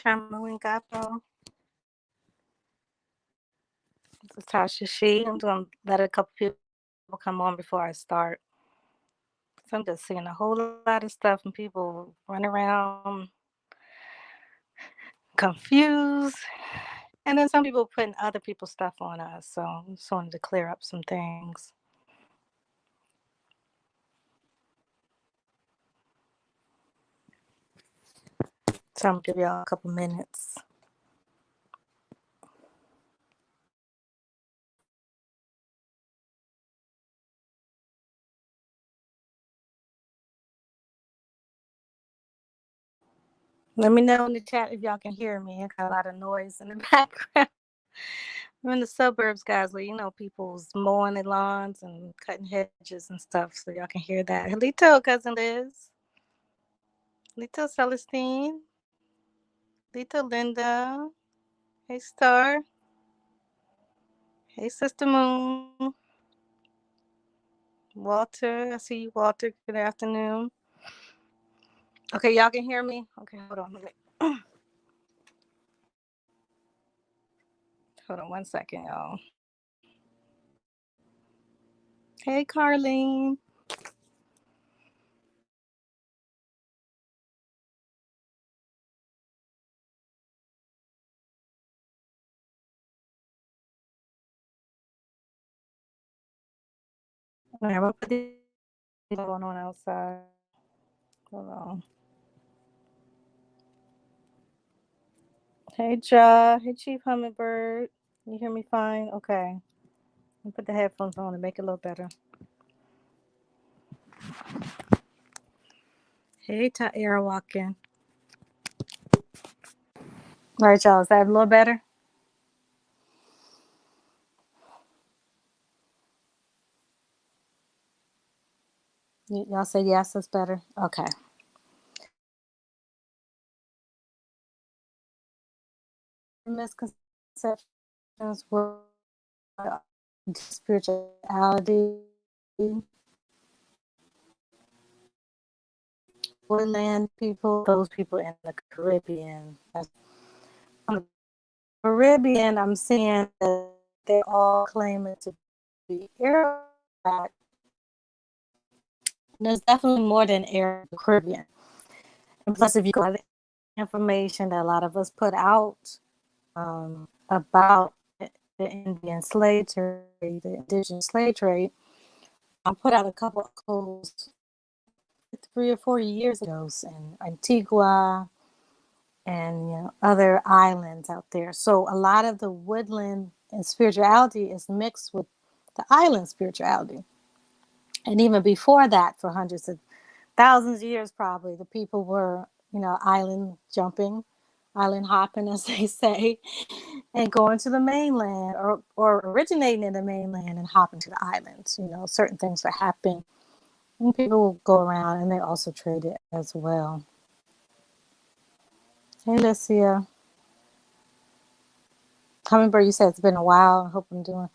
Chama Wingapo. This is Tasha She. I'm going to let a couple people come on before I start. So I'm just seeing a whole lot of stuff and people run around confused. And then some people putting other people's stuff on us. So I just wanted to clear up some things. So I'm going to give y'all a couple minutes. Let me know in the chat if y'all can hear me. I got a lot of noise in the background. I'm in the suburbs, guys, where people's mowing their lawns and cutting hedges and stuff, so y'all can hear that. Helito, cousin Liz. Helito, Celestine. Helito, Linda. Hey, Star. Hey, Sister Moon. Walter, I see you, Walter. Good afternoon. Okay, y'all can hear me? Okay, hold on a minute. Hold on 1 second, y'all. Hey, Carlene. All right, I'm gonna put this going on outside. Hold on. Hey, Ja. Hey, Chief Hummingbird. You hear me fine? Okay. Let me put the headphones on and make it a little better. Hey, Tyra walking. All right, y'all. Is that a little better? Y'all say yes, that's better. Okay. Misconceptions were spirituality, woodland people, those people in the Caribbean. On the Caribbean, I'm seeing that they're all claiming to be Arabic. There's definitely more than Arab Caribbean. And plus, if you go to the information that a lot of us put out about the Indian slave trade, the indigenous slave trade, I put out a couple of articles 3 or 4 years ago in Antigua and other islands out there. So a lot of the woodland and spirituality is mixed with the island spirituality. And even before that, for hundreds of thousands of years, probably the people were, island jumping, island hopping, as they say, and going to the mainland or originating in the mainland and hopping to the islands. Certain things would happen and people will go around and they also trade it as well. Hey, Licia. Hummingbird, you said it's been a while. I hope I'm doing.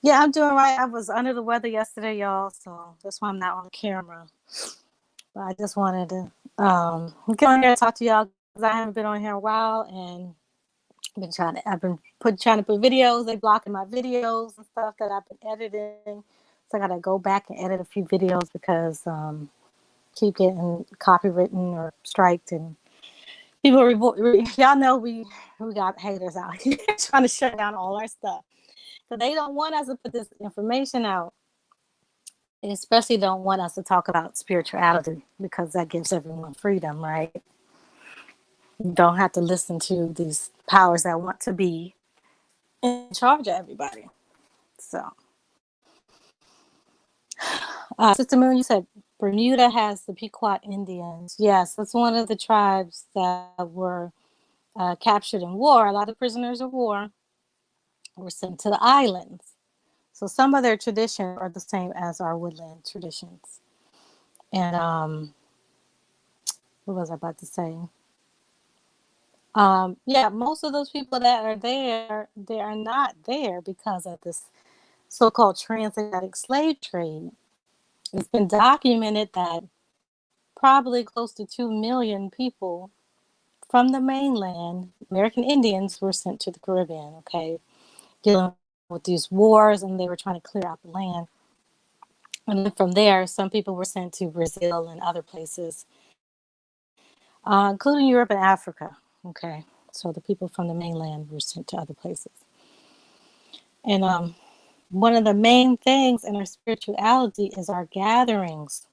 Yeah, I'm doing right. I was under the weather yesterday, y'all, so that's why I'm not on camera. But I just wanted to get on here and talk to y'all because I haven't been on here in a while and I've been trying to put videos. They blocking my videos and stuff that I've been editing, so I gotta go back and edit a few videos because keep getting copywritten or striked and people y'all know we got haters out here trying to shut down all our stuff. So they don't want us to put this information out. They especially don't want us to talk about spirituality because that gives everyone freedom, right? You don't have to listen to these powers that want to be in charge of everybody. So, Sister Moon, you said Bermuda has the Pequot Indians. Yes, that's one of the tribes that were captured in war. A lot of prisoners of war were sent to the islands. So some of their traditions are the same as our woodland traditions. And what was I about to say? Yeah, most of those people that are there, they are not there because of this so-called transatlantic slave trade. It's been documented that probably close to 2 million people from the mainland, American Indians were sent to the Caribbean, okay, dealing with these wars, and they were trying to clear out the land. And then from there, some people were sent to Brazil and other places, including Europe and Africa, okay. So the people from the mainland were sent to other places. And one of the main things in our spirituality is our gatherings.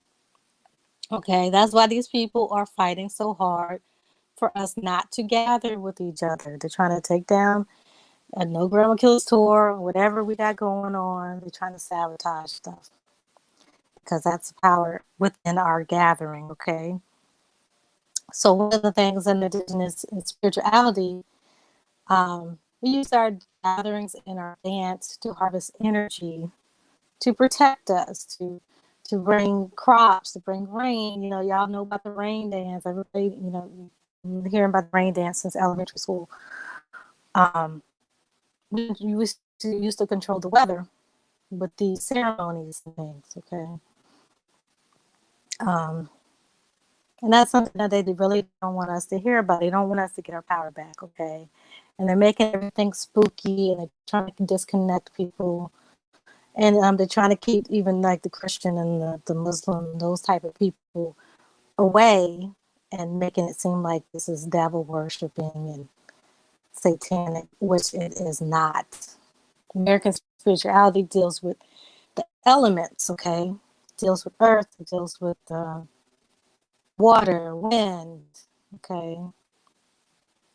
Okay, that's why these people are fighting so hard for us not to gather with each other. They're trying to take down a No Grandma Kills tour, whatever we got going on. They're trying to sabotage stuff because that's the power within our gathering. Okay, so one of the things in Indigenous spirituality, we use our gatherings and our dance to harvest energy, to protect us, to bring crops, to bring rain. You know, y'all know about the rain dance. Everybody, you know, hearing about the rain dance since elementary school. Um, we used to control the weather with these ceremonies and things. Okay, um, and that's something that they really don't want us to hear about. They don't want us to get our power back. Okay, and they're making everything spooky, and they're trying to disconnect people. And they're trying to keep even like the Christian and the Muslim, those type of people away, and making it seem like this is devil worshiping and satanic, which it is not. American spirituality deals with the elements, okay? It deals with earth, it deals with water, wind, okay?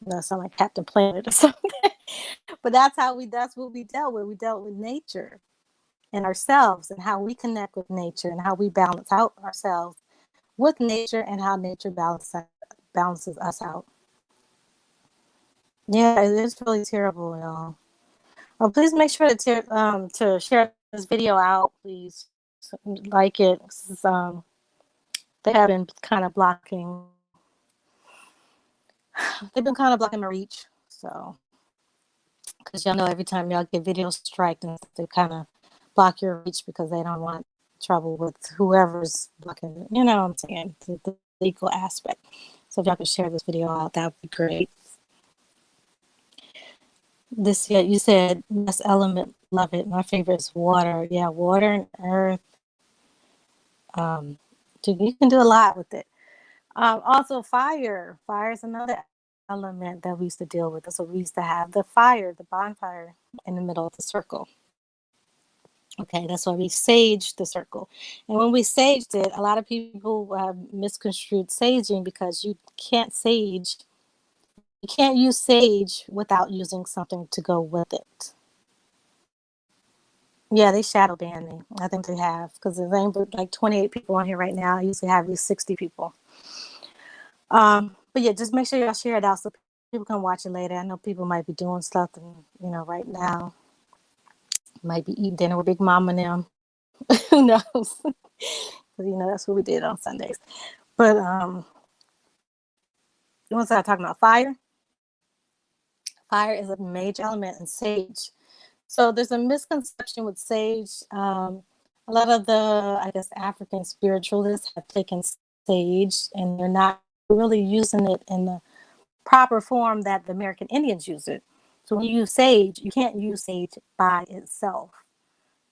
That sound like Captain Planet or something. But that's what we dealt with. We dealt with nature and ourselves and how we connect with nature and how we balance out ourselves with nature and how nature balances us out. Yeah, it is really terrible, y'all. Oh, please make sure to share this video out, please. Like it. They have been kind of blocking. They've been kind of blocking my reach. So, because y'all know every time y'all get video striked, and they kind of block your reach because they don't want trouble with whoever's blocking it. You know what I'm saying? The legal aspect. So if y'all could share this video out, that would be great. This, yeah, you said best element, love it. My favorite is water. Yeah, water and earth. You can do a lot with it. Also, fire. Fire is another element that we used to deal with. So we used to have the fire, the bonfire, in the middle of the circle. Okay, that's why we saged the circle. And when we saged it, a lot of people have misconstrued saging because you can't sage. You can't use sage without using something to go with it. Yeah, they shadow banned me. I think they have because there's ain't but like 28 people on here right now. I usually have these 60 people. But yeah, just make sure y'all share it out so people can watch it later. I know people might be doing stuff, and right now might be eating dinner with Big Mama and them. Who knows? Because that's what we did on Sundays. But you want to start talking about fire? Fire is a major element in sage. So there's a misconception with sage. A lot of the, I guess, African spiritualists have taken sage and they're not really using it in the proper form that the American Indians use it. So when you use sage, you can't use sage by itself.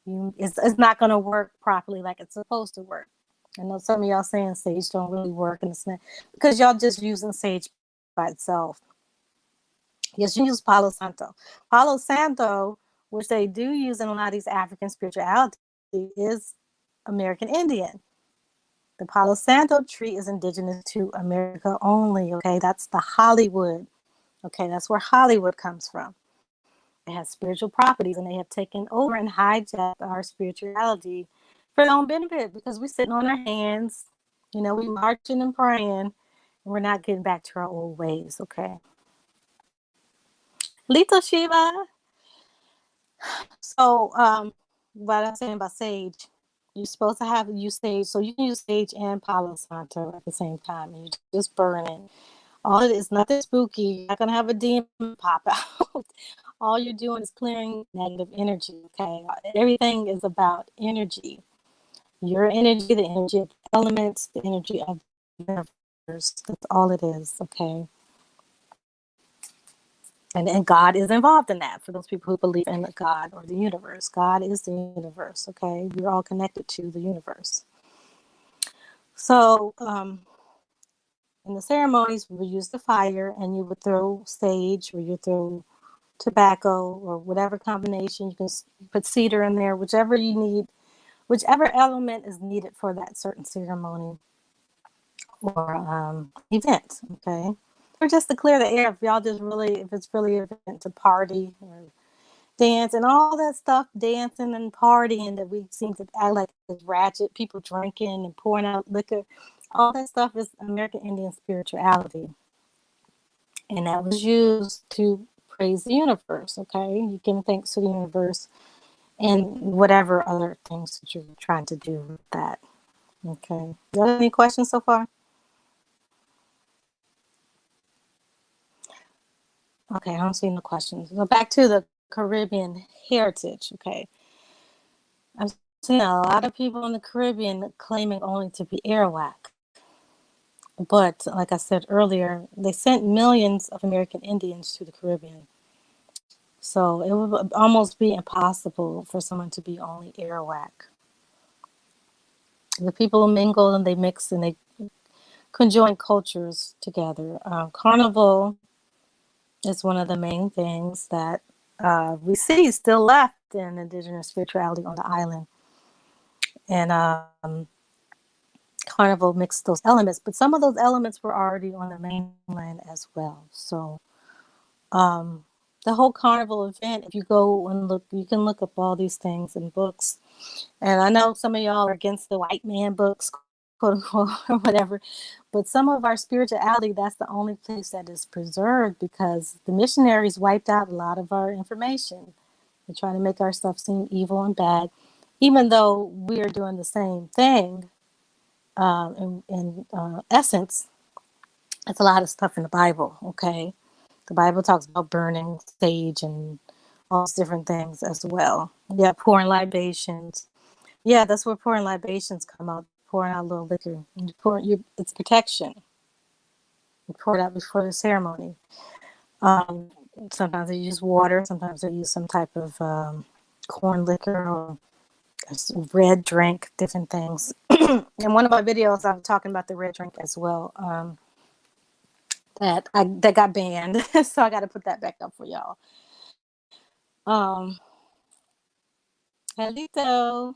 It's not going to work properly like it's supposed to work. I know some of y'all saying sage don't really work, and it's not because y'all just using sage by itself. Yes, you use Palo Santo. Palo Santo, which they do use in a lot of these African spirituality, is American Indian. The Palo Santo tree is indigenous to America only. Okay, that's the Hollywood. Okay, that's where Hollywood comes from. It has spiritual properties, and they have taken over and hijacked our spirituality for their own benefit because we're sitting on our hands. We marching and praying, and we're not getting back to our old ways. Okay. Lito Shiva. So, what I'm saying about sage, you're supposed to use sage, so you can use sage and Palo Santo at the same time, and you just burn it. All it is, nothing spooky. You're not gonna have a demon pop out. All you're doing is clearing negative energy. Okay, everything is about energy. Your energy, the energy of the elements, the energy of the universe. That's all it is. Okay. And God is involved in that. For those people who believe in God or the universe, God is the universe. Okay, we're all connected to the universe. So in the ceremonies, we would use the fire, and you would throw sage, or you throw tobacco, or whatever combination. You can put cedar in there, whichever you need, whichever element is needed for that certain ceremony or event. Okay, or just to clear the air. If y'all just really, if it's really an event to party or dance and all that stuff, dancing and partying that we seem to act like is ratchet, people drinking and pouring out liquor, all that stuff is American Indian spirituality. And that was used to praise the universe, okay? You give thanks to the universe and whatever other things that you're trying to do with that, okay? Do you have any questions so far? Okay, I don't see no questions. So back to the Caribbean heritage, okay? I'm seeing a lot of people in the Caribbean claiming only to be Arawak. But like I said earlier, they sent millions of American Indians to the Caribbean. So it would almost be impossible for someone to be only Arawak. The people mingle and they mix and they conjoin cultures together. Carnival is one of the main things that we see still left in Indigenous spirituality on the island. And Carnival mixed those elements, but some of those elements were already on the mainland as well. So um, the whole Carnival event, if you go and look, you can look up all these things in books. And I know some of y'all are against the white man books, quote unquote, or whatever, but some of our spirituality, that's the only place that is preserved because the missionaries wiped out a lot of our information. They're trying to make our stuff seem evil and bad, even though we are doing the same thing. In essence, it's a lot of stuff in the Bible, okay? The Bible talks about burning sage and all these different things as well. Yeah, pouring libations. Yeah, that's where pouring libations come out. Pouring out a little liquor. It's protection. You pour it out before the ceremony. Um, Sometimes they use water. Sometimes they use some type of corn liquor or red drink, different things. In one of my videos, I'm talking about the red drink as well. That got banned, so I got to put that back up for y'all. Um, Lito,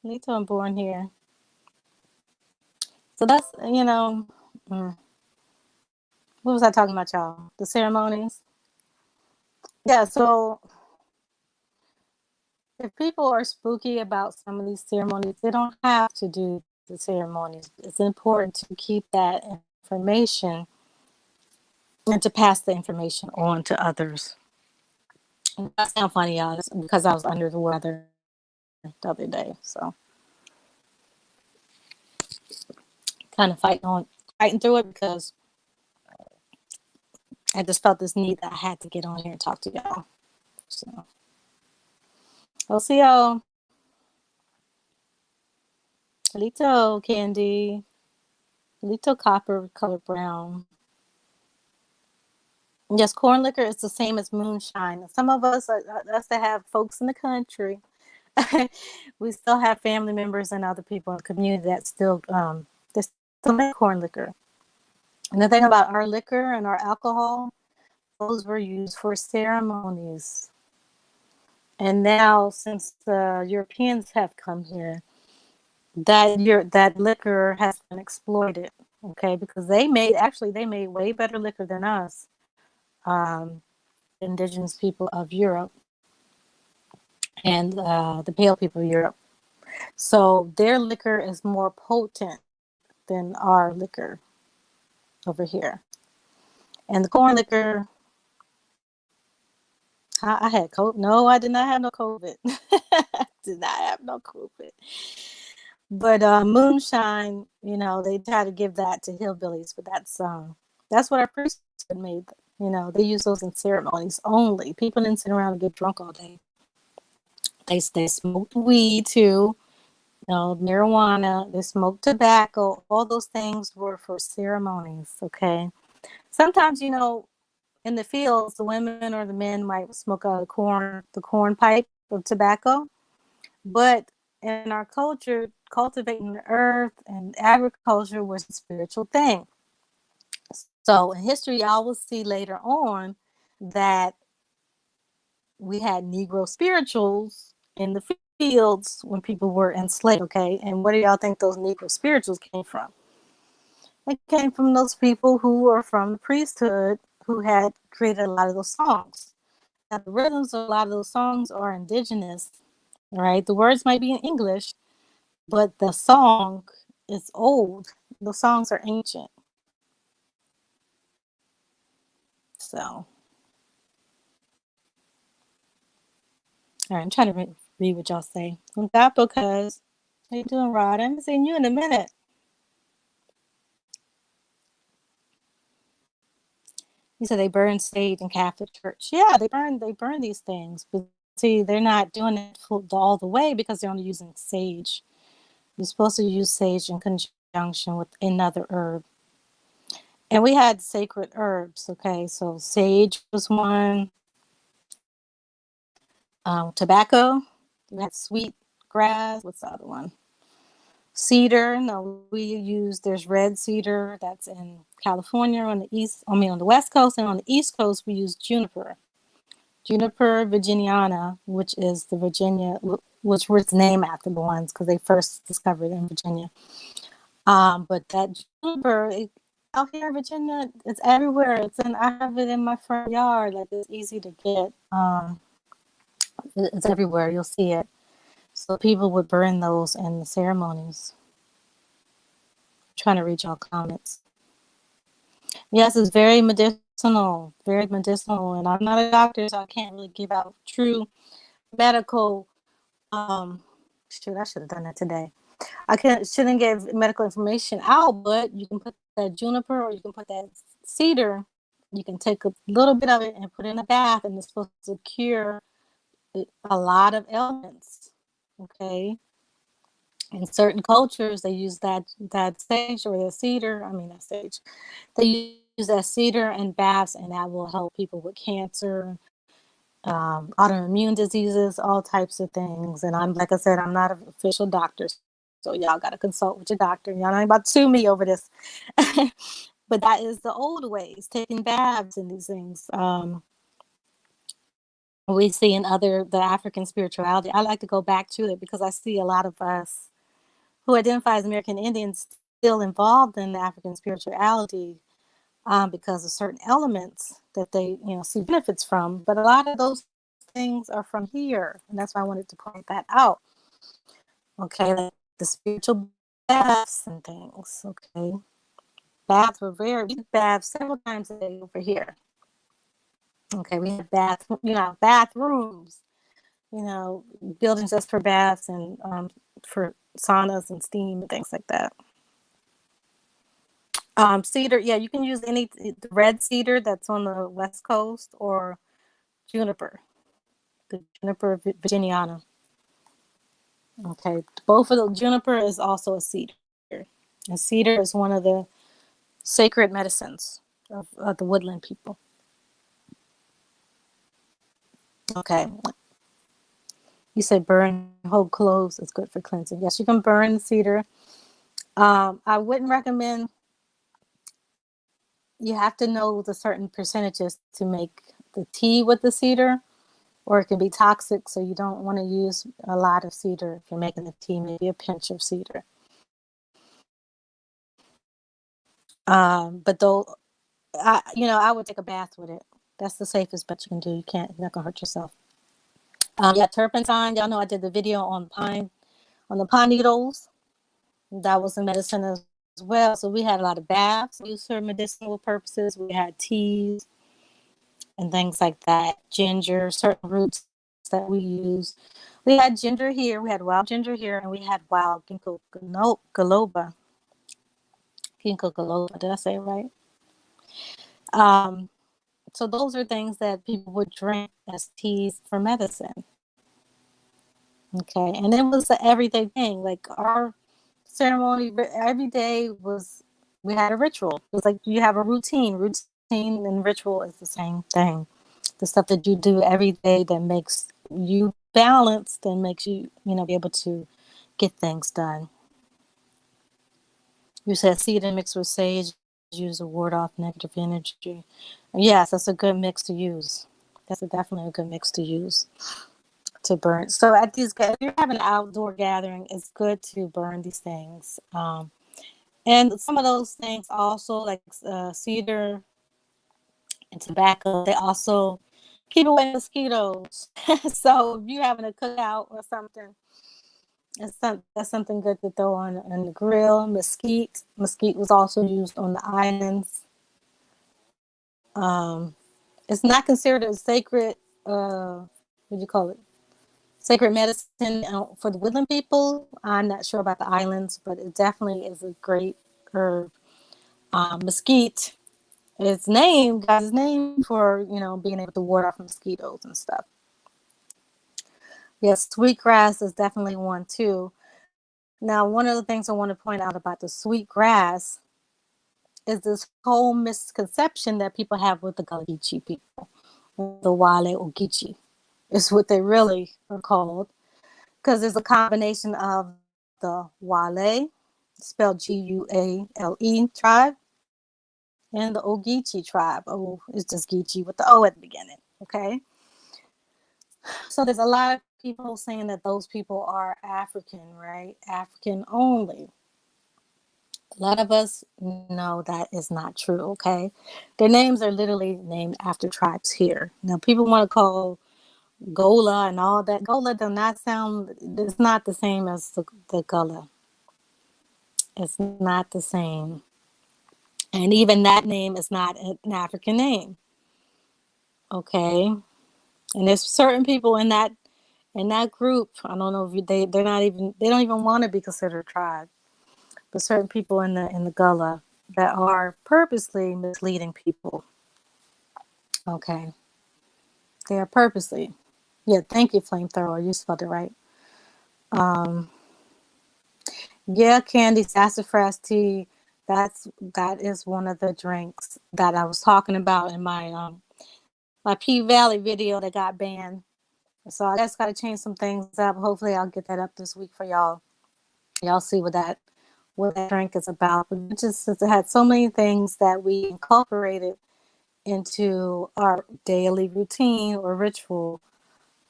Lito, I'm born here. So that's what was I talking about, y'all? The ceremonies. Yeah. So if people are spooky about some of these ceremonies, they don't have to do the ceremonies. It's important to keep that information and to pass the information on to others. And that sounds funny, y'all, it's because I was under the weather the other day, so kind of fighting through it because I just felt this need that I had to get on here and talk to y'all. So I'll see y'all. Lito candy, Lito copper colored brown. Yes, corn liquor is the same as moonshine. Some of us that have folks in the country, we still have family members and other people in the community that still they still make corn liquor. And the thing about our liquor and our alcohol, those were used for ceremonies. And now, since the Europeans have come here, that liquor has been exploited. Okay, because they made way better liquor than us, um, indigenous people of Europe and the pale people of Europe. So their liquor is more potent than our liquor over here. And the corn liquor, I had COVID. No, I did not have no COVID. Did not have no COVID. But moonshine, they try to give that to hillbillies, but that's what our priests made. They use those in ceremonies only. People didn't sit around and get drunk all day. They smoked weed too, marijuana. They smoked tobacco. All those things were for ceremonies. Okay. Sometimes, in the fields, the women or the men might smoke out the corn pipe of tobacco. But in our culture, cultivating the earth and agriculture was a spiritual thing. So in history, y'all will see later on that we had Negro spirituals in the fields when people were enslaved, okay? And where do y'all think those Negro spirituals came from? It came from those people who are from the priesthood who had created a lot of those songs. Now, the rhythms of a lot of those songs are indigenous, right? The words might be in English, but the song is old. The songs are ancient. So, all right, I'm trying to read what y'all say. That because how you doing, Rod? I haven't seen you in a minute. He said they burn sage in Catholic Church. Yeah, they burn these things, but see, they're not doing it all the way because they're only using sage. You're supposed to use sage in conjunction with another herb. And we had sacred herbs, okay? So sage was one, tobacco, we had sweet grass. What's the other one? Cedar. No, there's red cedar that's in California on the West Coast, and on the East Coast, we use juniper. Juniper virginiana, which is which was named after the ones because they first discovered in Virginia. But that juniper, out here in Virginia, it's everywhere. I have it in my front yard. Like, it's easy to get. It's everywhere. You'll see it. So people would burn those in the ceremonies. I'm trying to read y'all comments. Yes, it's very medicinal. And I'm not a doctor, so I can't really give out true medical. Shoot, I should have done that today. Shouldn't give medical information out, but you can put that juniper or you can put that cedar. You can take a little bit of it and put it in a bath, and it's supposed to cure a lot of ailments. Okay, in certain cultures, they use that sage or the cedar. I mean, that sage. They use that cedar in baths, and that will help people with cancer, autoimmune diseases, all types of things. And like I said, I'm not an official doctor, so y'all got to consult with your doctor. Y'all ain't about to sue me over this. But that is the old ways, taking baths and these things. We see in the African spirituality. I like to go back to it because I see a lot of us who identify as American Indians still involved in the African spirituality, because of certain elements that they see benefits from. But a lot of those things are from here, and that's why I wanted to point that out. Okay, like the spiritual baths and things. Okay, baths were we bath several times a day over here. Okay, we had bathrooms, buildings just for baths and for saunas and steam and things like that. Cedar, yeah, you can use the red cedar that's on the West Coast, or juniper, the juniper virginiana. Okay, both of the juniper is also a cedar, and cedar is one of the sacred medicines of the woodland people. Okay, you said burn whole cloves is good for cleansing. Yes, you can burn cedar. I wouldn't recommend. You have to know the certain percentages to make the tea with the cedar, or it can be toxic, so you don't want to use a lot of cedar if you're making the tea. Maybe a pinch of cedar. But though, I would take a bath with it. That's the safest bet you can do. You're not gonna hurt yourself. Yeah, turpentine. Y'all know I did the video on the pine needles. That was in medicine as well. So we had a lot of baths used for medicinal purposes. We had teas and things like that. Ginger, certain roots that we use. We had ginger here. We had wild ginger here, and we had wild ginkgo biloba. Ginkgo biloba. Did I say it right? So those are things that people would drink as teas for medicine. Okay, and it was an everyday thing. Like, our ceremony every day we had a ritual. It was like you have a routine routine and ritual is the same thing. The stuff that you do every day that makes you balanced and makes you, be able to get things done. You said cedar mixed with sage, use to ward off negative energy. Yes, that's a good mix to use. Definitely a good mix to use to burn. So at these, if you're having an outdoor gathering, it's good to burn these things. And some of those things also, like cedar and tobacco, they also keep away mosquitoes. So if you're having a cookout or something, that's something good to throw on the grill. Mesquite was also used on the islands. It's not considered a sacred, what do you call it? Sacred medicine for the woodland people. I'm not sure about the islands, but it definitely is a great herb. Mesquite got its name for, being able to ward off mosquitoes and stuff. Yes, sweetgrass is definitely one too. Now, one of the things I want to point out about the sweetgrass is this whole misconception that people have with the Gullah Geechee people, the Wale or Geechee. Is what they really are called, because there's a combination of the Wale, spelled Guale tribe, and the Ogeechee tribe. Oh, it's just Geechee with the O at the beginning. Okay, so there's a lot of people saying that those people are African, right? African only. A lot of us know that is not true. Okay, their names are literally named after tribes here. Now, people want to call Gola and all that. Gola does not sound, it's not the same as the Gullah. It's not the same. And even that name is not an African name. Okay. And there's certain people in that group. I don't know if they don't even want to be considered a tribe. But certain people in the Gullah that are purposely misleading people. Okay. They are purposely. Yeah, thank you, flamethrower. You spelled it right. Um Yeah, candy, sassafras tea. That is one of the drinks that I was talking about in my P Valley video that got banned. So I just got to change some things up. Hopefully, I'll get that up this week for y'all. Y'all see what that drink is about. But it had so many things that we incorporated into our daily routine or ritual,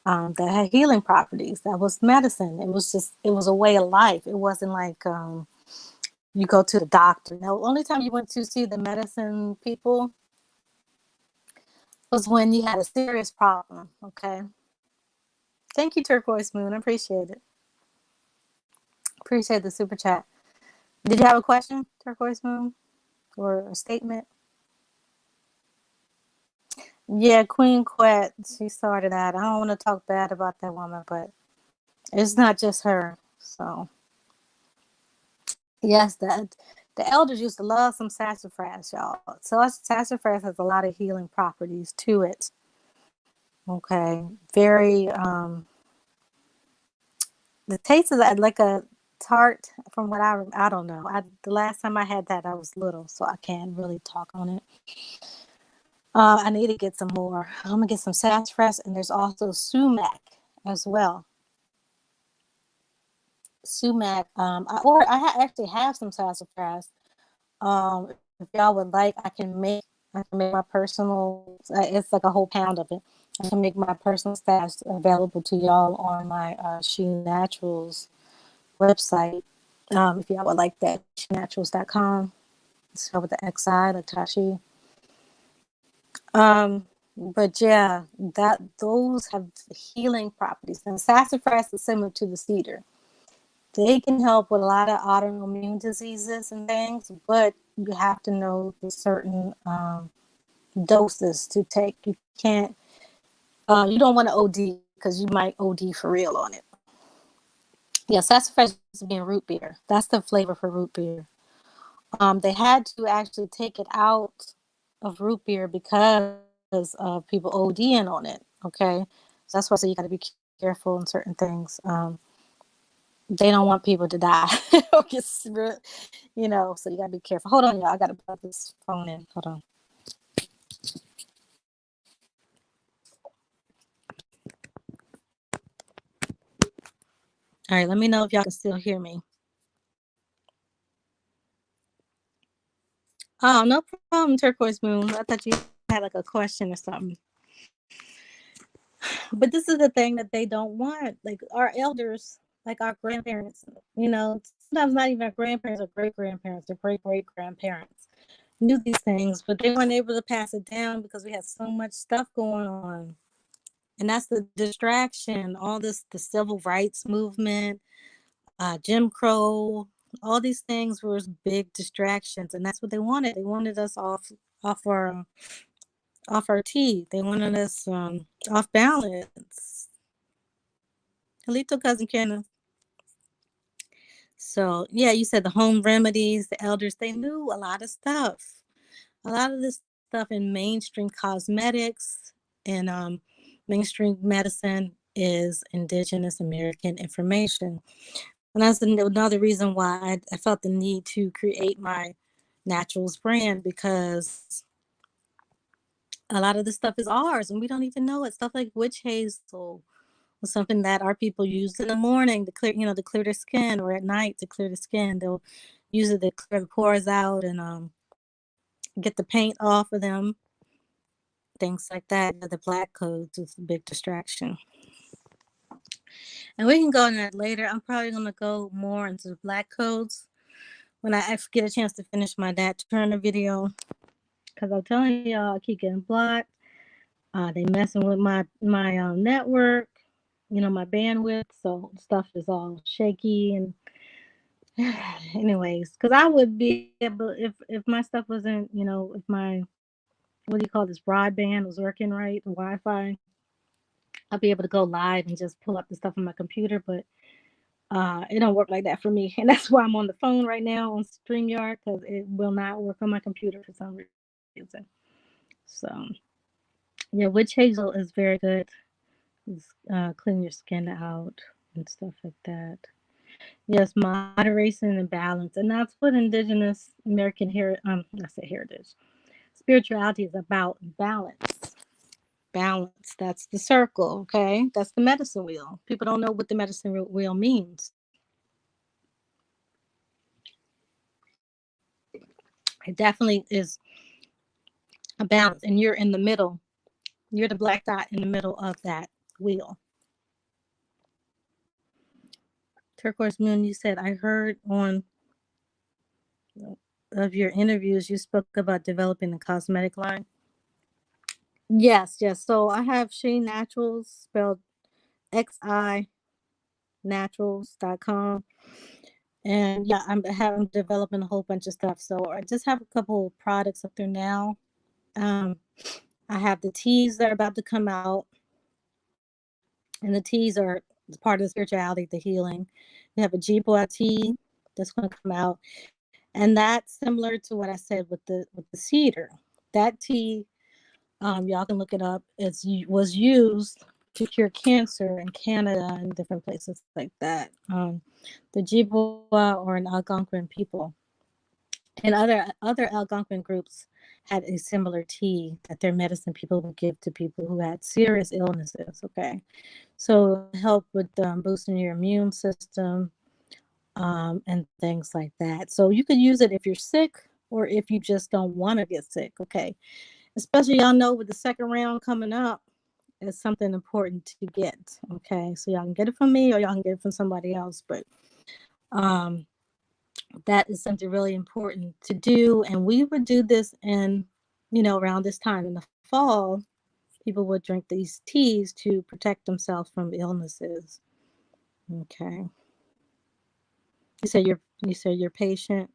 that had healing properties. That was medicine. It was a way of life. It wasn't like you go to the doctor. Now, the only time you went to see the medicine people was when you had a serious problem. Okay. Thank you, Turquoise Moon. I appreciate it. Appreciate the super chat. Did you have a question, Turquoise Moon, or a statement? Yeah, Queen Quet. She started that. I don't want to talk bad about that woman, but it's not just her. So yes, the elders used to love some sassafras, y'all. So sassafras has a lot of healing properties to it. Okay, very. The taste is like a tart. From what I don't know. The last time I had that, I was little, so I can't really talk on it. I need to get some more. I'm gonna get some sassafras, and there's also sumac as well. Sumac. Actually have some sassafras. If y'all would like, I can make my personal. It's like a whole pound of it. I can make my personal stash available to y'all on my She Naturals website. If y'all would like that, naturals.com. Spelled with the XI, like Tashi. But yeah, that those have healing properties. And sassafras is similar to the cedar. They can help with a lot of autoimmune diseases and things, but you have to know the certain doses to take. You can't. You don't want to OD because you might OD for real on it. Yeah, sassafras is being root beer. That's the flavor for root beer. They had to actually take it out of root beer because of people ODing on it. Okay, so that's why I say you got to be careful in certain things. They don't want people to die. So you got to be careful. Hold on, y'all. I got to plug this phone in. Hold on. All right, let me know if y'all can still hear me. Oh, no problem, Turquoise Moon. I thought you had like a question or something. But this is the thing that they don't want. Like our elders, like our grandparents, sometimes not even our grandparents or great grandparents or great great grandparents knew these things, but they weren't able to pass it down because we had so much stuff going on. And that's the distraction, all this, the civil rights movement, Jim Crow, all these things were big distractions. And that's what they wanted. They wanted us off our off our teeth. They wanted us off balance. Halito, cousin Kenneth. So yeah, you said the home remedies, the elders, they knew a lot of stuff. A lot of this stuff in mainstream cosmetics and mainstream medicine is indigenous American information. And that's another reason why I felt the need to create my naturals brand, because a lot of this stuff is ours and we don't even know it. Stuff like witch hazel was something that our people used in the morning to clear, to clear their skin, or at night to clear the skin. They'll use it to clear the pores out and get the paint off of them, things like that. The black codes is a big distraction. And we can go into that later. I'm probably going to go more into the black codes when I get a chance to finish my Nat Turner video, because I'm telling y'all, I keep getting blocked. They messing with my network, my bandwidth, so stuff is all shaky. And anyways, because I would be able, if my stuff wasn't, if my, what do you call this, broadband was working right, the Wi-Fi, I'll be able to go live and just pull up the stuff on my computer. But it don't work like that for me, and that's why I'm on the phone right now on StreamYard, because it will not work on my computer for some reason. So yeah, witch hazel is very good. It's, clean your skin out and stuff like that. Yes, moderation and balance, and that's what Indigenous American I say heritage, spirituality is about. Balance. Balance. That's the circle. Okay, that's the medicine wheel. People don't know what the medicine wheel means. It definitely is a balance, and you're in the middle. You're the black dot in the middle of that wheel. Turquoise Moon, you said, I heard on of your interviews you spoke about developing a cosmetic line. Yes, yes. So I have She Naturals, spelled XI naturals.com. And yeah, I'm developing a whole bunch of stuff. So I just have a couple products up there now. Um, I have the teas that are about to come out, and the teas are part of the spirituality, the healing. We have a Jiboa tea that's going to come out, and that's similar to what I said with the cedar. That tea, y'all can look it up. Was used to cure cancer in Canada and different places like that. The Jiboa or an Algonquin people and other Algonquin groups had a similar tea that their medicine people would give to people who had serious illnesses. Okay, so help with boosting your immune system, and things like that. So you could use it if you're sick or if you just don't want to get sick. Okay, especially y'all know with the second round coming up, it's something important to get. Okay, so y'all can get it from me or y'all can get it from somebody else, but um, that is something really important to do. And we would do this in, around this time in the fall. People would drink these teas to protect themselves from illnesses. Okay. You said you're patient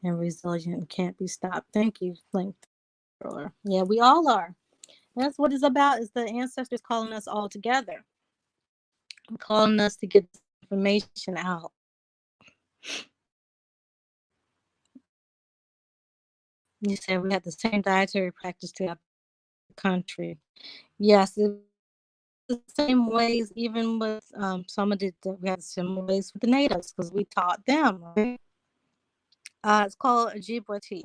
and resilient and can't be stopped. Thank you, Flamethrower. Yeah, we all are. That's what it's about, is the ancestors calling us all together. Calling us to get information out. You said we had the same dietary practice throughout the country. Yes, the same ways, even with some of we had similar ways with the natives because we taught them. Right? It's called Ojibwa tea,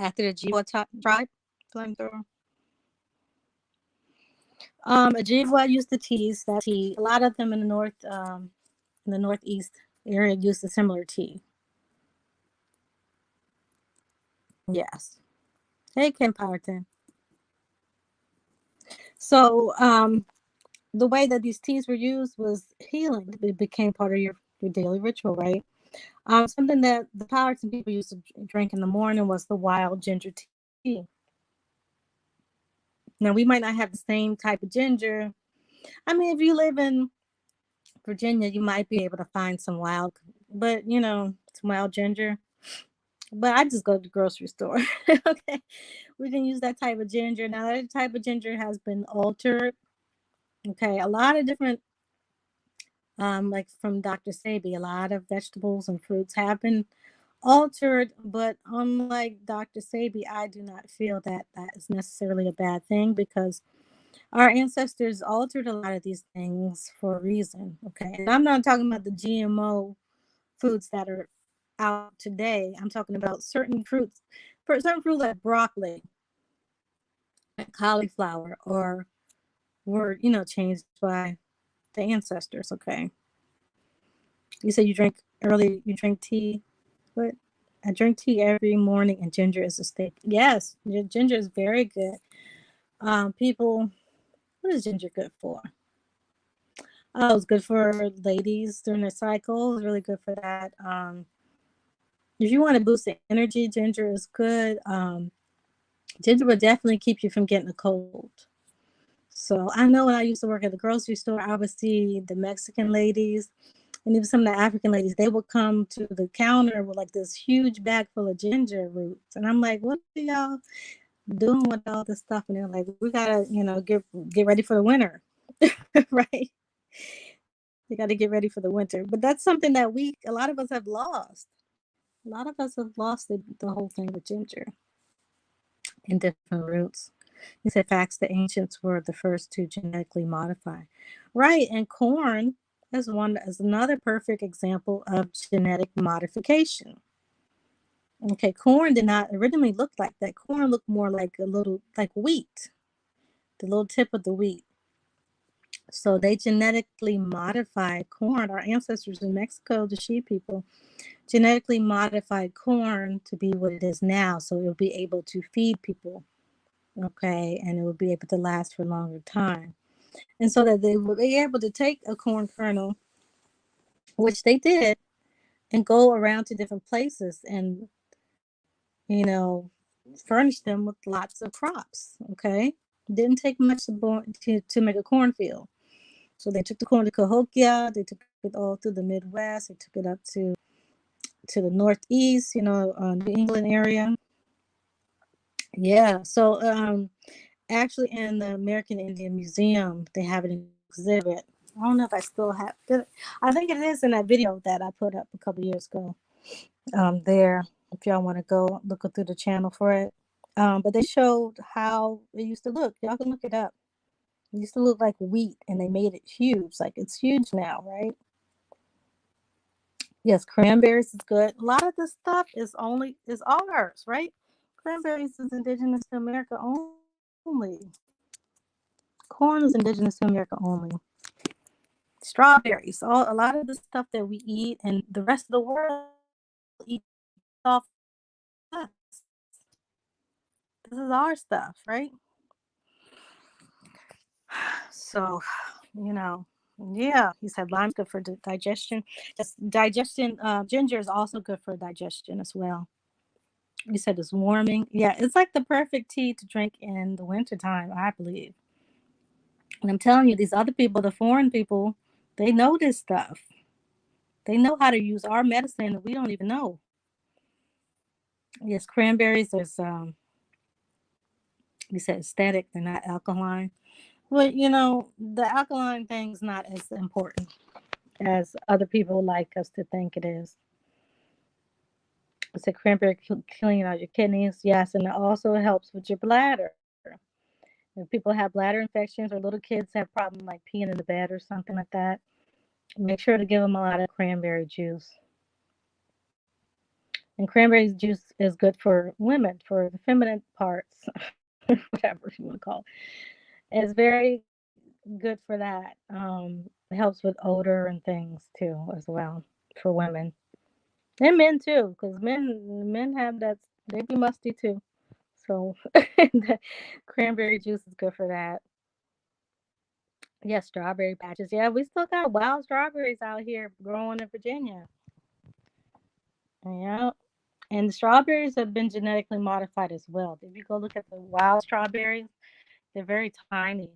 after the Ojibwa tribe. Flamethrower. Ojibwa used the teas. That tea. A lot of them in the northeast area use a similar tea. Yes. Hey, Ken Powerton. So, the way that these teas were used was healing. It became part of your daily ritual, right? Something that the Powhatan people used to drink in the morning was the wild ginger tea. Now, we might not have the same type of ginger. I mean, if you live in Virginia, you might be able to find some wild, but some wild ginger. But I just go to the grocery store. Okay, we can use that type of ginger. Now, that type of ginger has been altered. Okay, a lot of different, like from Dr. Sabi, a lot of vegetables and fruits have been altered, but unlike Dr. Sabi, I do not feel that that is necessarily a bad thing because our ancestors altered a lot of these things for a reason. Okay, and I'm not talking about the GMO foods that are out today. I'm talking about certain fruits, for certain fruit like broccoli, like cauliflower, or were changed by the ancestors. Okay, you said you drink early. You drink tea. What? I drink tea every morning, and ginger is a steak. Yes, ginger is very good. People, what is ginger good for? Oh, it's good for ladies during their cycle. It's really good for that. If you want to boost the energy, ginger is good. Ginger will definitely keep you from getting a cold. So I know when I used to work at the grocery store, I would see the Mexican ladies and even some of the African ladies. They would come to the counter with like this huge bag full of ginger roots, and I'm like, "What are y'all doing with all this stuff?" And they're like, "We gotta, get ready for the winter, right? We got to get ready for the winter." But that's something that a lot of us have lost. A lot of us have lost the whole thing with ginger and different roots. He said facts the ancients were the first to genetically modify. Right, and corn is another perfect example of genetic modification. Okay, corn did not originally look like that. Corn looked more like a little like wheat, the little tip of the wheat. So they genetically modified corn. Our ancestors in Mexico, the She people, genetically modified corn to be what it is now. So it'll be able to feed people, okay, and it will be able to last for a longer time. And so that they will be able to take a corn kernel, which they did, and go around to different places and, you know, furnish them with lots of crops, okay? Didn't take much to make a cornfield. So they took the corn to Cahokia, they took it all through the Midwest, they took it up to the Northeast, New England area. Yeah, so actually in the American Indian Museum, they have an exhibit. I don't know if I still have it. I think it is in that video that I put up a couple years ago. There, if y'all want to go look through the channel for it. But they showed how it used to look. Y'all can look it up. It used to look like wheat, and they made it huge. Like it's huge now, right? Yes, cranberries is good. A lot of this stuff is ours, right? Cranberries is indigenous to America only. Corn is indigenous to America only. Strawberries, a lot of the stuff that we eat and the rest of the world eats off us. This is our stuff, right? So, you know, yeah, he said lime's good for digestion. Digestion, ginger is also good for digestion as well. You said it's warming. Yeah, it's like the perfect tea to drink in the wintertime, I believe. And I'm telling you, these other people, the foreign people, they know this stuff. They know how to use our medicine that we don't even know. Yes, cranberries, you said aesthetic, they're not alkaline. Well, the alkaline thing's not as important as other people like us to think it is. It's a cranberry clean out your kidneys, yes, and it also helps with your bladder. If people have bladder infections or little kids have problems like peeing in the bed or something like that, make sure to give them a lot of cranberry juice. And cranberry juice is good for women, for the feminine parts, whatever you want to call it. It's very good for that. It helps with odor and things too, as well, for women and men too, because men have that. They be musty too. So the cranberry juice is good for that. Yeah, strawberry patches. Yeah, we still got wild strawberries out here growing in Virginia. Yeah. And the strawberries have been genetically modified as well. If you go look at the wild strawberries, they're very tiny.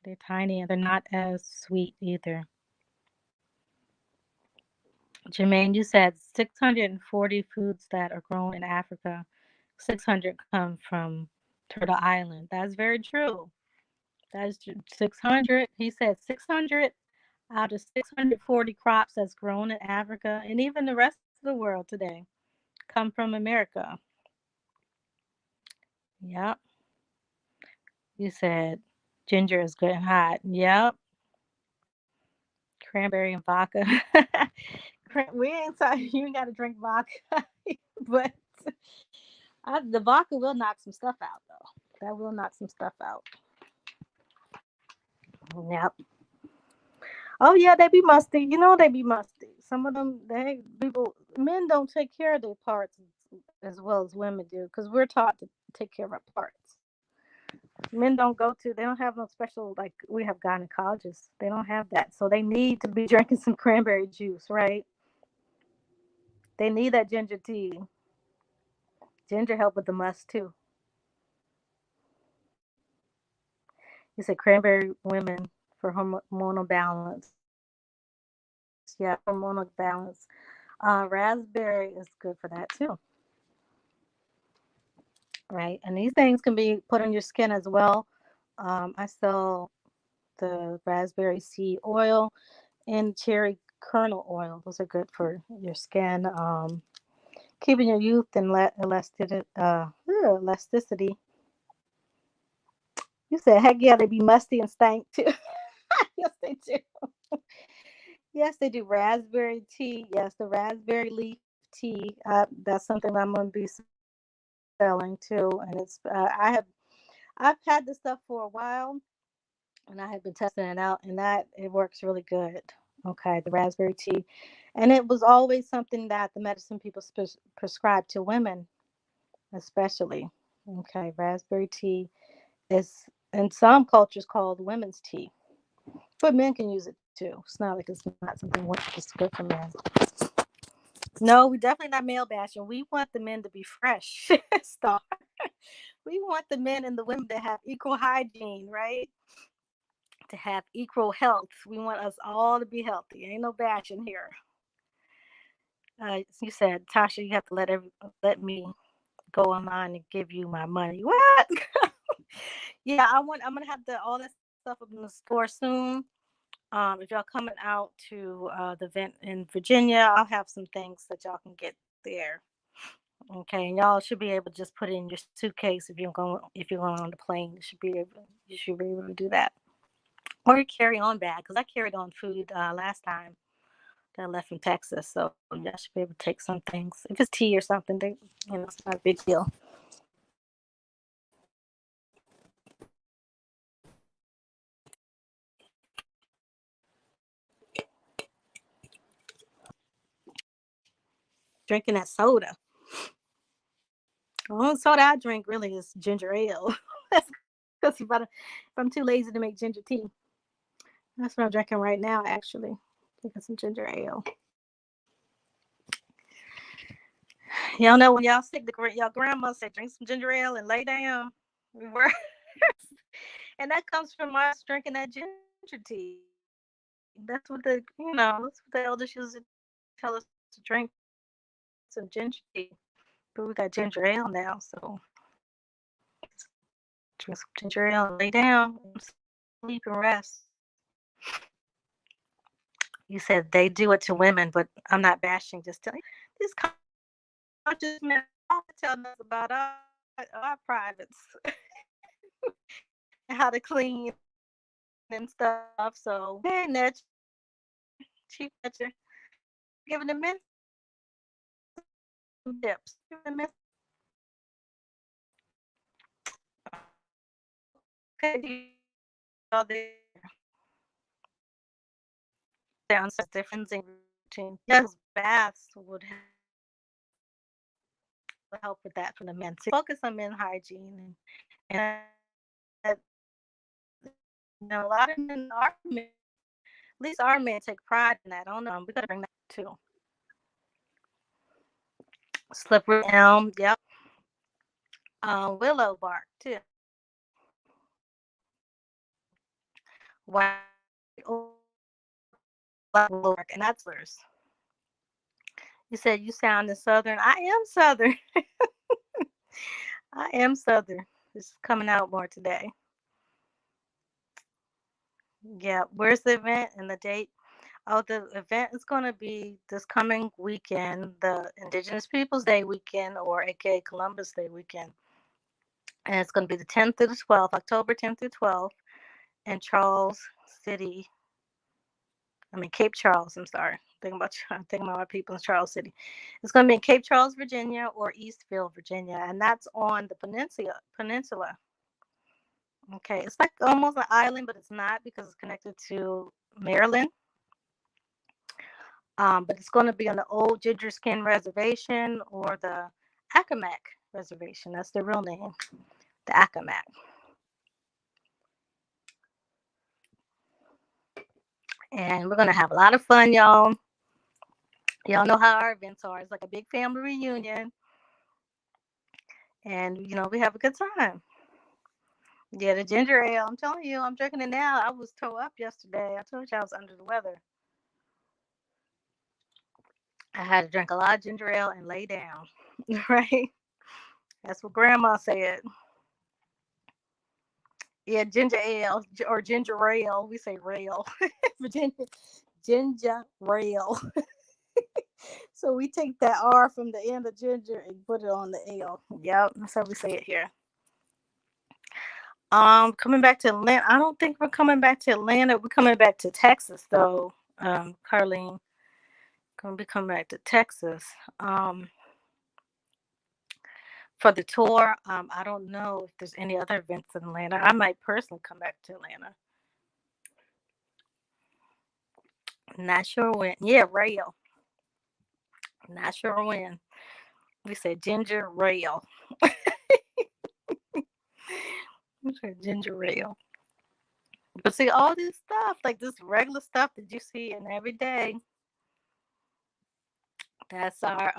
They're tiny and they're not as sweet either. Jermaine, you said 640 foods that are grown in Africa, 600 come from Turtle Island. That's very true. That's 600. He said 600 out of 640 crops that's grown in Africa and even the rest of the world today come from America. Yep. You said ginger is good and hot. Yep. Cranberry and vodka. We ain't talking, you ain't got to drink vodka. But the vodka will knock some stuff out, though. That will knock some stuff out. Yep. Oh, yeah, they be musty. You know, they be musty. Some of them, men don't take care of their parts as well as women do because we're taught to take care of our parts. Men don't go to, they don't have no special, like we have gynecologists. They don't have that. So they need to be drinking some cranberry juice, right? They need that ginger tea. Ginger help with the must too. You said cranberry women for hormonal balance. Yeah, hormonal balance. Raspberry is good for that too, right? And these things can be put on your skin as well. I sell the raspberry seed oil and cherry kernel oil. Those are good for your skin. Keeping your youth and elasticity. You said, heck yeah, they be musty and stank too. Yes, they do. Yes, they do. Raspberry tea. Yes, the raspberry leaf tea. That's something I'm going to be selling too. And I've had this stuff for a while, and I have been testing it out, and that it works really good. Okay, the raspberry tea, and it was always something that the medicine people prescribe to women, especially. Okay, raspberry tea is in some cultures called women's tea, but men can use it too. It's not like it's not something that's good for men. No, we definitely not male bashing. We want the men to be fresh. Star. We want the men and the women to have equal hygiene, right? To have equal health. We want us all to be healthy. Ain't no bashing here. You said, Tasha, you have to let me go online and give you my money. What? Yeah, I'm gonna have all that stuff up in the store soon. If y'all coming out to the event in Virginia, I'll have some things that y'all can get there. Okay, and y'all should be able to just put it in your suitcase if you're going on the plane. You should be able to do that, or your carry on bag because I carried on food last time that I left from Texas, so y'all should be able to take some things. If it's tea or something, it's not a big deal. Drinking that soda. The only soda I drink really is ginger ale. That's because if I'm too lazy to make ginger tea, that's what I'm drinking right now. Actually, drinking some ginger ale. Y'all know when y'all sick, y'all grandma said drink some ginger ale and lay down. We were, and that comes from us drinking that ginger tea. That's what the elders used to tell us to drink some ginger tea. But we got ginger ale now, so drink some ginger ale and lay down, sleep and rest. You said they do it to women, but I'm not bashing. Just telling these conscious men telling us about our privates and how to clean and stuff. So hey, Ned, Chief Nutcher, giving the men some tips. Giving the men, okay, y'all there. There on such different routine. Yes, baths would help with that for the men. So focus on men hygiene and a lot of men are men. At least our men take pride in that. I don't know. We gotta bring that too. Slippery elm, yep. Willow bark too. White oak, black willow bark, and that's yours. You said you sounded southern. I am southern. I am southern. It's coming out more today. Yeah. Where's the event and the date? Oh, the event is going to be this coming weekend, the Indigenous Peoples Day weekend, or AKA Columbus Day weekend. And it's going to be the 10th through the 12th, October 10th through 12th, in Charles City. I mean, Cape Charles, I'm sorry. I'm thinking about our people in Charles City. It's going to be in Cape Charles, Virginia, or Eastville, Virginia. And that's on the peninsula. Okay. It's like almost an island, but it's not because it's connected to Maryland. But it's going to be on the old Ginger Skin Reservation or the Accomack Reservation. That's the real name, the Accomack. And we're going to have a lot of fun, y'all. Y'all know how our events are. It's like a big family reunion. And, we have a good time. Yeah, the ginger ale. I'm telling you, I'm drinking it now. I was tore up yesterday. I told you I was under the weather. I had to drink a lot of ginger ale and lay down. Right? That's what grandma said. Yeah, ginger ale or ginger ale. We say rail. Virginia ginger rail. So we take that R from the end of ginger and put it on the L. Yep, that's how we say it here. Coming back to Atlanta. I don't think we're coming back to Atlanta. We're coming back to Texas though. Carlene, gonna be coming back to Texas. Um, for the tour. I don't know if there's any other events in Atlanta. I might personally come back to Atlanta. Not sure when. Yeah, rail. Not sure when. We said ginger rail. We said ginger ale. But see, all this stuff, like this regular stuff that you see in every day, that's our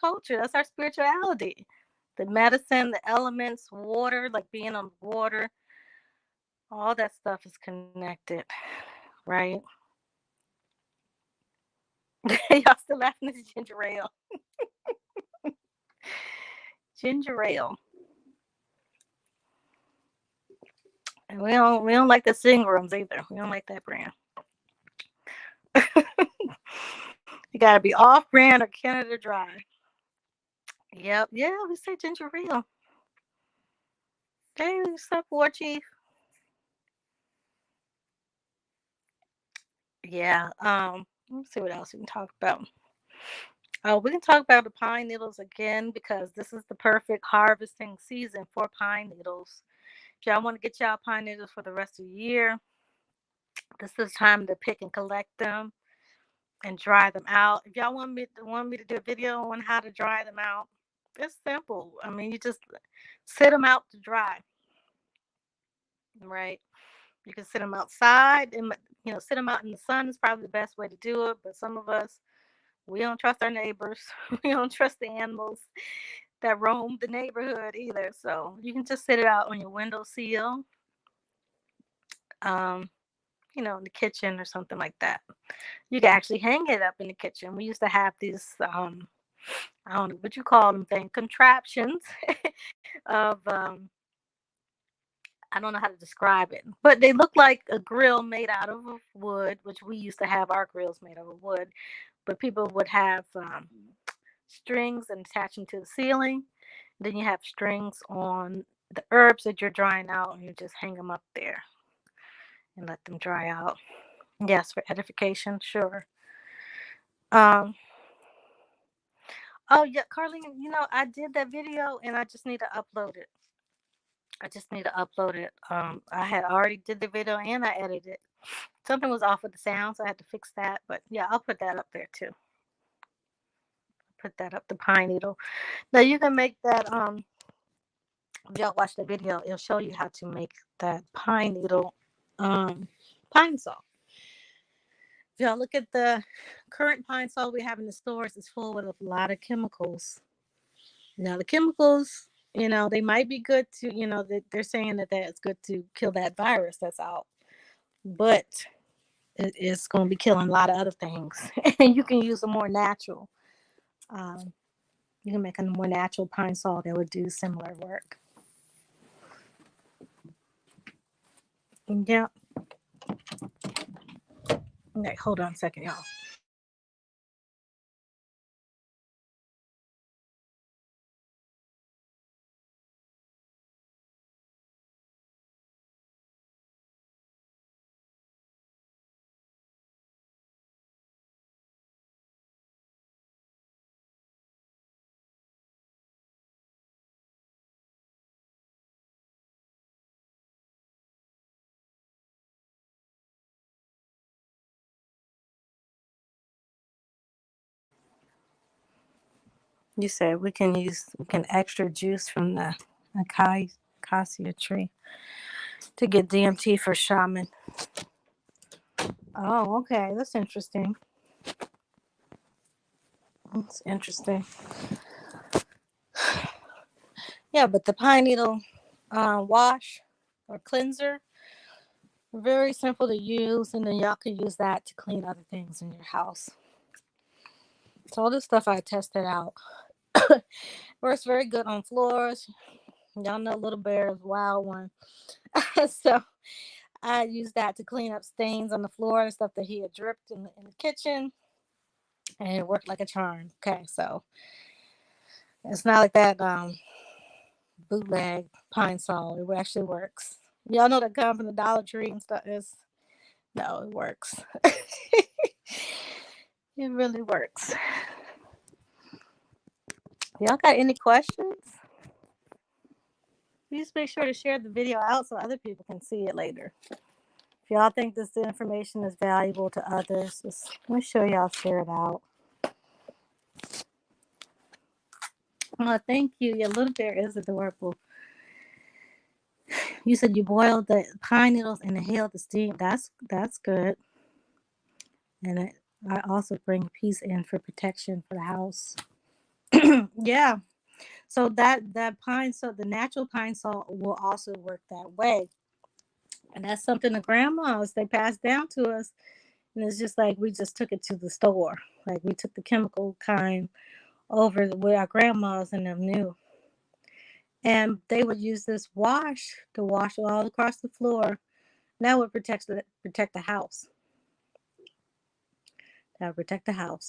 culture. That's our spirituality. The medicine, the elements, water, like being on water, all that stuff is connected, right? Y'all still laughing at the ginger ale. Ginger ale. And we don't like the Singrams either. We don't like that brand. You gotta be off brand or Canada Dry. Yep, yeah, we say ginger ale. Hey, what's up, War Chief? Yeah. Let's see what else we can talk about. Oh, we can talk about the pine needles again because this is the perfect harvesting season for pine needles. If y'all want to get y'all pine needles for the rest of the year, this is time to pick and collect them and dry them out. If y'all want me to do a video on how to dry them out, it's simple. I mean, you just sit them out to dry, right? You can sit them outside and sit them out in the sun is probably the best way to do it. But some of us, we don't trust our neighbors. We don't trust the animals that roam the neighborhood either. So you can just sit it out on your windowsill, um, in the kitchen or something like that. You can actually hang it up in the kitchen. We used to have these, I don't know what you call them thing, contraptions of, I don't know how to describe it, but they look like a grill made out of wood, which we used to have our grills made out of wood. But people would have strings and attach them to the ceiling. Then you have strings on the herbs that you're drying out, and you just hang them up there and let them dry out. Yes, for edification, sure. Um, oh yeah, Carlene, I did that video and I just need to upload it. I just need to upload it. I had already did the video and I edited it. Something was off with the sound, so I had to fix that. But yeah, I'll put that up there too. Put that up, the pine needle. Now you can make that. If y'all watch the video, it'll show you how to make that pine needle, pine saw. If y'all look at the current pine saw we have in the stores, it's full with a lot of chemicals. Now the chemicals, they might be good to, they're saying that that's good to kill that virus that's out, but it's going to be killing a lot of other things. And you can use a more natural. Um, you can make a more natural pine saw that would do similar work. Yeah. Okay, hold on a second, y'all. You said we can extra juice from the acacia tree to get DMT for shaman. Oh, okay, that's interesting. That's interesting. Yeah, but the pine needle wash or cleanser, very simple to use, and then y'all can use that to clean other things in your house. So all this stuff I tested out works very good on floors. Y'all know Little Bear is a wild one. So I used that to clean up stains on the floor and stuff that he had dripped in the kitchen, and it worked like a charm. Okay, so it's not like that bootleg pine saw. It actually works. Y'all know that come from the Dollar Tree and stuff. No, it works. It really works. Y'all got any questions? Please make sure to share the video out so other people can see it later. If y'all think this information is valuable to others, just make sure y'all share it out. Oh, thank you. Your Little Bear is adorable. You said you boiled the pine needles and inhaled the steam. That's good. And I also bring peace in for protection for the house. Yeah. So that pine salt, the natural pine salt, will also work that way. And that's something the grandmas they passed down to us. And it's just like we just took it to the store. Like we took the chemical kind over what our grandmas and them knew. And they would use this wash to wash all across the floor. That would protect the house. That would protect the house.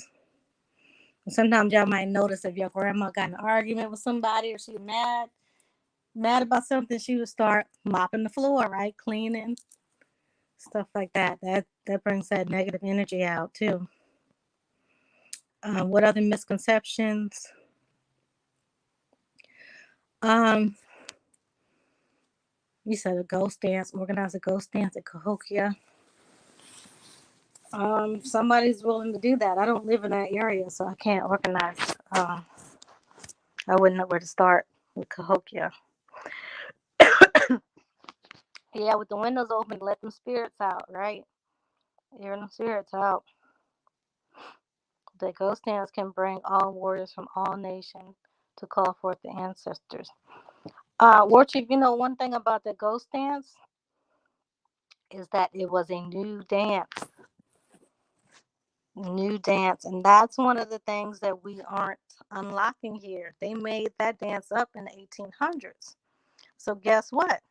And sometimes y'all might notice if your grandma got in an argument with somebody or she's mad about something, she would start mopping the floor, right? Cleaning, stuff like that. That brings that negative energy out too. What other misconceptions? Um, you said a ghost dance, organize a ghost dance at Cahokia. Somebody's willing to do that. I don't live in that area, so I can't organize. I wouldn't know where to start with Cahokia. Yeah, with the windows open, let them spirits out, right? Air them spirits out. The ghost dance can bring all warriors from all nations to call forth the ancestors. War Chief, one thing about the ghost dance is that it was a new dance. New dance. And that's one of the things that we aren't unlocking here. They made that dance up in the 1800s. So guess what?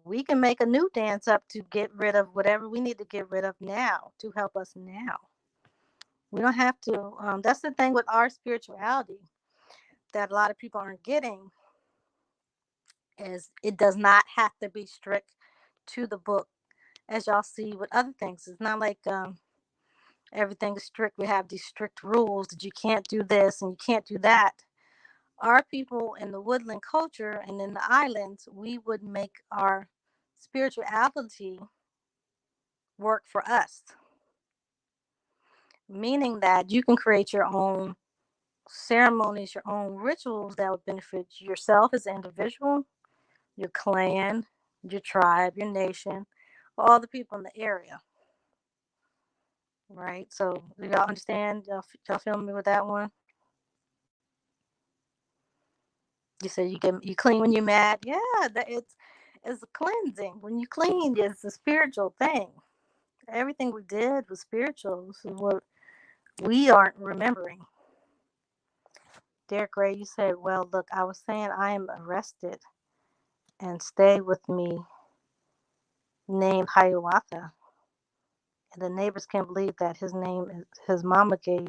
We can make a new dance up to get rid of whatever we need to get rid of now to help us now. We don't have to. That's the thing with our spirituality that a lot of people aren't getting is it does not have to be strict to the book as y'all see with other things. It's not like everything is strict. We have these strict rules that you can't do this and you can't do that. Our people in the woodland culture and in the islands, we would make our spirituality work for us, meaning that you can create your own ceremonies, your own rituals that would benefit yourself as an individual, your clan, your tribe, your nation, all the people in the area. Right? So, do y'all understand? Y'all feel me with that one? You said you clean when you're mad. Yeah, it's a cleansing. When you clean, it's a spiritual thing. Everything we did was spiritual. This is what we aren't remembering. Derek Ray, you said, well, look, I was saying I am arrested and stay with me named Hiawatha. And the neighbors can't believe that his mama gave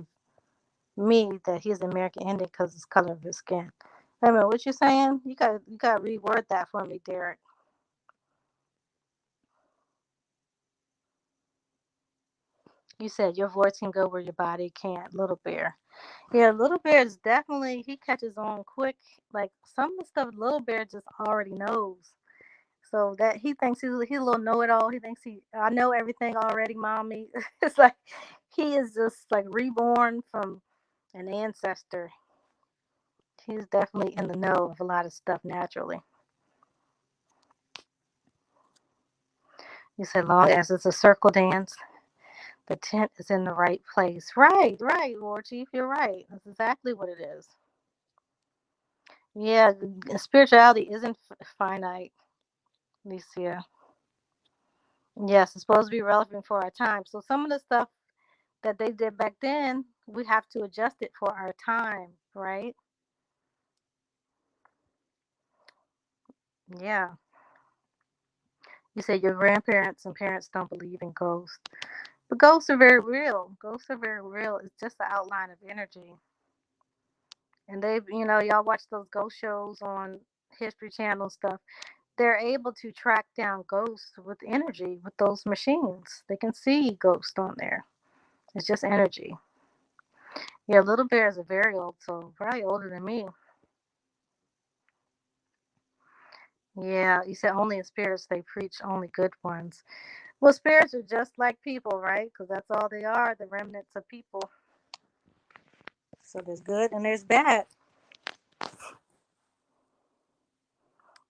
me that he's an American Indian because of the color of his skin. Wait a minute, what you saying? You gotta reword that for me, Derek. You said your voice can go where your body can't, Little Bear. Yeah, Little Bear is definitely he catches on quick. Like some of the stuff Little Bear just already knows. So that he thinks he's a little know it all. He thinks I know everything already, mommy. It's like he is just like reborn from an ancestor. He's definitely in the know of a lot of stuff naturally. You said long as it's a circle dance, the tent is in the right place. Right, War Chief, you're right. That's exactly what it is. Yeah, spirituality isn't finite, Alicia. Yes, it's supposed to be relevant for our time. So some of the stuff that they did back then, we have to adjust it for our time, right? Yeah. You said your grandparents and parents don't believe in ghosts. But ghosts are very real. Ghosts are very real. It's just the outline of energy. And y'all watch those ghost shows on History Channel and stuff. They're able to track down ghosts with energy with those machines. They can see ghosts on there. It's just energy. Yeah, Little Bear is a very old soul, probably older than me. Yeah, you said only in spirits they preach only good ones. Well, spirits are just like people, right? Because that's all they are, the remnants of people. So there's good and there's bad.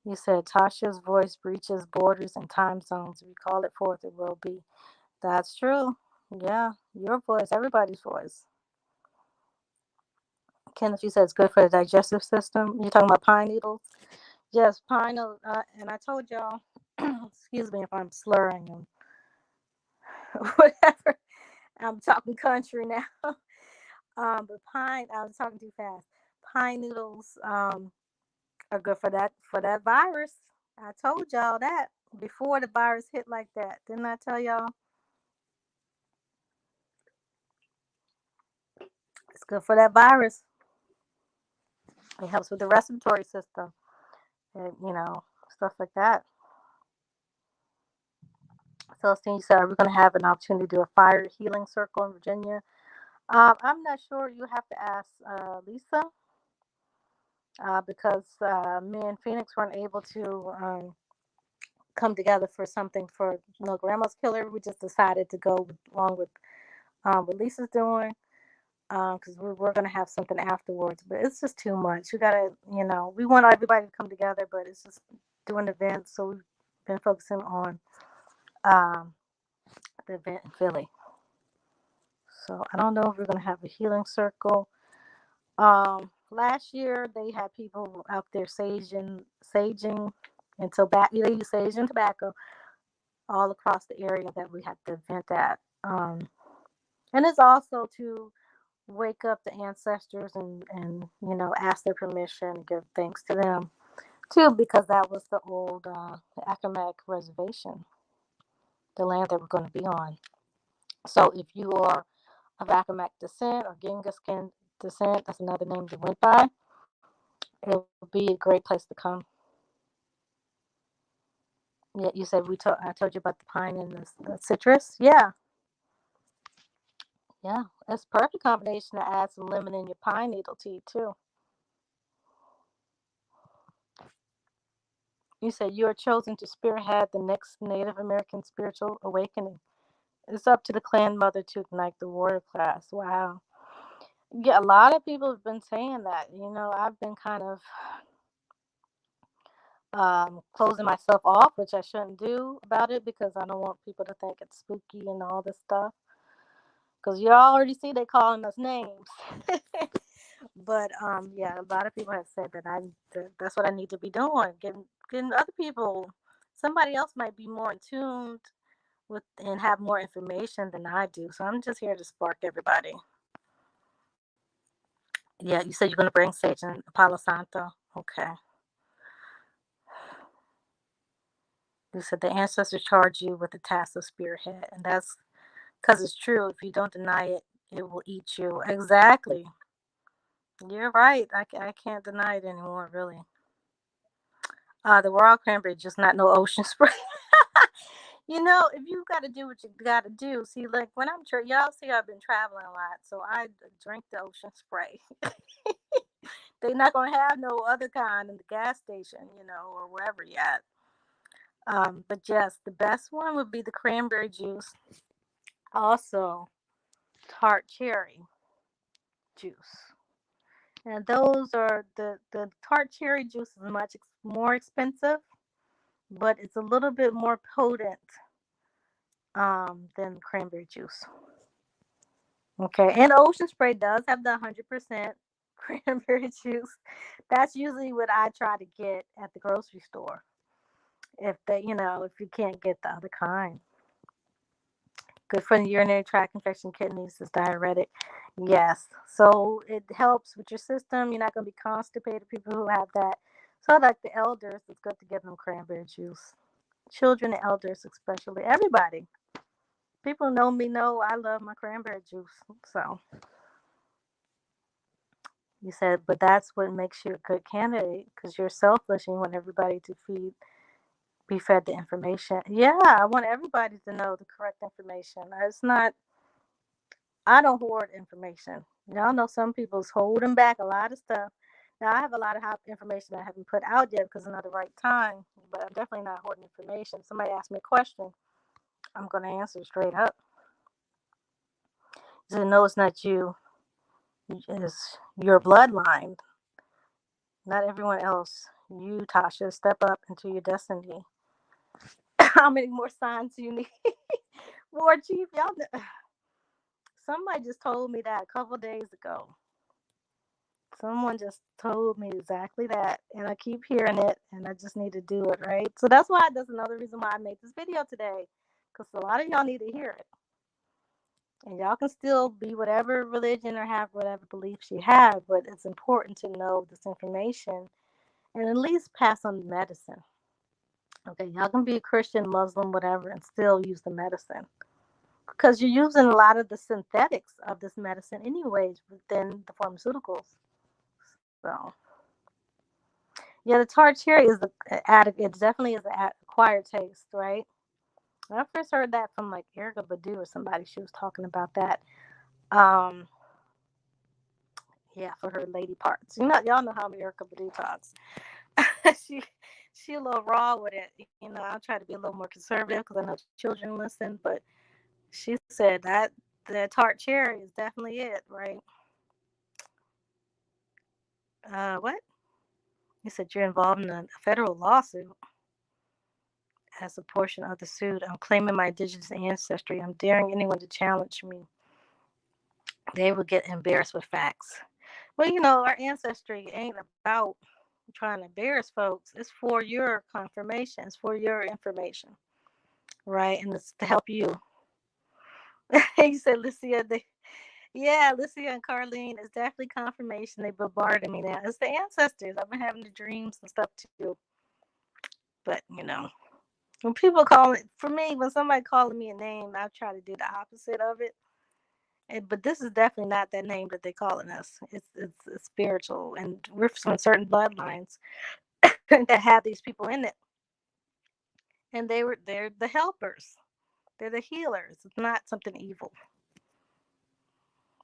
You said Tasha's voice breaches borders and time zones. We call it forth, it will be. That's true. Yeah, your voice, everybody's voice. Kenneth, you said it's good for the digestive system. You're talking about pine needles? Yes, pine, and I told y'all, excuse me if I'm slurring and whatever. I'm talking country now. But I was talking too fast. Pine needles are good for that virus. I told y'all that before the virus hit like that. Didn't I tell y'all? It's good for that virus. It helps with the respiratory system and, stuff like that. Celestine, you said, are we going to have an opportunity to do a fire healing circle in Virginia? I'm not sure. You have to ask Lisa because me and Phoenix weren't able to come together for something for Grandma's Killer. We just decided to go along with what Lisa's doing because we're going to have something afterwards. But it's just too much. We got to, we want everybody to come together, but it's just doing events. So we've been focusing on um, the event in Philly. So I don't know if we're going to have a healing circle. Last year they had people out there saging and tobacco. They use sage and tobacco all across the area that we had the event at. And it's also to wake up the ancestors and ask their permission and give thanks to them too, because that was the old Accomack reservation, the land that we're going to be on. So if you are of Accomack descent or Genghis Khan descent, that's another name they went by, it would be a great place to come. Yeah, you said I told you about the pine and the citrus. Yeah, yeah, that's perfect combination to add some lemon in your pine needle tea too. You said you are chosen to spearhead the next Native American spiritual awakening. It's up to the clan mother to ignite the warrior class. Wow. Yeah, a lot of people have been saying that. I've been kind of closing myself off, which I shouldn't do about it because I don't want people to think it's spooky and all this stuff. Because you already see they calling us names. But yeah, a lot of people have said that that's what I need to be doing, getting other people. Somebody else might be more in tune with and have more information than I do. So I'm just here to spark everybody. Yeah, you said you're gonna bring Sage and Palo Santo. Okay. You said the ancestors charge you with the task of spearhead, and that's because it's true. If you don't deny it, it will eat you. Exactly. You're right. I can't deny it anymore, really. The raw cranberry, just not no ocean spray. If you got to do what you got to do, see, like when y'all see I've been traveling a lot, so I drink the ocean spray. They're not gonna have no other kind in the gas station, or wherever you at. But yes, the best one would be the cranberry juice. Also, tart cherry juice. And those are the tart cherry juice is much more expensive, but it's a little bit more potent than cranberry juice. Okay, and ocean spray does have the 100% cranberry juice. That's usually what I try to get at the grocery store. If you can't get the other kind. Good for the urinary tract infection, kidneys, is diuretic. Yes. So it helps with your system. You're not going to be constipated, people who have that. So, like the elders, it's good to give them cranberry juice. Children and elders, especially. Everybody. People who know me know I love my cranberry juice. So, you said, but that's what makes you a good candidate because you're selfish and you want everybody to be fed the information. Yeah, I want everybody to know the correct information. It's not I don't hoard information. Y'all know some people's holding back a lot of stuff. Now I have a lot of hot information I haven't put out yet because it's not the right time. But I'm definitely not hoarding information. Somebody asks me a question, I'm gonna answer straight up. So no, it's not you. It's your bloodline. Not everyone else. You, Tasha, step up into your destiny. How many more signs do you need? Lord Chief, y'all. Somebody just told me that a couple days ago. Someone just told me exactly that, and I keep hearing it, and I just need to do it, right? So that's another reason why I made this video today, because a lot of y'all need to hear it. And y'all can still be whatever religion or have whatever beliefs you have, but it's important to know this information and at least pass on the medicine. Okay, y'all can be a Christian, Muslim, whatever, and still use the medicine. Because you're using a lot of the synthetics of this medicine anyways within the pharmaceuticals. So yeah, the tart cherry is it definitely is an acquired taste, right? When I first heard that from like Erica Badu or somebody, she was talking about that. Um, yeah, for her lady parts. Y'all know how Erica Badu talks. she she a little raw with it. I'll try to be a little more conservative because I know children listen, but she said that the tart cherry is definitely it, right? What? You said you're involved in a federal lawsuit. As a portion of the suit, I'm claiming my indigenous ancestry. I'm daring anyone to challenge me. They will get embarrassed with facts. Well, our ancestry ain't about trying to embarrass folks. It's for your confirmation. It's for your information, right? And it's to help you. You said, Lucia, yeah, Lucia and Carlene, it's definitely confirmation. They bombarded me now. It's the ancestors. I've been having the dreams and stuff too. But, when people call it, for me, when somebody calling me a name, I try to do the opposite of it. But this is definitely not that name that they're calling us. It's spiritual, and we're from certain bloodlines that have these people in it, and they're the helpers. They're the healers. It's not something evil.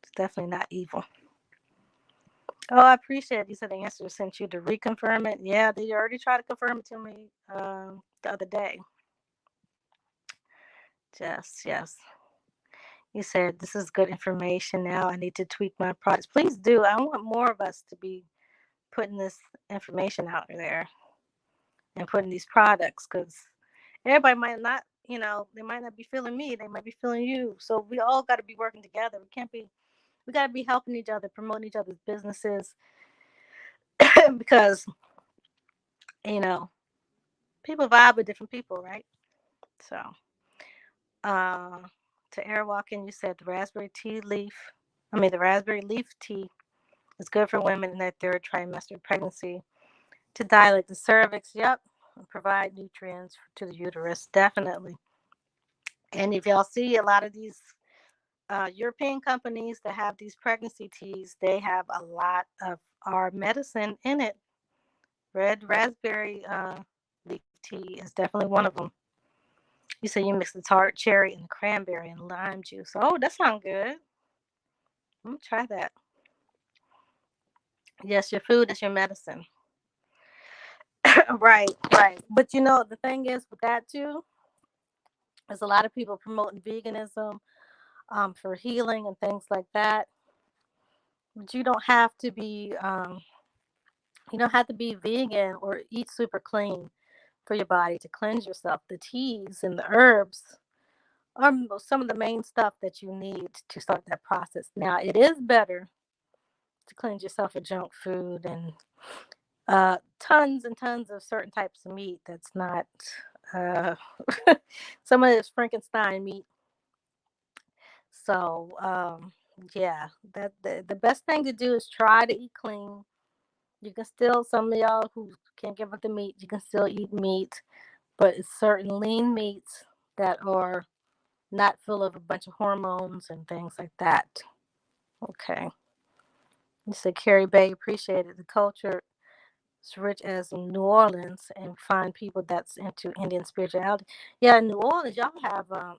It's definitely not evil. Oh, I appreciate it. You said the answer sent you to reconfirm it. Yeah, they already tried to confirm it to me the other day. Yes, yes. You said this is good information. Now I need to tweak my products. Please do. I want more of us to be putting this information out there and putting these products because everybody might not, they might not be feeling me. They might be feeling you. So we all got to be working together. We got to be helping each other, promoting each other's businesses because, you know, people vibe with different people, right? So, uh, to Airwalking, you said the raspberry leaf tea is good for women in their third trimester pregnancy to dilate the cervix. Yep. And provide nutrients to the uterus. Definitely. And if y'all see a lot of these European companies that have these pregnancy teas, they have a lot of our medicine in it. Red raspberry leaf tea is definitely one of them. You said you mix the tart cherry and cranberry and lime juice. Oh, that sounds good. I'm gonna try that. Yes, your food is your medicine. Right, right. But the thing is with that too, there's a lot of people promoting veganism for healing and things like that. But you don't have to be vegan or eat super clean for your body to cleanse yourself. The teas and the herbs are some of the main stuff that you need to start that process. Now, it is better to cleanse yourself of junk food and tons and tons of certain types of meat that's not uh, some of it's Frankenstein meat. So, yeah, the best thing to do is try to eat clean. You can still, some of y'all who can't give up the meat, you can still eat meat, but it's certain lean meats that are not full of a bunch of hormones and things like that. Okay. You said Carrie Bay appreciated the culture as rich as in New Orleans and find people that's into Indian spirituality. Yeah, in New Orleans, y'all have a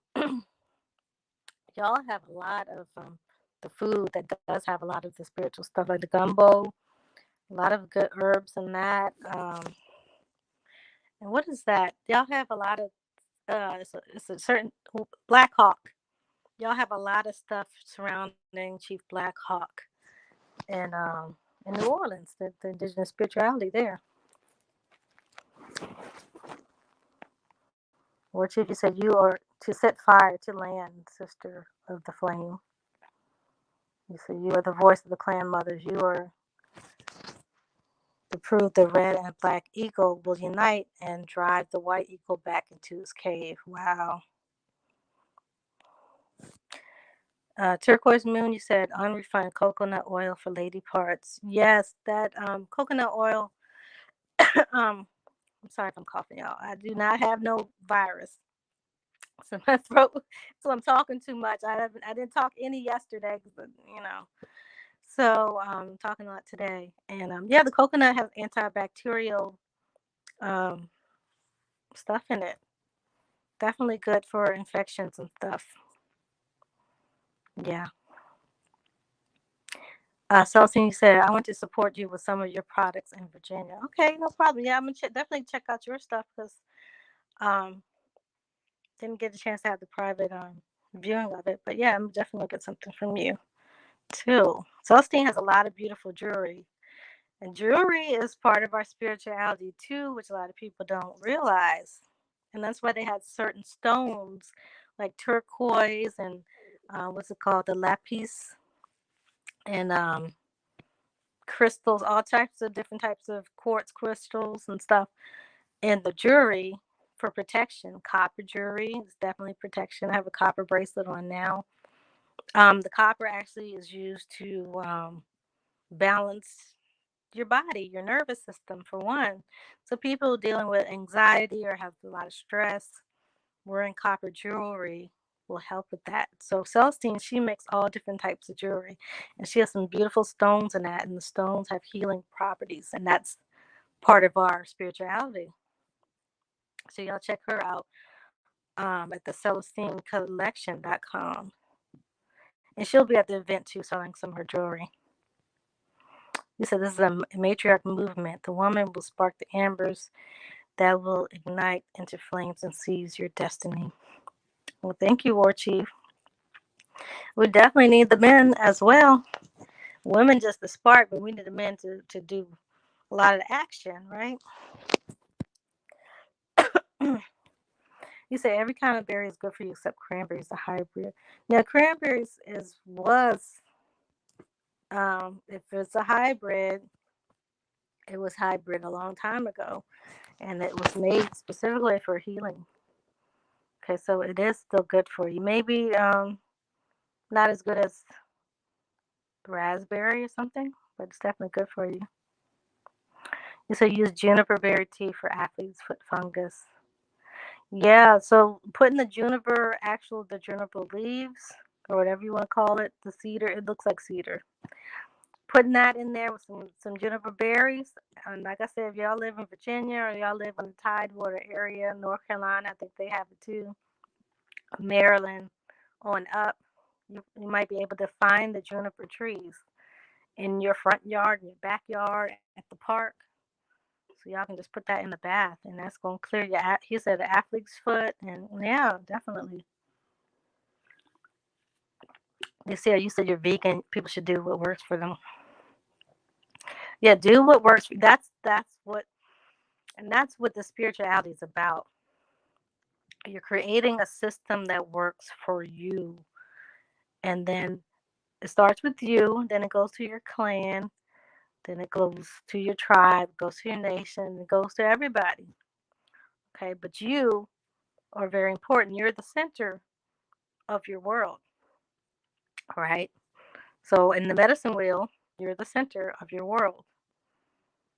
lot of the food that does have a lot of the spiritual stuff like the gumbo, a lot of good herbs and that. And what is that? Y'all have a lot of it's a certain Black Hawk. Y'all have a lot of stuff surrounding Chief Black Hawk and in New Orleans, the indigenous spirituality there. Or Chief, you said you are to set fire to land, sister of the flame. You said you are the voice of the clan mothers. You are to prove the red and black eagle will unite and drive the white eagle back into his cave. Wow. Turquoise Moon, you said unrefined coconut oil for lady parts. Yes, that coconut oil. I'm sorry if I'm coughing, y'all. I do not have no virus. So my throat, so I'm talking too much. I didn't talk any yesterday, but So talking a lot today, and yeah, the coconut has antibacterial um, stuff in it. Definitely good for infections and stuff. Yeah. Celestine said, I want to support you with some of your products in Virginia. Okay, no problem. Yeah, I'm gonna definitely check out your stuff because um, didn't get a chance to have the private viewing of it. But yeah, I'm definitely gonna get something from you too. Celestine has a lot of beautiful jewelry. And jewelry is part of our spirituality too, which a lot of people don't realize. And that's why they had certain stones like turquoise and what's it called? The lapis and crystals, all types of different types of quartz crystals and stuff in the jewelry for protection. Copper jewelry is definitely protection. I have a copper bracelet on now. The copper actually is used to balance your body, your nervous system, for one. So people dealing with anxiety or have a lot of stress, wearing copper jewelry will help with that. So Celestine, she makes all different types of jewelry, and she has some beautiful stones in that, and the stones have healing properties, and that's part of our spirituality. So y'all check her out at the CelestineCollection.com, and she'll be at the event too, selling some of her jewelry. You said this is a matriarch movement. The woman will spark the embers that will ignite into flames and seize your destiny. Well, thank you, War Chief. We definitely need the men as well. Women just the spark, but we need the men to do a lot of the action, right? You say every kind of berry is good for you except cranberries, a hybrid. Now, cranberries if it's a hybrid, it was hybrid a long time ago, and it was made specifically for healing. Okay, so it is still good for you. Maybe not as good as raspberry or something, but it's definitely good for you. You say use juniper berry tea for athlete's foot fungus. Yeah, so putting the juniper leaves, or whatever you want to call it, the cedar, it looks like cedar. Putting that in there with some juniper berries. And like I said, if y'all live in Virginia or y'all live in the Tidewater area, North Carolina, I think they have it too, Maryland on up, you might be able to find the juniper trees in your front yard, in your backyard, at the park. So y'all can just put that in the bath, and that's gonna clear your. He said the athlete's foot, and yeah, definitely. You see, you said you're vegan. People should do what works for them. Yeah, do what works. That's what the spirituality is about. You're creating a system that works for you, and then it starts with you. Then it goes to your clan. Then it goes to your tribe. It goes to your nation. It goes to everybody. Okay, but you are very important. You're the center of your world. All right. So in the medicine wheel, you're the center of your world.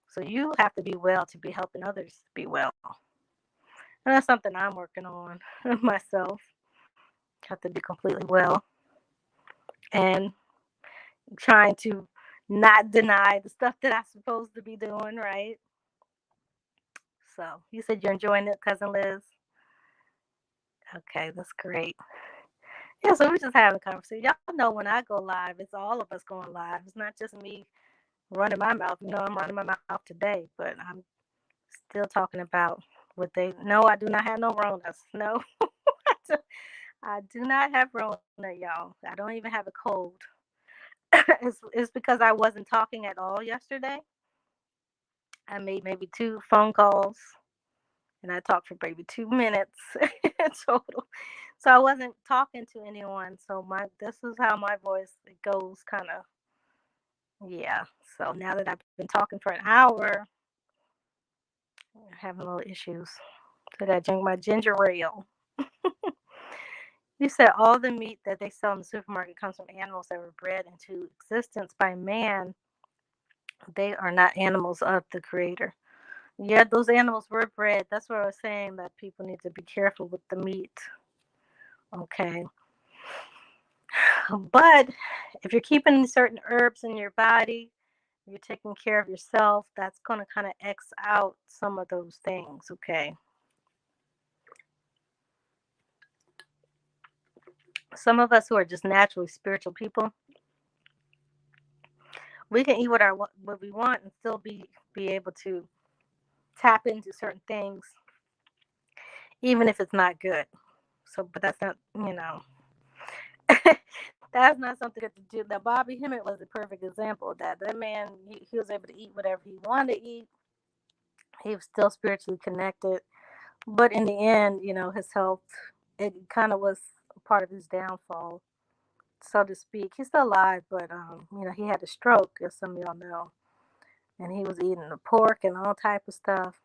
So you have to be well to be helping others be well. And that's something I'm working on myself. Have to be completely well and trying to not deny the stuff that I'm supposed to be doing, right? So you said you're enjoying it, Cousin Liz. Okay, that's great. Yeah, so we're just having a conversation. Y'all know when I go live, it's all of us going live. It's not just me running my mouth. You know, I'm running my mouth today, but I'm still talking about what they. No, I do not have no Ronas. No, I do not have Rona, y'all. I don't even have a cold. It's because I wasn't talking at all yesterday. I made maybe two phone calls and I talked for maybe 2 minutes total. So I wasn't talking to anyone. So this is how my voice it goes kind of yeah. So now that I've been talking for an hour, I'm having little issues. So I drink my ginger ale. You said all the meat that they sell in the supermarket comes from animals that were bred into existence by man. They are not animals of the creator. Yeah, those animals were bred. That's what I was saying, that people need to be careful with the meat. Okay. But if you're keeping certain herbs in your body, you're taking care of yourself, that's going to kind of X out some of those things. Okay. Some of us who are just naturally spiritual people, we can eat what we want and still be able to tap into certain things, even if it's not good. So, but that's not, that's not something good to do. Now, Bobby Hemmett was a perfect example of that. That man, he was able to eat whatever he wanted to eat. He was still spiritually connected, but in the end, his health, it kind of was part of his downfall, so to speak. He's still alive, but he had a stroke, as some of y'all know, and he was eating the pork and all type of stuff.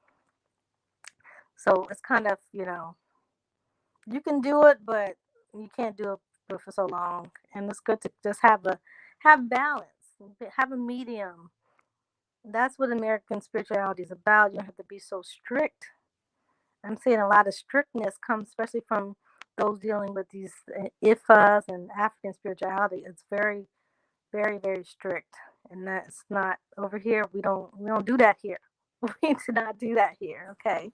So it's kind of, you can do it, but you can't do it for so long. And it's good to just have balance, have a medium. That's what American spirituality is about. You don't have to be so strict. I'm seeing a lot of strictness come, especially from those dealing with these IFAs and African spirituality. It's very, very, very strict, and that's not over here. We don't do that here. We do not do that here. Okay,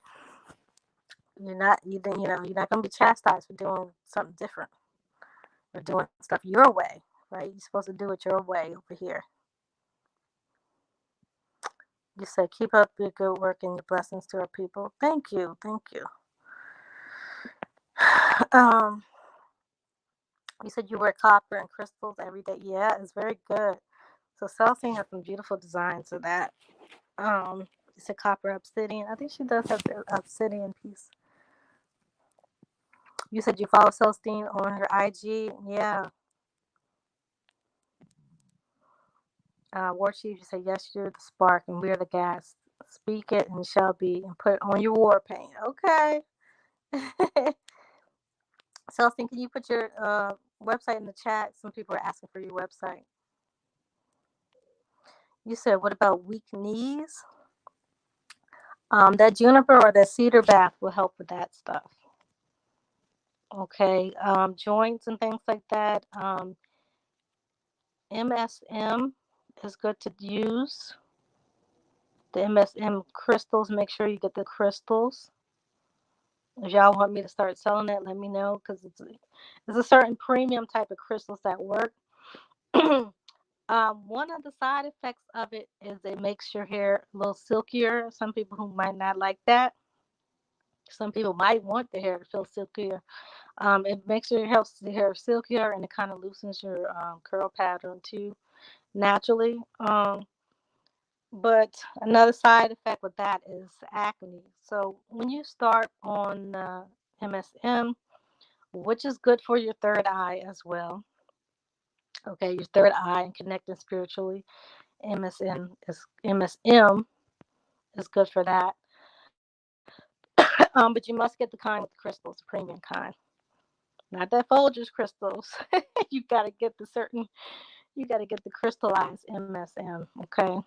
you're not gonna be chastised for doing something different or doing stuff your way, right? You're supposed to do it your way over here. You said keep up your good work and your blessings to our people. Thank you. Thank you. Um, you said you wear copper and crystals every day. Yeah, it's very good. So Celestine has some beautiful designs of that. It's a copper obsidian. I think she does have the obsidian piece. You said you follow Celestine on her IG. Yeah. War Chief, you said yes, you're the spark and we're the gas. Speak it and it shall be, and put on your war paint. Okay. Celestine, can you put your website in the chat? Some people are asking for your website. You said, what about weak knees? That juniper or that cedar bath will help with that stuff. Okay. Joints and things like that. MSM is good to use. The MSM crystals, make sure you get the crystals. If y'all want me to start selling it, let me know, because it's a certain premium type of crystals that work. One of the side effects of it is it makes your hair a little silkier. Some people who might not like that. Some people might want the hair to feel silkier. It makes your helps the hair silkier, and it kind of loosens your curl pattern too naturally. But another side effect with that is acne. So when you start on MSM, which is good for your third eye as well. Okay, your third eye and connecting spiritually. MSM is good for that. But you must get the kind with the crystals, the premium kind, not that Folgers crystals. you gotta get the certain. You gotta get the crystallized MSM. Okay.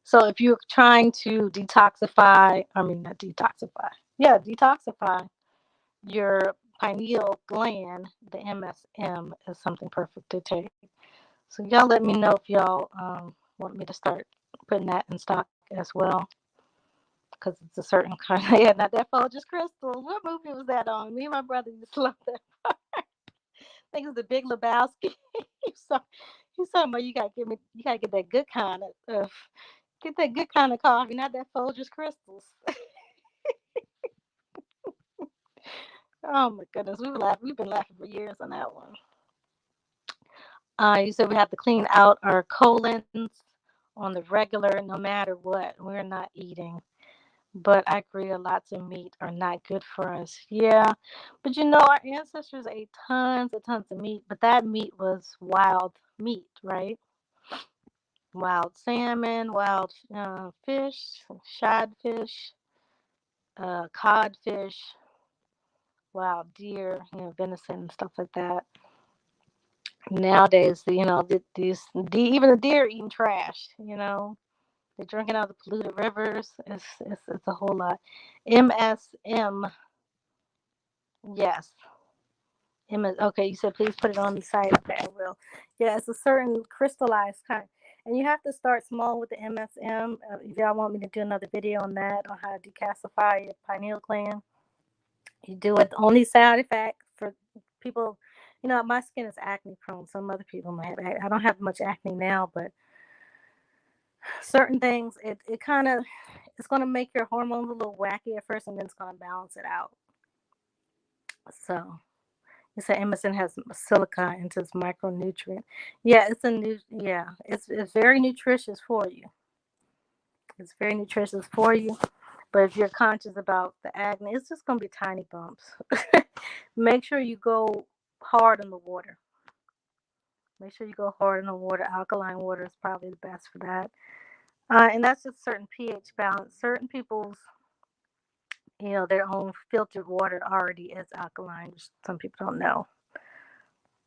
So if you're trying to detoxify, I mean not detoxify, yeah, detoxify your pineal gland, the MSM is something perfect to take. So y'all let me know if y'all want me to start putting that in stock as well, because it's a certain kind. Yeah, not that Folgers crystals. What movie was that on? Me and my brother used to love that. I think it's the Big Lebowski. so he's talking about you gotta get that good kind of get that good kind of coffee, not that Folgers crystals. Oh my goodness, we've been laughing for years on that one. You said we have to clean out our colons on the regular, no matter what. We're not eating. But I agree, lots of meat are not good for us. Yeah, but our ancestors ate tons and tons of meat, but that meat was wild meat, right? Wild salmon, wild fish, shad fish, codfish, wild deer, venison and stuff like that. Nowadays, even the deer eating trash. They're drinking out of the polluted rivers. It's a whole lot. MSM, yes. Okay, you said please put it on the site. Okay, I will. Yeah, it's a certain crystallized kind. And you have to start small with the MSM. If y'all want me to do another video on that, on how to decalcify your pineal gland, you do it. The only side effect for people, my skin is acne prone. Some other people might have. I don't have much acne now, but certain things, it kind of, it's going to make your hormones a little wacky at first, and then it's going to balance it out. So you said MSM has silica into its micronutrient. Yeah, it's very nutritious for you. It's very nutritious for you. But if you're conscious about the acne, it's just gonna be tiny bumps. Make sure you go hard on the water. Make sure you go hard on the water. Alkaline water is probably the best for that. And that's just certain pH balance. Certain people's, their own filtered water already is alkaline, which some people don't know.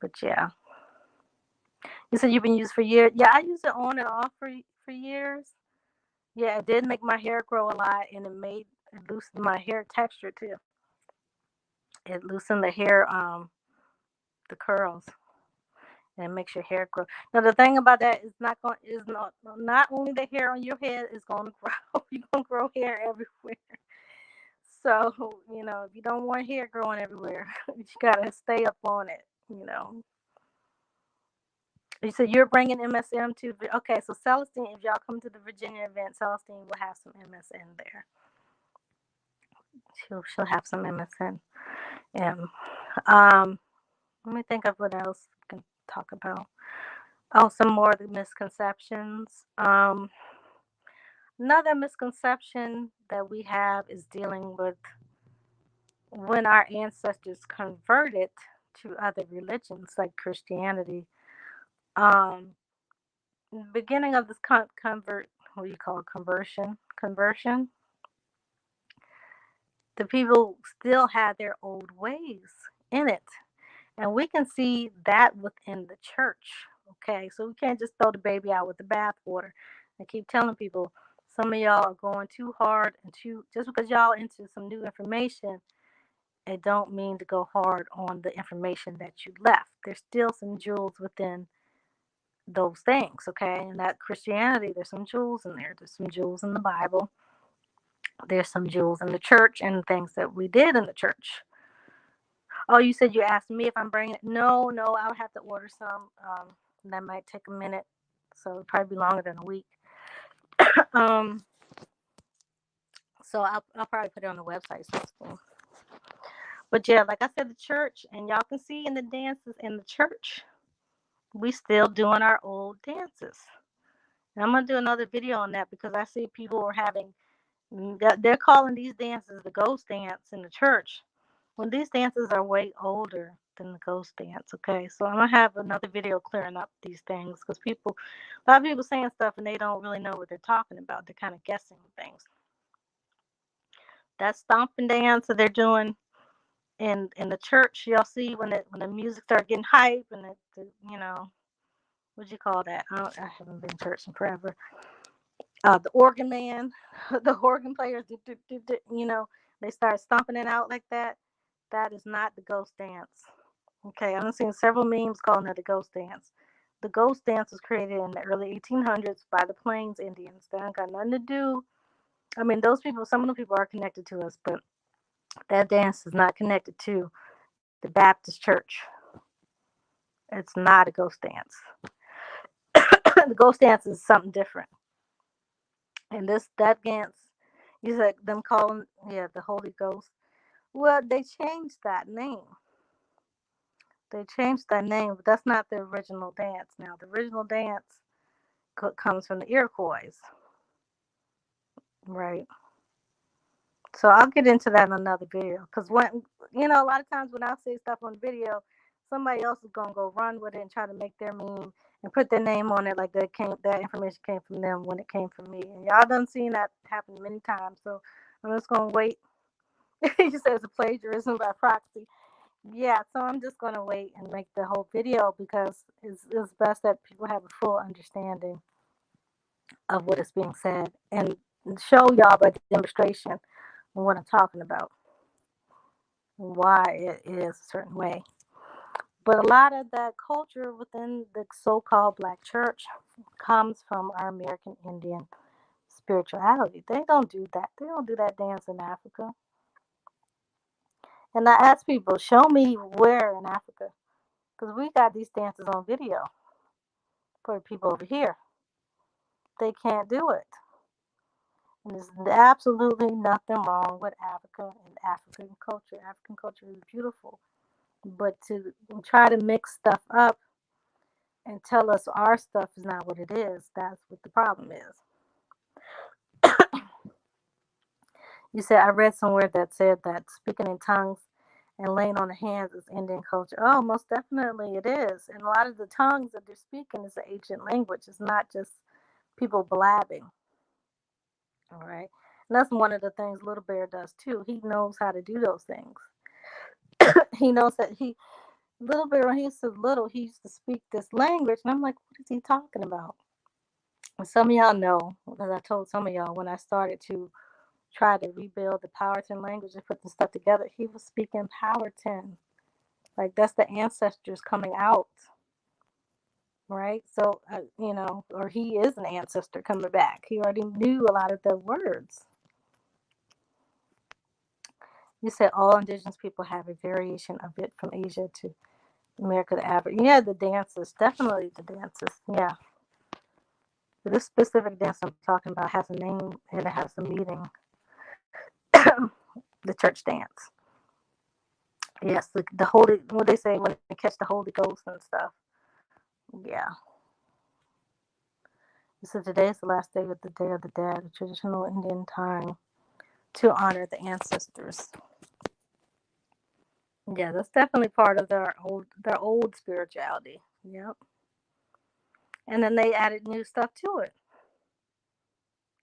But yeah. You said you've been used for years. Yeah, I used it on and off for years. Yeah, it did make my hair grow a lot, and it loosened my hair texture too. It loosened the hair, the curls, and it makes your hair grow. Now the thing about that is not only the hair on your head is going to grow. You're gonna grow hair everywhere. So if you don't want hair growing everywhere, you gotta stay up on it. You said you're bringing MSM to. Okay, so Celestine, if y'all come to the Virginia event, Celestine will have some MSN there. She'll have some MSN. Um, Let me think of what else we can talk about. Oh, some more of the misconceptions. Another misconception that we have is dealing with when our ancestors converted to other religions like Christianity. Um, Beginning of this what do you call it, conversion, the people still had their old ways in it. And we can see that within the church. Okay, so we can't just throw the baby out with the bathwater. I keep telling people, some of y'all are going too hard and too, just because y'all into some new information, it don't mean to go hard on the information that you left. There's still some jewels within those things, okay? And that Christianity, there's some jewels in there. There's some jewels in the Bible. There's some jewels in the church and things that we did in the church. Oh, you said you asked me if I'm bringing it. No, I would have to order some. That might take a minute, so it'll probably be longer than a week. um, so I'll probably put it on the website. So but yeah, like I said, the church, and y'all can see in the dances in the church, we still doing our old dances. And I'm gonna do another video on that because I see people are having, they're calling these dances the ghost dance in the church, when these dances are way older than the ghost dance. Okay, so I'm gonna have another video clearing up these things because a lot of people saying stuff and they don't really know what they're talking about. They're kind of guessing things. That stomping dance that they're doing in the church, y'all see when the music start getting hype and what you call that? I haven't been to church in forever. The organ man, the organ players, they start stomping it out like that. That is not the ghost dance. Okay, I've seen several memes calling it the ghost dance. The ghost dance was created in the early 1800s by the Plains Indians. That ain't got nothing to do. I mean, those people, some of the people are connected to us, but that dance is not connected to the Baptist church. It's not a ghost dance. The ghost dance is something different. And that dance, you said them calling, yeah, the Holy Ghost. Well, they changed that name. They changed that name, but that's not the original dance. Now, the original dance comes from the Iroquois, right? So I'll get into that in another video. Because a lot of times when I say stuff on video, somebody else is gonna go run with it and try to make their meme and put their name on it like that information came from them when it came from me. And y'all done seen that happen many times. So I'm just gonna wait. You said it's a plagiarism by proxy. Yeah, so I'm just gonna wait and make the whole video because it's best that people have a full understanding of what is being said and show y'all by demonstration what I'm talking about, why it is a certain way. But a lot of that culture within the so-called Black church comes from our American Indian spirituality. They don't do that. They don't do that dance in Africa. And I ask people, show me where in Africa, because we got these dances on video for people over here. They can't do it. And there's absolutely nothing wrong with Africa and African culture. African culture is beautiful. But to try to mix stuff up and tell us our stuff is not what it is, that's what the problem is. You said, I read somewhere that said that speaking in tongues and laying on the hands is Indian culture. Oh, most definitely it is. And a lot of the tongues that they're speaking is the ancient language. It's not just people blabbing. All right. And that's one of the things Little Bear does too. He knows how to do those things. He knows that Little Bear, when he was so little, he used to speak this language. And I'm like, what is he talking about? And some of y'all know, because I told some of y'all when I started to try to rebuild the Powhatan language and put the stuff together, he was speaking Powhatan. Like that's the ancestors coming out, right? So, or he is an ancestor coming back. He already knew a lot of the words. You said all indigenous people have a variation of it from Asia to American average. Yeah, the dances, definitely the dances. Yeah, this specific dance I'm talking about has a name and it has a meaning. The church dance. Yes, the holy. What they say when they catch the Holy Ghost and stuff. Yeah. So today is the last day of the Day of the Dead, a traditional Indian time to honor the ancestors. Yeah, that's definitely part of their old spirituality. Yep. And then they added new stuff to it.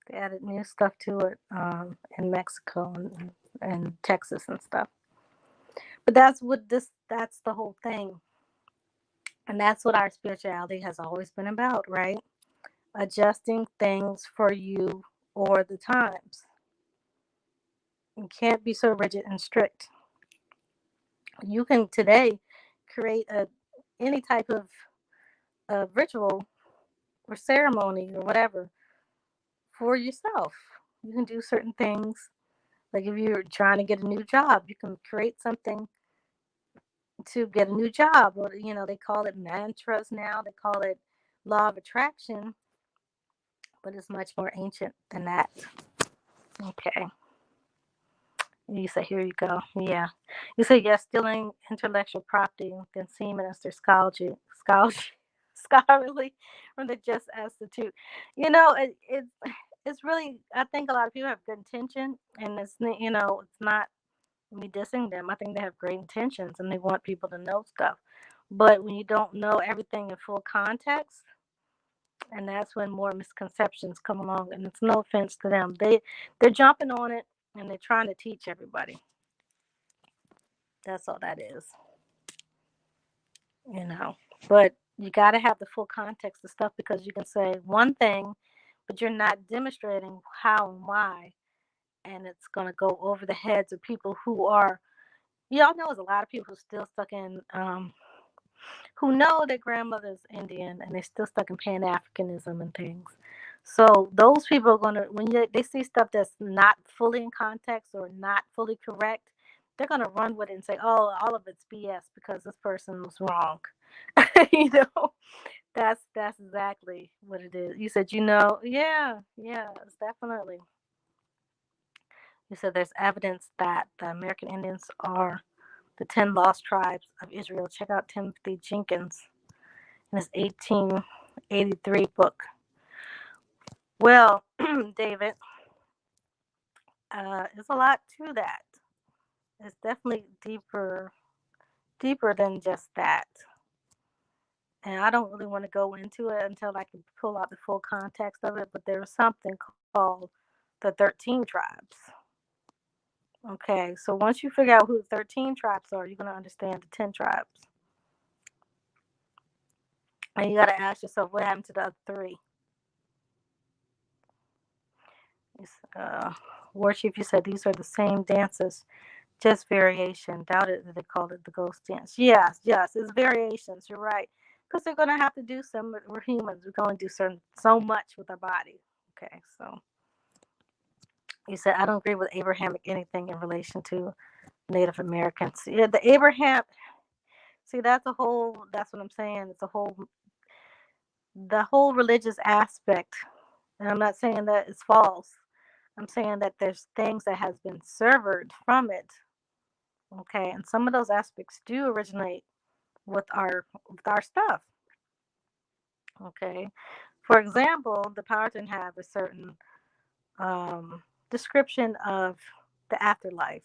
They added new stuff to it in Mexico and Texas and stuff. But that's the whole thing. And that's what our spirituality has always been about, right? Adjusting things for you or the times. You can't be so rigid and strict. You can today create any type of ritual or ceremony or whatever for yourself. You can do certain things. Like if you're trying to get a new job, you can create something to get a new job. Or, they call it mantras now. They call it law of attraction, but it's much more ancient than that. Okay. You say, here you go. Yeah. You say, yes, stealing intellectual property, then seeming as their scholarly from the Just Institute. It's really, I think a lot of people have good intention, and it's not me dissing them. I think they have great intentions and they want people to know stuff. But when you don't know everything in full context, and that's when more misconceptions come along. And it's no offense to them. They're jumping on it and they're trying to teach everybody. That's all that is, you know. But you got to have the full context of stuff because you can say one thing, but you're not demonstrating how and why, and it's going to go over the heads of people who are. Y'all know there's a lot of people still stuck in who know their grandmother's Indian and they're still stuck in Pan Africanism and things. So those people are gonna when they see stuff that's not fully in context or not fully correct, they're gonna run with it and say, "Oh, all of it's BS because this person was wrong." you know, that's exactly what it is. You said, yeah, yeah, it's definitely. You said there's evidence that the American Indians are the 10 lost tribes of Israel. Check out Timothy Jenkins in his 1883 book. Well, David, there's a lot to that. It's definitely deeper than just that. And I don't really want to go into it until I can pull out the full context of it. But there's something called the 13 tribes. Okay, so once you figure out who the 13 tribes are, you're going to understand the 10 tribes. And you got to ask yourself, what happened to the other three? Uh, War Chief, you said these are the same dances, just variation. Doubted that they called it the ghost dance. Yes, yes, it's variations. You're right. Because they're going to have to do some. We're humans. We're going to do so much with our body. Okay, so you said I don't agree with Abrahamic anything in relation to Native Americans. Yeah, the Abraham. See, That's what I'm saying. It's the whole religious aspect. And I'm not saying that it's false. I'm saying that there's things that has been severed from it. Okay, and some of those aspects do originate with our stuff. Okay, for example, the Powhatan have a certain description of the afterlife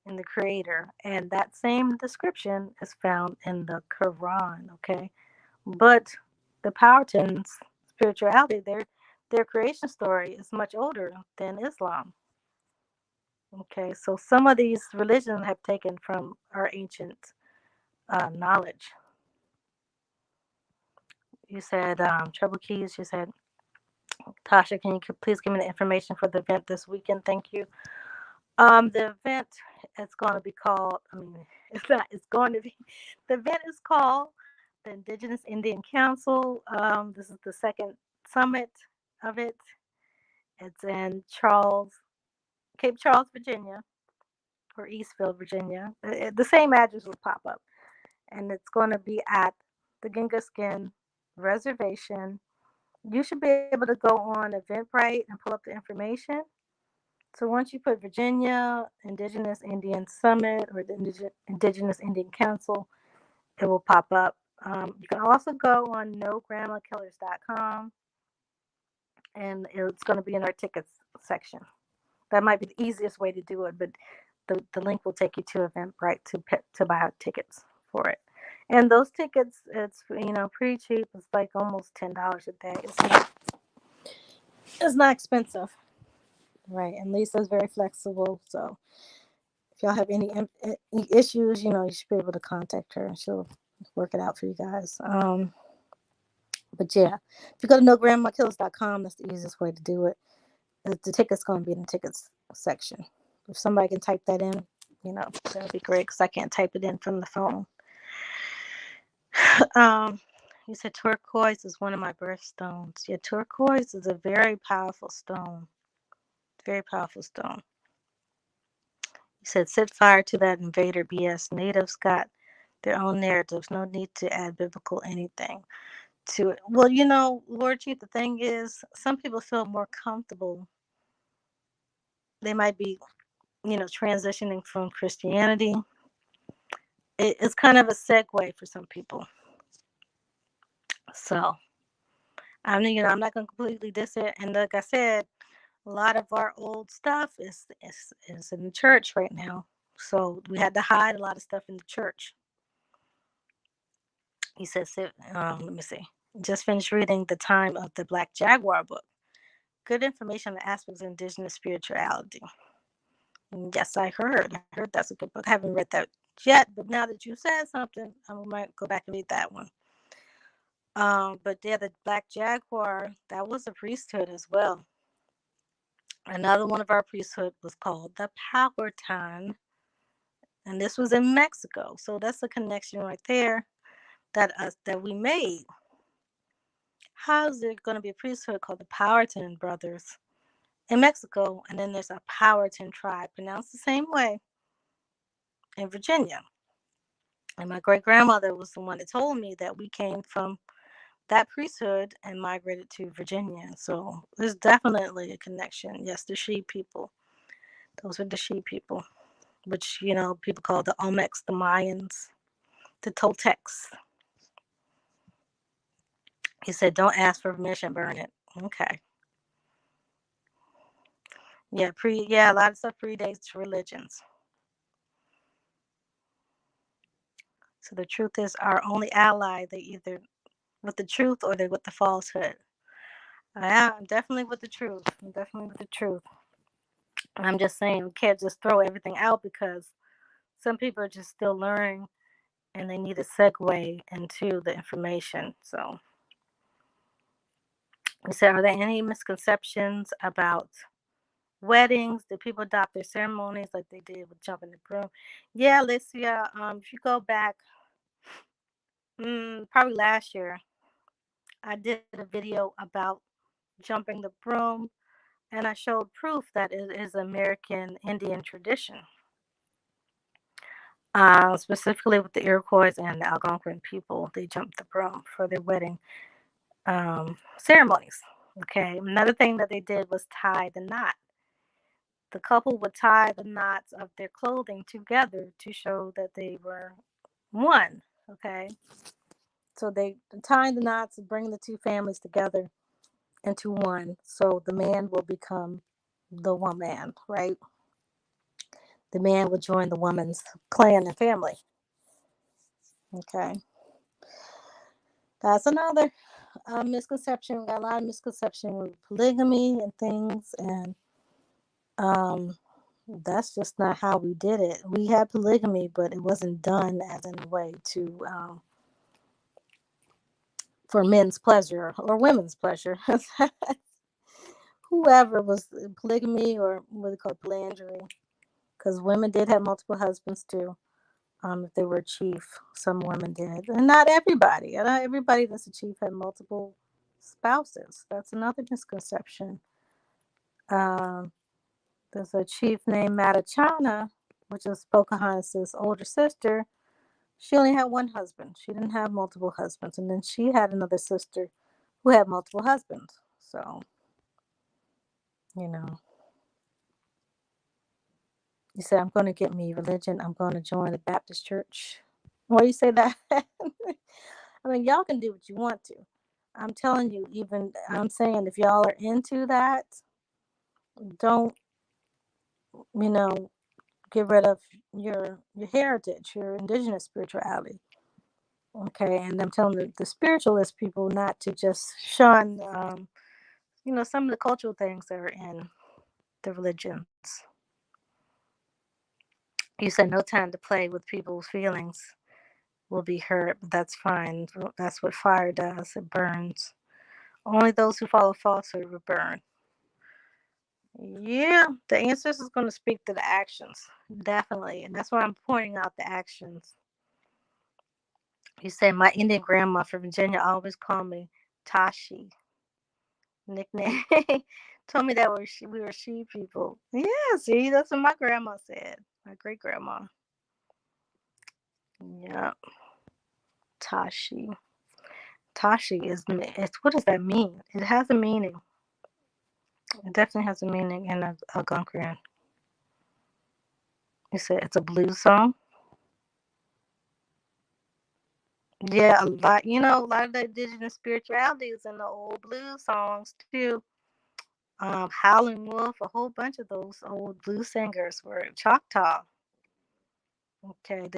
and the Creator, and that same description is found in the Quran. Okay, but the Powhatans' spirituality, their creation story is much older than Islam. Okay, so some of these religions have taken from our ancient knowledge. You said Treble Keys. You said, Tasha, can you please give me the information for the event this weekend? Thank you. The event is going to be called. I mean, it's not. It's going to be. The event is called the Indigenous Indian Council. This is the second summit of it. It's in Cape Charles, Virginia, or Eastville, Virginia. The same address will pop up. and it's going to be at the Gingaskin Reservation. You should be able to go on Eventbrite and pull up the information. So once you put Virginia Indigenous Indian Summit or the Indigenous Indian Council, it will pop up. You can also go on nograndmakillers.com, and it's going to be in our tickets section. That might be the easiest way to do it, but the link will take you to Eventbrite to buy tickets for it. And those tickets, it's pretty cheap. It's like almost $10 a day. It's not expensive, right? And Lisa's very flexible, so if y'all have any issues, you should be able to contact her, and she'll work it out for you guys. But yeah, if you go to nograndmakillers.com, that's the easiest way to do it. The ticket's going to be in the tickets section. If somebody can type that in, that'd be great because I can't type it in from the phone. You said turquoise is one of my birthstones. Yeah, turquoise is a very powerful stone. Very powerful stone. You said set fire to that invader BS. Natives got their own narratives. No need to add biblical anything to it. Well, Lord Chief, the thing is, some people feel more comfortable. They might be, transitioning from Christianity. It's kind of a segue for some people. So I'm not going to completely diss it. And like I said, a lot of our old stuff is in the church right now. So we had to hide a lot of stuff in the church. He says, let me see. Just finished reading The Time of the Black Jaguar book. Good information on the aspects of indigenous spirituality. Yes, I heard that's a good book. I haven't read that yet, but now that you said something, I might go back and read that one. But yeah, the Black Jaguar, that was a priesthood as well. Another one of our priesthood was called the Powhatan, and this was in Mexico. So that's a connection right there that we made. How is there going to be a priesthood called the Powhatan brothers in Mexico, and then there's a Powhatan tribe pronounced the same way in Virginia? And my great grandmother was the one that told me that we came from that priesthood and migrated to Virginia. So there's definitely a connection. Yes, the She people. Those are the She people, which, people call the Olmecs, the Mayans, the Toltecs. He said, don't ask for permission, burn it. Okay. Yeah, a lot of stuff predates religions. So the truth is our only ally. They either with the truth or they're with the falsehood. I'm definitely with the truth. I'm just saying we can't just throw everything out because some people are just still learning and they need a segue into the information. So we said, are there any misconceptions about weddings? Do people adopt their ceremonies like they did with jumping the broom? Yeah, Alicia, if you go back, probably last year, I did a video about jumping the broom, and I showed proof that it is American Indian tradition, specifically with the Iroquois and the Algonquin people. They jumped the broom for their wedding ceremonies. Okay, another thing that they did was tie the knot. The couple would tie the knots of their clothing together to show that they were one. Okay, so they tie the knots and bring the two families together into one. So the man will become the woman, right? The man will join the woman's clan and family. Okay, that's another misconception. We got a lot of misconception with polygamy and things, and that's just not how we did it. We had polygamy, but it wasn't done as in a way to for men's pleasure or women's pleasure. Whoever was polygamy or what they call polyandry, because women did have multiple husbands too. If they were a chief, some women did, and not everybody. Not everybody that's a chief had multiple spouses. That's another misconception. Um, there's a chief named Matachana, which is Pocahontas' older sister. She only had one husband. She didn't have multiple husbands. And then she had another sister who had multiple husbands. So, you know, you said, I'm going to get me religion. I'm going to join the Baptist church. Why you say that? I mean, y'all can do what you want to. I'm telling you, even I'm saying if y'all are into that, don't, you know, get rid of your heritage, your indigenous spirituality. Okay, and I'm telling the spiritualist people not to just shun, some of the cultural things that are in the religions. You said no time to play with people's feelings will be hurt, but that's fine. That's what fire does. It burns. Only those who follow falsehood will burn. Yeah, the ancestors is going to speak to the actions, definitely, and that's why I'm pointing out the actions. You say my Indian grandma from Virginia always called me Tashi, nickname. Told me that we were she people. Yeah, see, that's what my grandma said. My great grandma. Yeah, Tashi. Tashi it's what does that mean? It has a meaning. It definitely has a meaning in Algonquian. You said it's a blues song. Yeah, a lot of the indigenous spiritualities in the old blues songs too. Howlin' Wolf, a whole bunch of those old blues singers were Choctaw. Okay,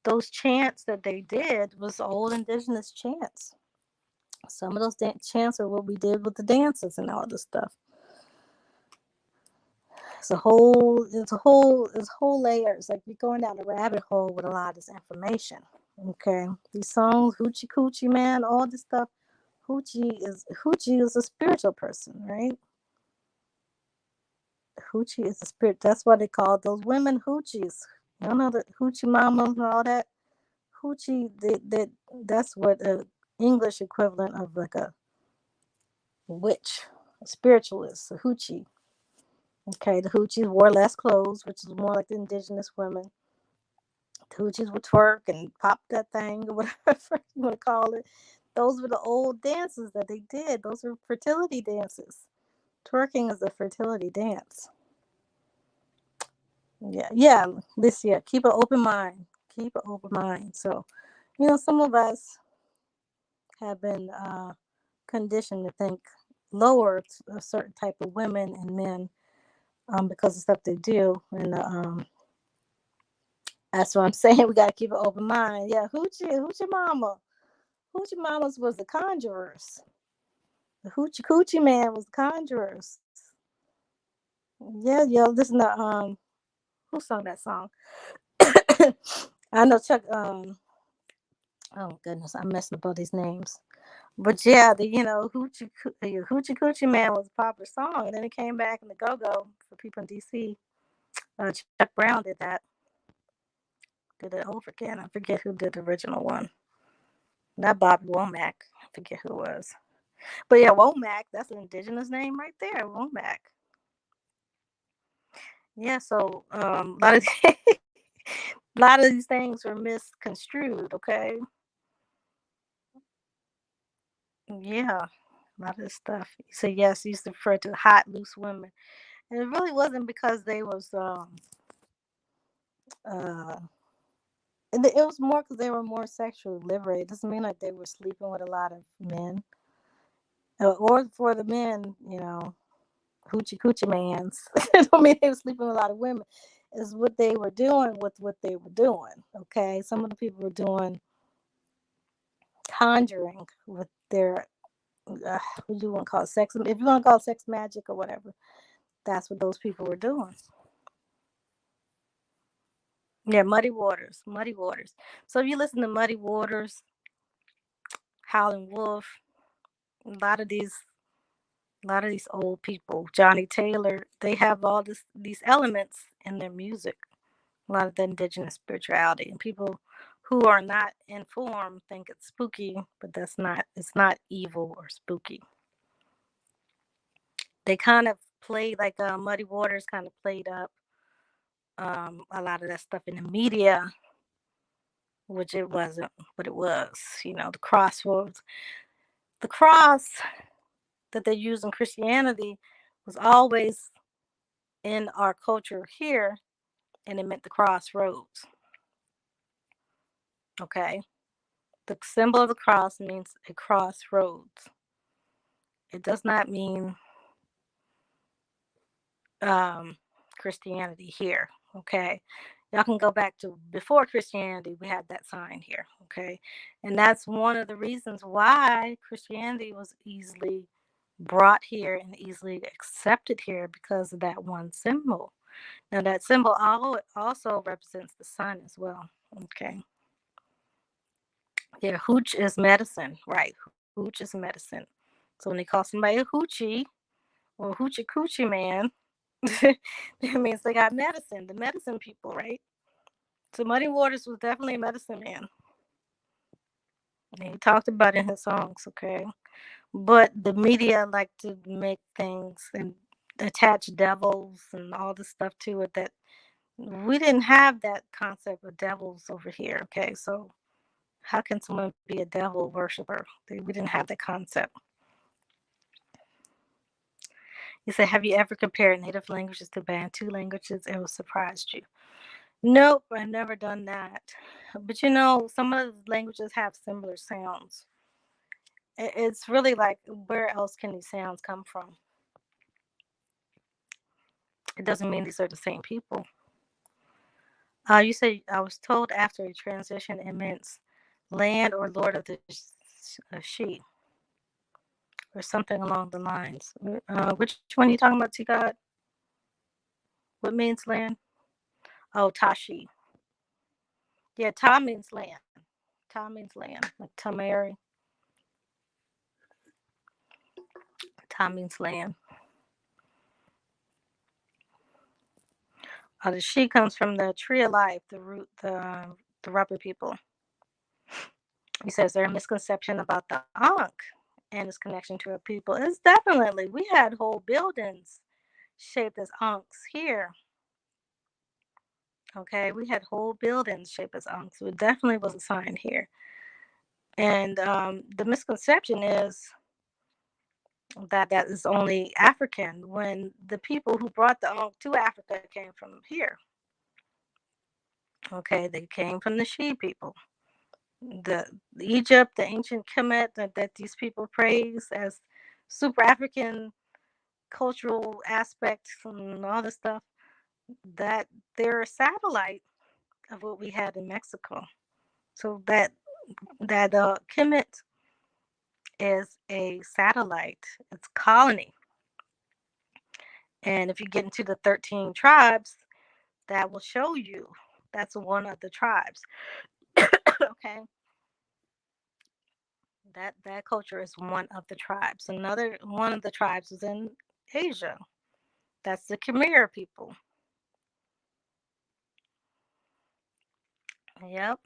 those chants that they did was old indigenous chants. Some of those chants are what we did with the dances and all this stuff. It's a whole layers. Like you're going down a rabbit hole with a lot of this information. Okay, these songs, Hoochie Coochie Man, all this stuff. Hoochie is a spiritual person, right? Hoochie is a spirit. That's why they call those women hoochies. You know the hoochie mamas and all that. Hoochie, that's what English equivalent of like a witch, a spiritualist, a hoochie. Okay, the hoochies wore less clothes, which is more like the indigenous women. The hoochies would twerk and pop that thing or whatever you want to call it. Those were the old dances that they did. Those were fertility dances. Twerking is a fertility dance. Yeah, yeah. This year, keep an open mind. Keep an open mind. So, some of us have been conditioned to think lower a certain type of women and men because of stuff they do, and that's what I'm saying. We got to keep an open mind. Yeah, hoochie mama, hoochie mamas was the conjurers. The hoochie coochie man was the conjurers. Yeah, yeah. Listen to who sung that song? I know Chuck. Oh goodness, I'm messing up all these names. But yeah, Hoochie Coochie Man was a popular song, and then it came back in the Go Go for people in DC. Chuck Brown did it over again. I forget who did the original one. Not Bobby Womack. I forget who it was. But yeah, Womack, that's an indigenous name right there, Womack. Yeah, so a lot of a lot of these things were misconstrued. Okay, yeah, a lot of this stuff. So yes, he used to refer to hot, loose women, and it really wasn't because they was uh and it was more because they were more sexually liberated. It doesn't mean like they were sleeping with a lot of men, or for the men, hoochie coochie mans. I don't mean they were sleeping with a lot of women. Is what they were doing with what they were doing. Okay, some of the people were doing conjuring with their what do you want to call it, sex? If you want to call it sex magic or whatever, that's what those people were doing. Yeah, Muddy Waters, Muddy Waters. So if you listen to Muddy Waters, Howlin' Wolf, a lot of these a lot of these old people, Johnny Taylor, they have all these elements in their music. A lot of the indigenous spirituality, and people who are not informed think it's spooky, but that's not. It's not evil or spooky. They kind of played like Muddy Waters kind of played up a lot of that stuff in the media which it wasn't, but it was. The crossroads. The cross that they use in Christianity was always in our culture here, and it meant the crossroads. Okay? The symbol of the cross means a crossroads. It does not mean um, Christianity here. Okay? Y'all can go back to before Christianity, we had that sign here. Okay? And that's one of the reasons why Christianity was easily brought here and easily accepted here because of that one symbol. Now, that symbol also represents the sun as well. Okay. Yeah, hooch is medicine, right? Hooch is medicine. So when they call somebody a hoochie or hoochie coochie man, that means they got medicine, the medicine people, right? So Muddy Waters was definitely a medicine man. And he talked about it in his songs, okay? But the media like to make things and attach devils and all this stuff to it that we didn't have that concept of devils over here, okay? So how can someone be a devil worshiper? We didn't have that concept. You said, have you ever compared native languages to Bantu languages? It will surprise you. Nope, I've never done that. But some of the languages have similar sounds. It's really like, where else can these sounds come from? It doesn't mean these are the same people. You said, I was told after a transition it means land or lord of the sheep, or something along the lines. Which one are you talking about, T God? What means land? Oh, Tashi. Yeah, Ta means land. Ta means land. Like Tamari. Ta means land. The she comes from the tree of life, the root, the rubber people. He says there's a misconception about the Ankh and its connection to a people. It's definitely, we had whole buildings shaped as Ankhs here. Okay, we had whole buildings shaped as Ankhs. So it definitely was a sign here. And the misconception is that is only African, when the people who brought the Ankh to Africa came from here. Okay, they came from the She people. The Egypt, the ancient Kemet that these people praise as super African cultural aspects and all this stuff, that they're a satellite of what we had in Mexico. So that Kemet is a satellite. It's a colony. And if you get into the 13 tribes, that will show you that's one of the tribes. Okay. That culture is one of the tribes. Another one of the tribes is in Asia. That's the Khmer people. Yep.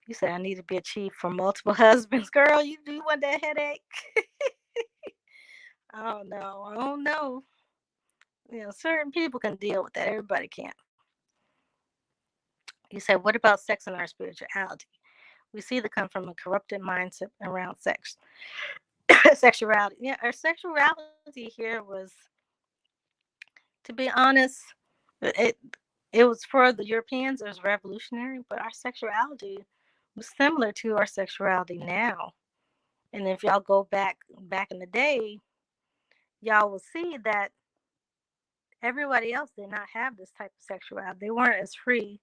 You said I need to be a chief for multiple husbands. Girl, you do want that headache? Oh no. Oh no. Certain people can deal with that. Everybody can't. You said, what about sex and our spirituality? We see that come from a corrupted mindset around sex. Sexuality. Yeah, our sexuality here was, to be honest, it it was for the Europeans, it was revolutionary, but our sexuality was similar to our sexuality now. And if y'all go back in the day, y'all will see that everybody else did not have this type of sexuality. They weren't as free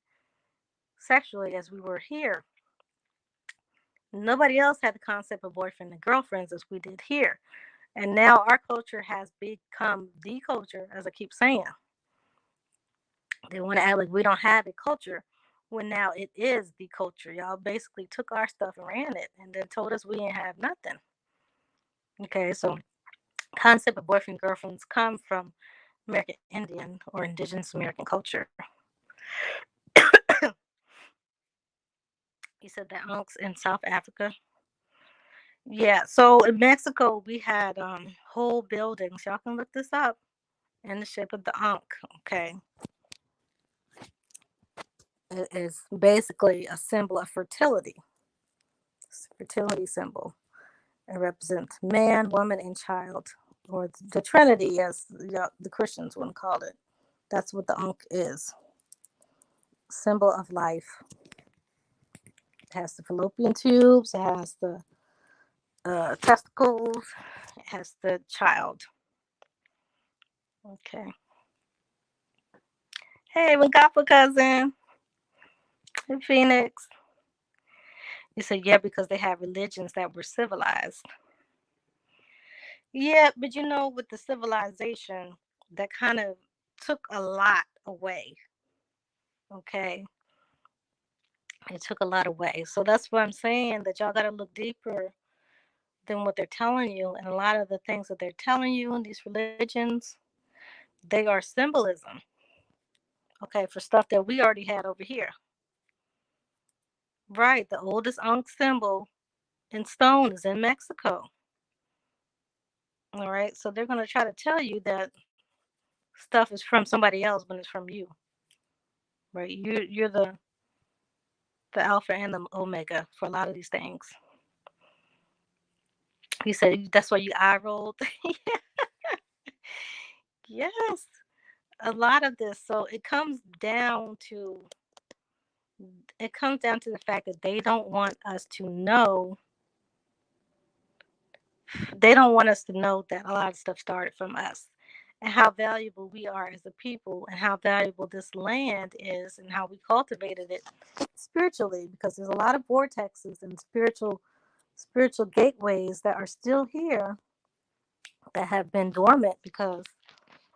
sexually as we were here. Nobody else had the concept of boyfriend and girlfriends as we did here. And now our culture has become the culture, as I keep saying. They want to act like we don't have a culture when now it is the culture. Y'all basically took our stuff and ran it and then told us we didn't have nothing. Okay, so concept of boyfriend girlfriends come from American Indian or Indigenous American culture. You said that Unks in South Africa. Yeah, so in Mexico we had whole buildings. Y'all can look this up in the shape of the Ankh. Okay, It is basically a symbol of fertility. It's a fertility symbol. It represents man, woman, and child, or the Trinity, as the Christians wouldn't call it. That's what the Ankh is. Symbol of life. It has the fallopian tubes. It has the testicles. It has the child. Okay. Hey, Mugapa cousin. Hey, Phoenix. You said, yeah, because they have religions that were civilized. Yeah, but with the civilization, that kind of took a lot away. Okay. It took a lot away. So that's what I'm saying, that y'all got to look deeper than what they're telling you. And a lot of the things that they're telling you in these religions, they are symbolism. Okay. For stuff that we already had over here. Right. The oldest Ankh symbol in stone is in Mexico. All right. So they're going to try to tell you that stuff is from somebody else when it's from you. Right. You're the alpha and the omega for a lot of these things. He said that's why you eye rolled. Yes, a lot of this. So it comes down to the fact that they don't want us to know. They don't want us to know that a lot of stuff started from us, and how valuable we are as a people, and how valuable this land is, and how we cultivated it spiritually. Because there's a lot of vortexes and spiritual gateways that are still here, that have been dormant, because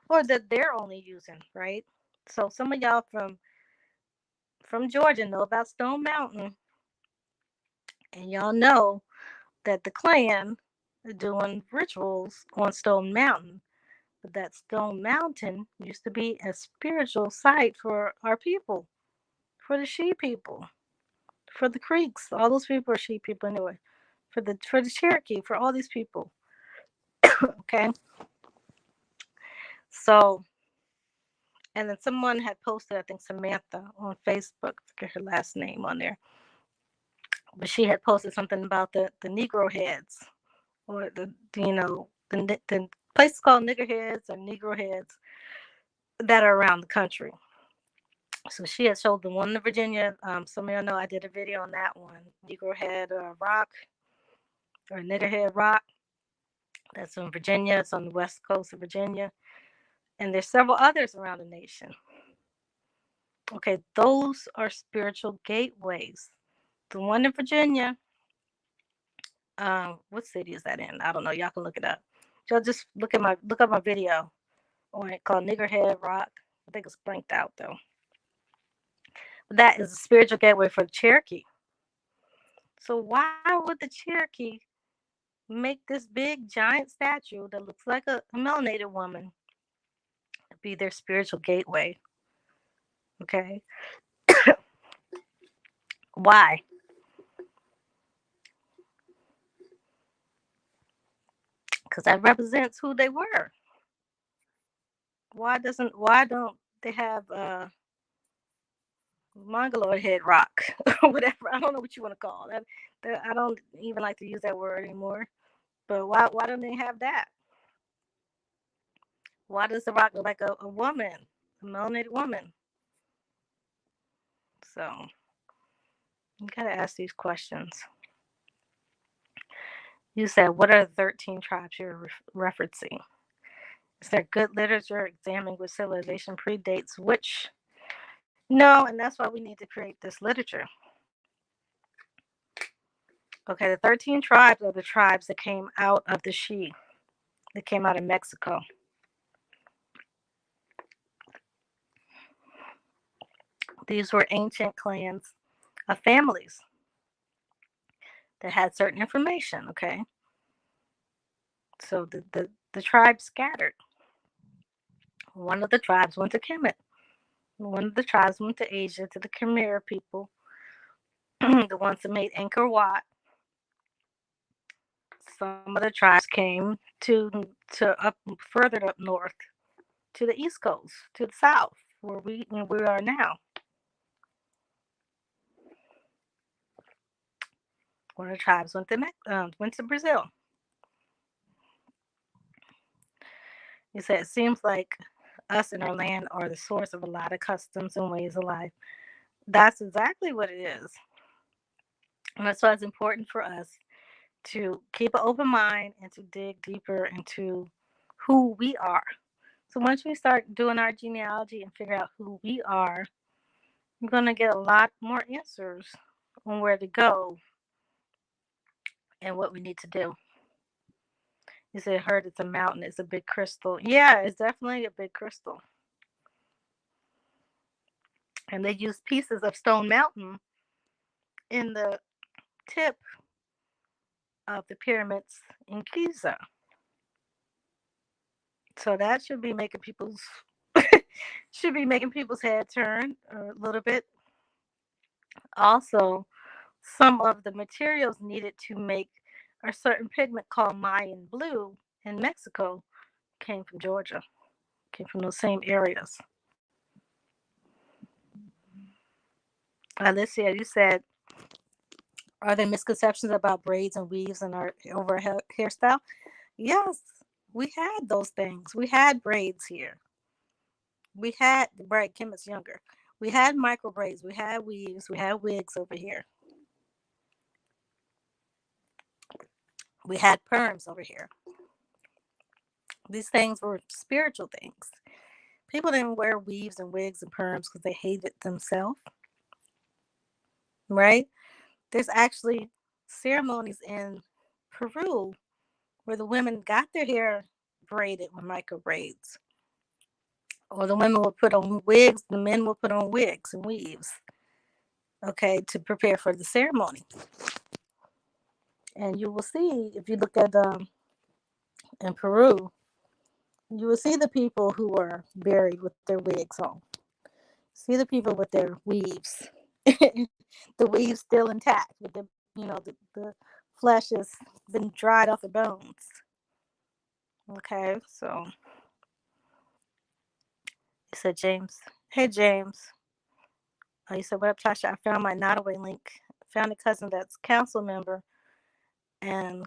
or that they're only using, right? So some of y'all from Georgia know about Stone Mountain, and y'all know that the clan are doing rituals on Stone Mountain. But that Stone Mountain used to be a spiritual site for our people, for the She people, for the Creeks. All those people are She people anyway. For the Cherokee, for all these people. Okay, so. And then someone had posted, I think Samantha on Facebook, I forget her last name on there, but she had posted something about the Negro heads, or the places called nigger heads or Negro heads that are around the country. So she had showed the one in Virginia. Some of y'all know I did a video on that one, Negro head rock, or nigger head rock. That's in Virginia. It's on the west coast of Virginia, and there's several others around the nation. Okay, those are spiritual gateways. The one in Virginia, what city is that in? I don't know. Y'all can look it up. Y'all just look up my video on it called Niggerhead Rock. I think it's blanked out though. But that is a spiritual gateway for the Cherokee. So why would the Cherokee make this big giant statue that looks like a melanated woman be their spiritual gateway? Okay. Why? Because that represents who they were. Why don't they have Mongoloid head rock or whatever? I don't know what you want to call that. I don't even like to use that word anymore. But why don't they have that? Why does the rock look like a woman, a melanated woman? So you gotta ask these questions. You said, what are the 13 tribes you're referencing? Is there good literature examining which civilization predates which? No, and that's why we need to create this literature. Okay, the 13 tribes are the tribes that came out of the She, that came out of Mexico. These were ancient clans of families that had certain information, okay? So the tribes scattered. One of the tribes went to Kemet. One of the tribes went to Asia, to the Khmer people, the ones that made Angkor Wat. Some of the tribes came to up further up north, to the East Coast, to the South, where we are now. One of the tribes went to Brazil. He said, it seems like us and our land are the source of a lot of customs and ways of life. That's exactly what it is. And that's why it's important for us to keep an open mind and to dig deeper into who we are. So once we start doing our genealogy and figure out who we are, we're going to get a lot more answers on where to go and what we need to do. You said, heard it's a mountain, it's a big crystal. Yeah, it's definitely a big crystal. And they use pieces of Stone Mountain in the tip of the pyramids in Giza. So that should be making people's head turn a little bit. Also, some of the materials needed to make a certain pigment called Mayan blue in Mexico came from Georgia, came from those same areas. Alicia, you said, are there misconceptions about braids and weaves in our over hairstyle? Yes, we had those things. We had braids here. We had, right, Kim is younger. We had micro braids. We had weaves. We had wigs over here. We had perms over here. These things were spiritual things. People didn't wear weaves and wigs and perms because they hated themselves, right? There's actually ceremonies in Peru where the women got their hair braided with micro braids. Or the women will put on wigs, the men will put on wigs and weaves, okay, to prepare for the ceremony. And you will see, if you look at in Peru, you will see the people who are buried with their wigs on. See the people with their weaves, the weaves still intact, with the flesh has been dried off the bones. Okay, so you said James. Hey James. You said, what up, Tasha? I found my Nottaway link. Found a cousin that's council member and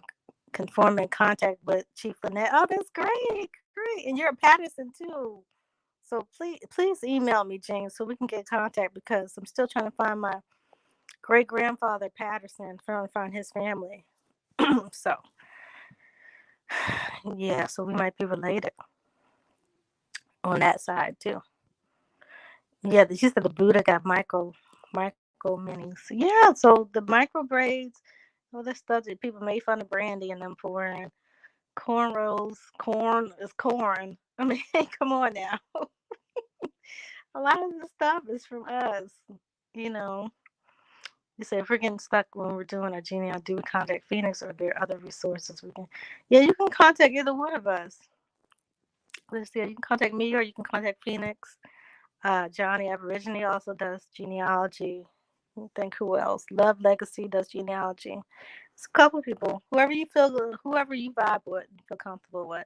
can form in contact with Chief Lynette. Oh, that's great, great. And you're a Patterson too. So please email me, James, so we can get contact because I'm still trying to find my great grandfather Patterson, trying to find his family. So yeah, so we might be related on that side too. Yeah, she said the Buddha got micro minis. Yeah, so the micro braids, all this stuff that people made fun of Brandy and them for wearing. Cornrows, corn is corn. I mean, come on now. A lot of this stuff is from us, you know. You say if we're getting stuck when we're doing our genealogy, do we contact Phoenix or are there other resources we can? Yeah, you can contact either one of us. Let's see, you can contact me or you can contact Phoenix. Johnny Aborigine also does genealogy. I think who else? Love Legacy does genealogy. It's a couple people. Whoever you vibe with, you feel comfortable with.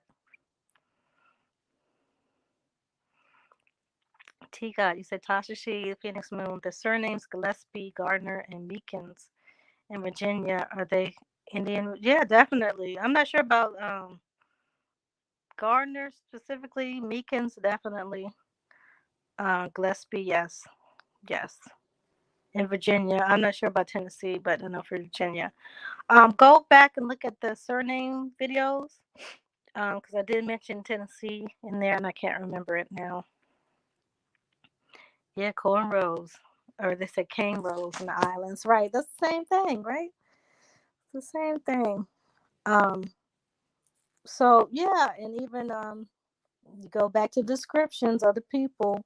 T God, you said Tasha She, Phoenix Moon. The surnames Gillespie, Gardner, and Meekins in Virginia, are they Indian? Yeah, definitely. I'm not sure about Gardner specifically. Meekins, definitely. Gillespie, yes. Yes. In Virginia. I'm not sure about Tennessee, but I know for Virginia. Go back and look at the surname videos. Because I did mention Tennessee in there and I can't remember it now. Yeah, cornrows. Or they said cane rows in the islands. Right. That's the same thing, right? It's the same thing. Um, so yeah, and even you go back to descriptions of the people.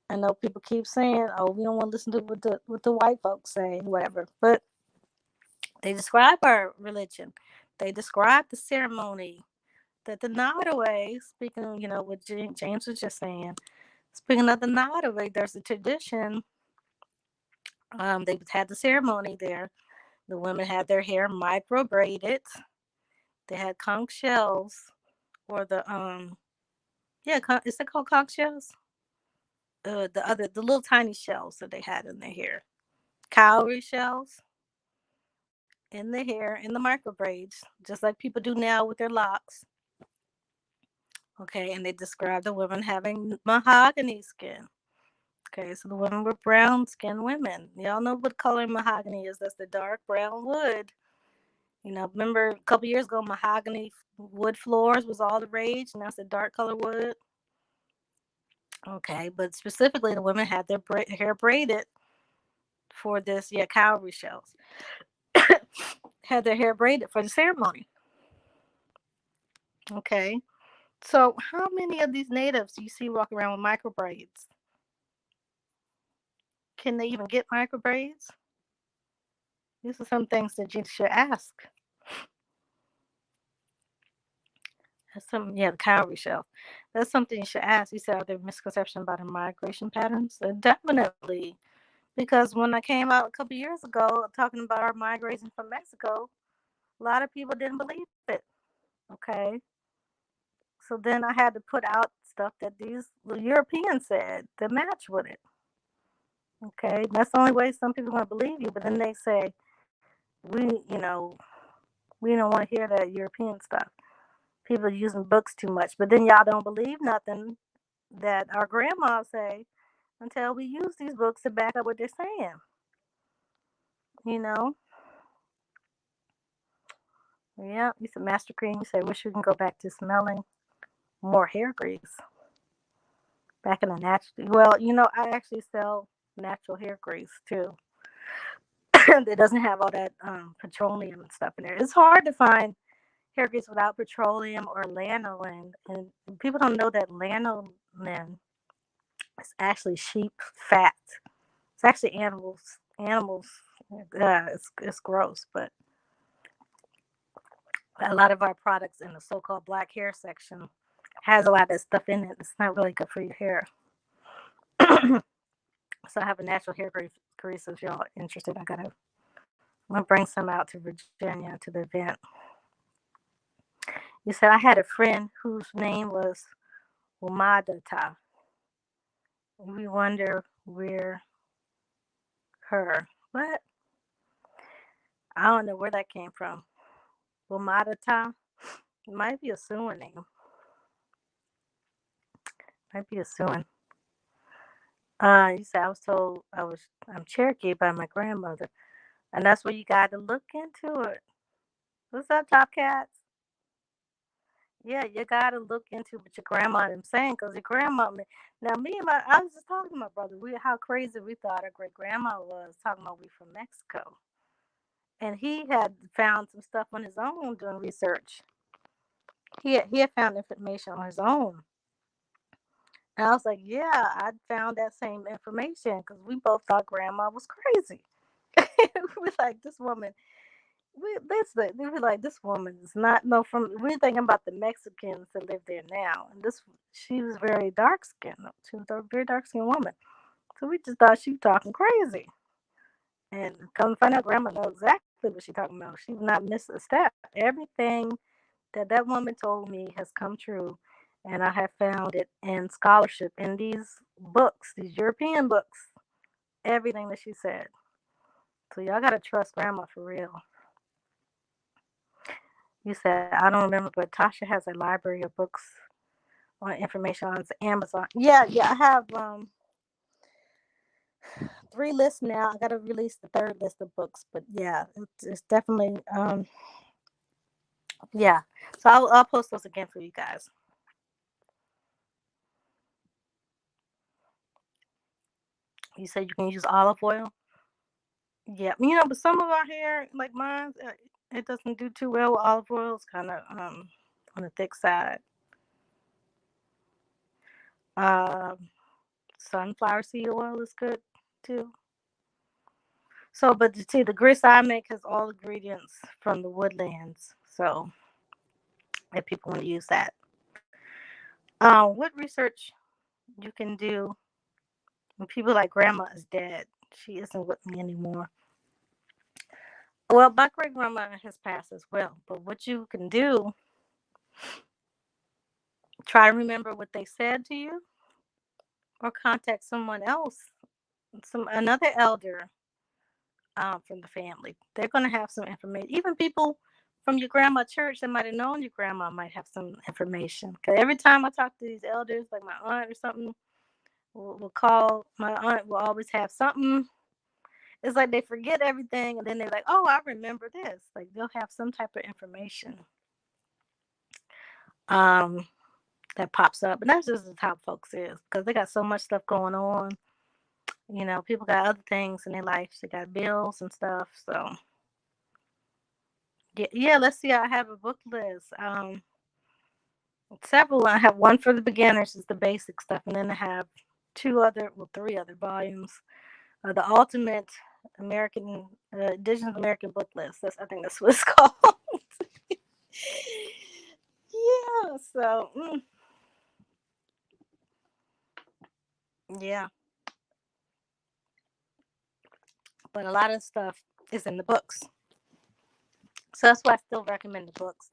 I know people keep saying, "Oh, we don't want to listen to what the white folks say, whatever." But they describe our religion. They describe the ceremony. That the Nottaway, speaking, what James was just saying. Speaking of the Nottaway, there's a tradition. They had the ceremony there. The women had their hair micro braided. They had conch shells, or is it called conch shells? The little tiny shells that they had in their hair, cowrie shells. in the hair, in the micro braids, just like people do now with their locks. Okay, and they described the women having mahogany skin. Okay, so the women were brown skinned women. Y'all know what color mahogany is. That's the dark brown wood. Remember a couple years ago, mahogany wood floors was all the rage, and that's the dark color wood. Okay, but specifically, the women had their hair braided for this, yeah, cowrie shells. Had their hair braided for the ceremony. Okay, so how many of these natives do you see walking around with micro braids? Can they even get micro braids? These are some things that you should ask. That's some, yeah, the cowrie shell. That's something you should ask. You said, are there misconceptions about the migration patterns? Definitely. Because when I came out a couple years ago talking about our migration from Mexico, a lot of people didn't believe it. Okay. So then I had to put out stuff that these Europeans said that match with it. Okay. That's the only way some people want to believe you. But then they say, we don't want to hear that European stuff. People are using books too much. But then y'all don't believe nothing that our grandmas say until we use these books to back up what they're saying. You know? Yeah, you said Master Cream. You said, wish we can go back to smelling more hair grease. Back in the natural. Well, I actually sell natural hair grease too. That doesn't have all that petroleum and stuff in there. It's hard to find hair grease without petroleum or lanolin. And people don't know that lanolin is actually sheep fat. It's actually animals. Animals. It's gross, but a lot of our products in the so-called black hair section has a lot of stuff in it. It's not really good for your hair. So I have a natural hair grease. If y'all are interested, I'm gonna bring some out to Virginia to the event. You said I had a friend whose name was Umadata. We wonder where her. What? I don't know where that came from. Umadata might be a Siouan name. Might be a Siouan. You said I'm Cherokee by my grandmother, and that's where you got to look into it. What's up, Top Cats? Yeah, you gotta look into what your grandma and them saying, cause your grandma. Now, I was just talking to my brother. How crazy we thought our great grandma was, talking about we from Mexico, and he had found some stuff on his own doing research. He had found information on his own, and I was like, yeah, I found that same information, cause we both thought grandma was crazy. We were like, this woman. They were like, this woman is not no from. We're thinking about the Mexicans that live there now, and she was very dark skinned. She was a very dark skinned woman, so we just thought she was talking crazy. And come to find out, Grandma knows exactly what she's talking about. She did not miss a step. Everything that woman told me has come true, and I have found it in scholarship in these books, these European books. Everything that she said. So y'all gotta trust Grandma for real. You said, I don't remember, but Tasha has a library of books on information on Amazon. Yeah, I have 3 lists now. I got to release the third list of books, but yeah, it's definitely yeah. So I'll post those again for you guys. You said you can use olive oil. Yeah, but some of our hair, like mine, it doesn't do too well with olive oil. It's kind of on the thick side. Um, Sunflower seed oil is good too. So, but see, the grits I make has all ingredients from the woodlands. So, if people want to use that, what research you can do when people like grandma is dead? She isn't with me anymore. Well, my great grandma has passed as well. But what you can do, try to remember what they said to you, or contact someone else, another elder, from the family. They're going to have some information. Even people from your grandma church that might have known your grandma might have some information. Because every time I talk to these elders, like my aunt or something, will call, my aunt will always have something. It's like they forget everything, and then they're like, "Oh, I remember this." Like they'll have some type of information um, that pops up, and that's just how folks is because they got so much stuff going on. People got other things in their life. They got bills and stuff. So yeah, yeah. Let's see. I have a book list. Several. I have one for the beginners, is the basic stuff, and then I have three other volumes. The Ultimate American Indigenous American Book List. I think that's what it's called. Yeah. So yeah, but a lot of stuff is in the books, so that's why I still recommend the books.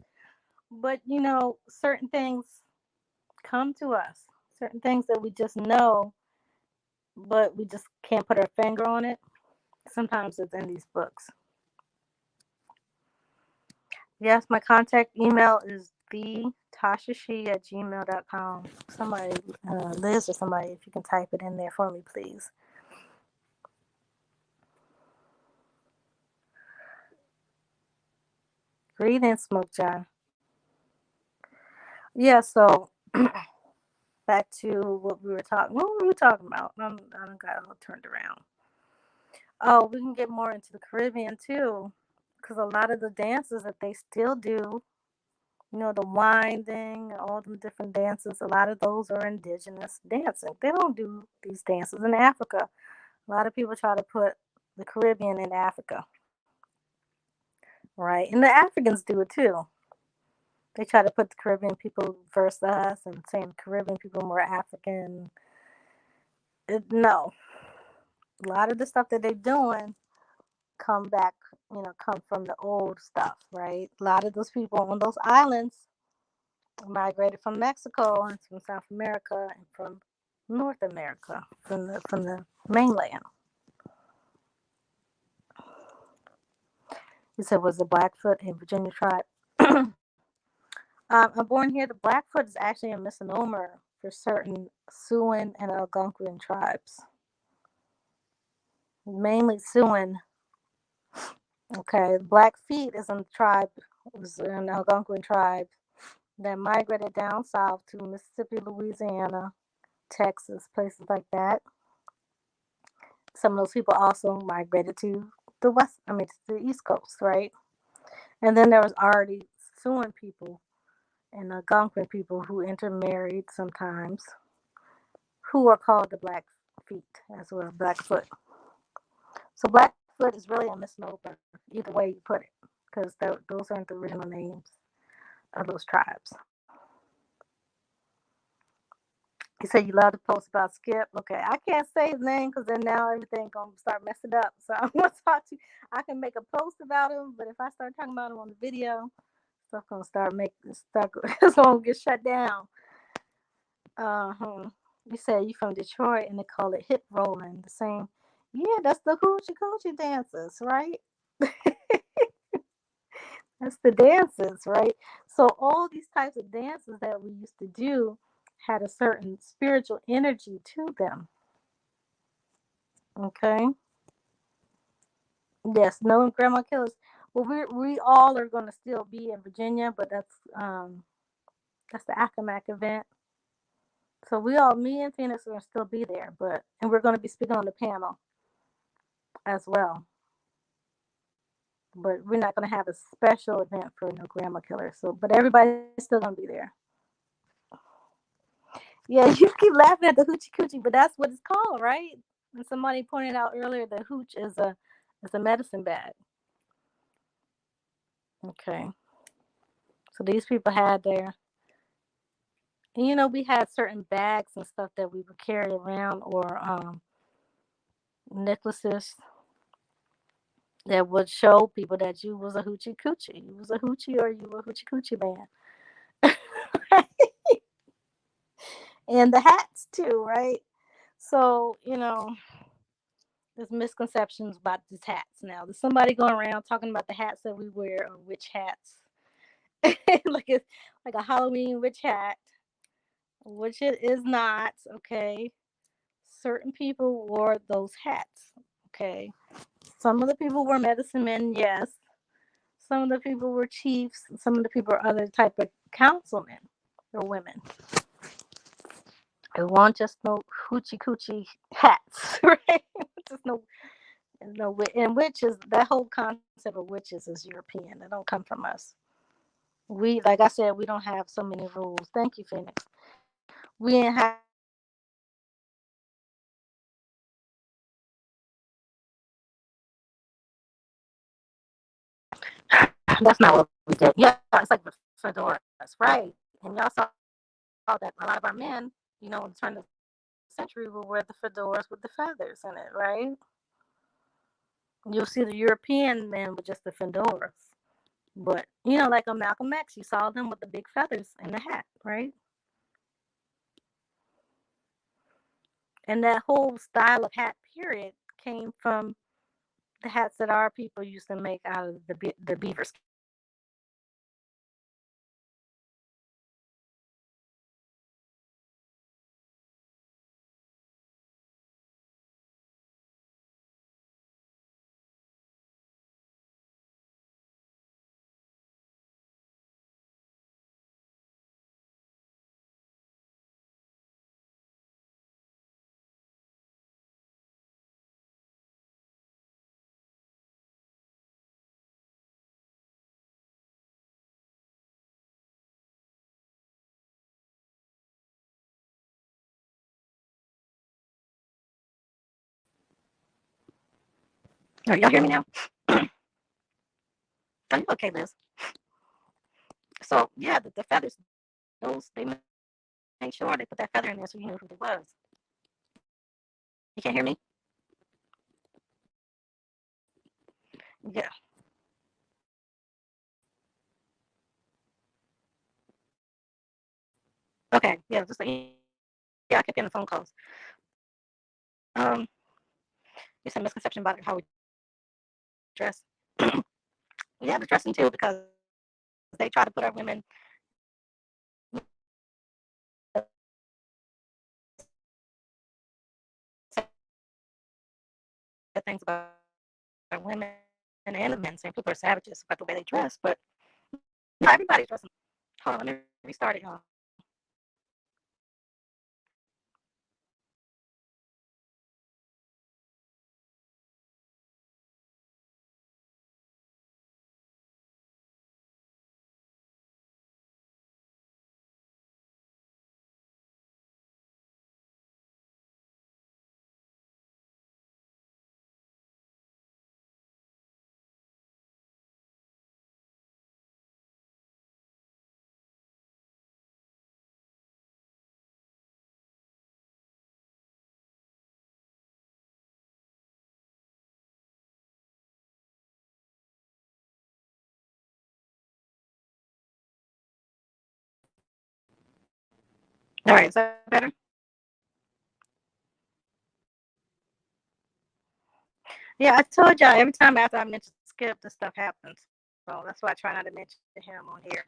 But certain things come to us, certain things that we just know, but we just can't put our finger on it. Sometimes it's in these books. Yes, my contact email is thetashashi@gmail.com. Somebody, Liz or somebody, if you can type it in there for me, please. Greetings, Smoke John. Yeah, so back to what we were talking. What were we talking about? I don't got it all turned around. Oh, we can get more into the Caribbean too, because a lot of the dances that they still do, the winding, all the different dances, a lot of those are indigenous dancing. They don't do these dances in Africa. A lot of people try to put the Caribbean in Africa, right? And the Africans do it too. They try to put the Caribbean people versus us and saying Caribbean people more African. No, a lot of the stuff that they're doing come back, come from the old stuff, right? A lot of those people on those islands migrated from Mexico and from South America and from North America, from the mainland. He said, was the Blackfoot a Virginia tribe? I'm born here. The Blackfoot is actually a misnomer for certain Siouan and Algonquin tribes, mainly Siouan. Okay, Blackfeet is a tribe, was an Algonquin tribe that migrated down south to Mississippi, Louisiana, Texas, places like that. Some of those people also migrated to to the East Coast, right? And then there was already Siouan people and Algonquin people who intermarried sometimes, who are called the Blackfeet as well, Blackfoot. So Blackfoot is really a misnomer, either way you put it, because those aren't the original names of those tribes. He said you love to post about Skip. Okay, I can't say his name because then now everything gonna start messing up. So I'm gonna talk to you. I can make a post about him, but if I start talking about him on the video, stuff gonna start it's gonna get shut down. Uh-huh. You said you from Detroit and they call it hip rolling. The same. Yeah, that's the hoochie coochie dances, right? That's the dances, right? So all these types of dances that we used to do had a certain spiritual energy to them. Okay. Yes, no grandma killers. Well, we all are going to still be in Virginia, but that's the Accomack event. So me and Phoenix are going to still be there, and we're going to be speaking on the panel as well. But we're not going to have a special event for no grandma killer. So, but everybody's still going to be there. Yeah, you keep laughing at the hoochie coochie, but that's what it's called, right? And somebody pointed out earlier that hooch is a medicine bag. Okay, so these people had we had certain bags and stuff that we would carry around, or necklaces that would show people that you was a hoochie coochie. You was a hoochie or you were a hoochie coochie man. And the hats too, right? So, there's misconceptions about these hats. Now, there's somebody going around talking about the hats that we wear are witch hats. Like it's like a Halloween witch hat, which it is not. Okay, certain people wore those hats. Okay, some of the people were medicine men, yes. Some of the people were chiefs. Some of the people were other type of councilmen or women. It wasn't just no hoochie coochie hats, right? Just no, and witches. That whole concept of witches is European. It don't come from us. We, like I said, we don't have so many rules. Thank you, Phoenix. We didn't have so many rules to where we could just go around and do whatever we want to do. That's not what we did. Yeah, it's like the fedoras, right? And y'all saw that a lot of our men, in the turn of the century, will wear the fedoras with the feathers in it, right? You'll see the European men with just the fedoras. But, like on Malcolm X, you saw them with the big feathers in the hat, right? And that whole style of hat period came from the hats that our people used to make out of the beaver skins. Are y'all hear me now? Are you okay, Liz? So yeah, the feathers, those they made sure they put that feather in there so you knew who it was. You can't hear me? Yeah. Okay. Yeah. Just yeah, I kept getting the phone calls. Um, you said misconception about how we dress. Yeah, the dressing too, because they try to put our women, you know, say things about our women and the men, saying people are savages about the way they dress. But no, everybody's dressing. Hold on, let me restart it, y'all. All right, is that better? Yeah, I told y'all every time after I mention Skip, this stuff happens. So that's why I try not to mention him on here.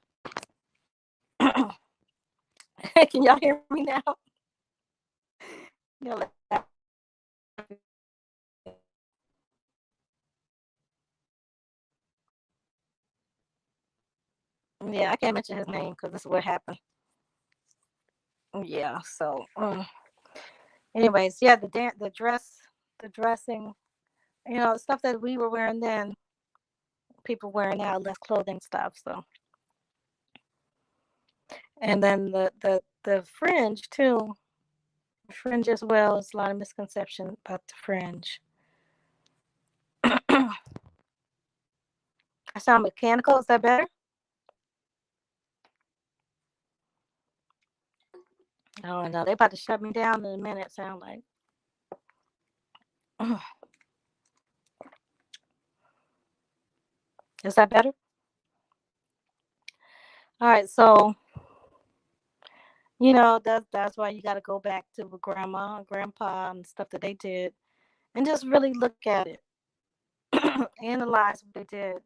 Can y'all hear me now? Y'all yeah, I can't mention his name because this is what happened. Yeah. So, anyways, yeah, the dress, the dressing, the stuff that we were wearing then, people wearing now, less clothing stuff. So, and then the fringe too. Fringe as well. There's a lot of misconception about the fringe. I sound mechanical. Is that better? Oh no, they about to shut me down in a minute. Sound like. Is that better? All right. So that's why you got to go back to grandma and grandpa and stuff that they did and just really look at it, analyze what they did,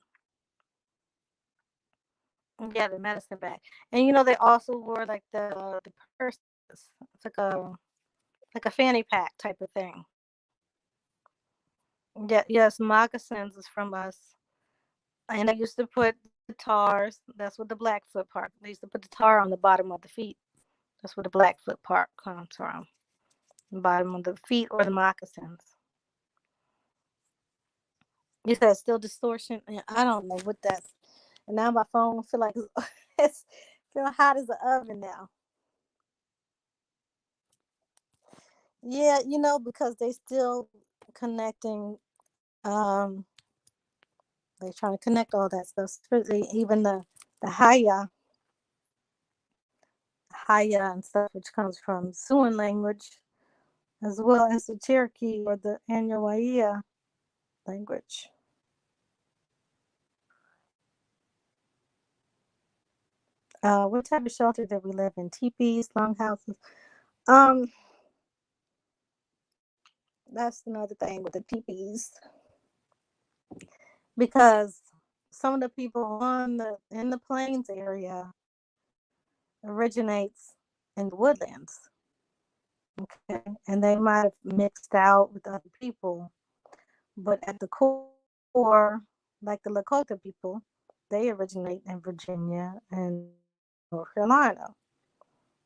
and get the medicine back. And they also wore like the purses. It's like a fanny pack type of thing. Yeah, yes, moccasins is from us. And they used to put the tars. That's what the Blackfoot part. They used to put the tar on the bottom of the feet. That's where the Blackfoot part comes from. The bottom of the feet or the moccasins. You said still distortion. Yeah, I don't know what that's. And now my phone feel like it's feel hot as an oven now. Yeah, because they still connecting. Um, they trying to connect all that stuff. Especially even the Haya and stuff, which comes from Siouan language, as well as the Cherokee or the Anahuaya language. What type of shelter did we live in? Teepees, longhouses. Um, that's another thing with the teepees because some of the people in the plains area originates in the woodlands. Okay, and they might have mixed out with other people, but at the core, like the Lakota people, they originate in Virginia and North Carolina.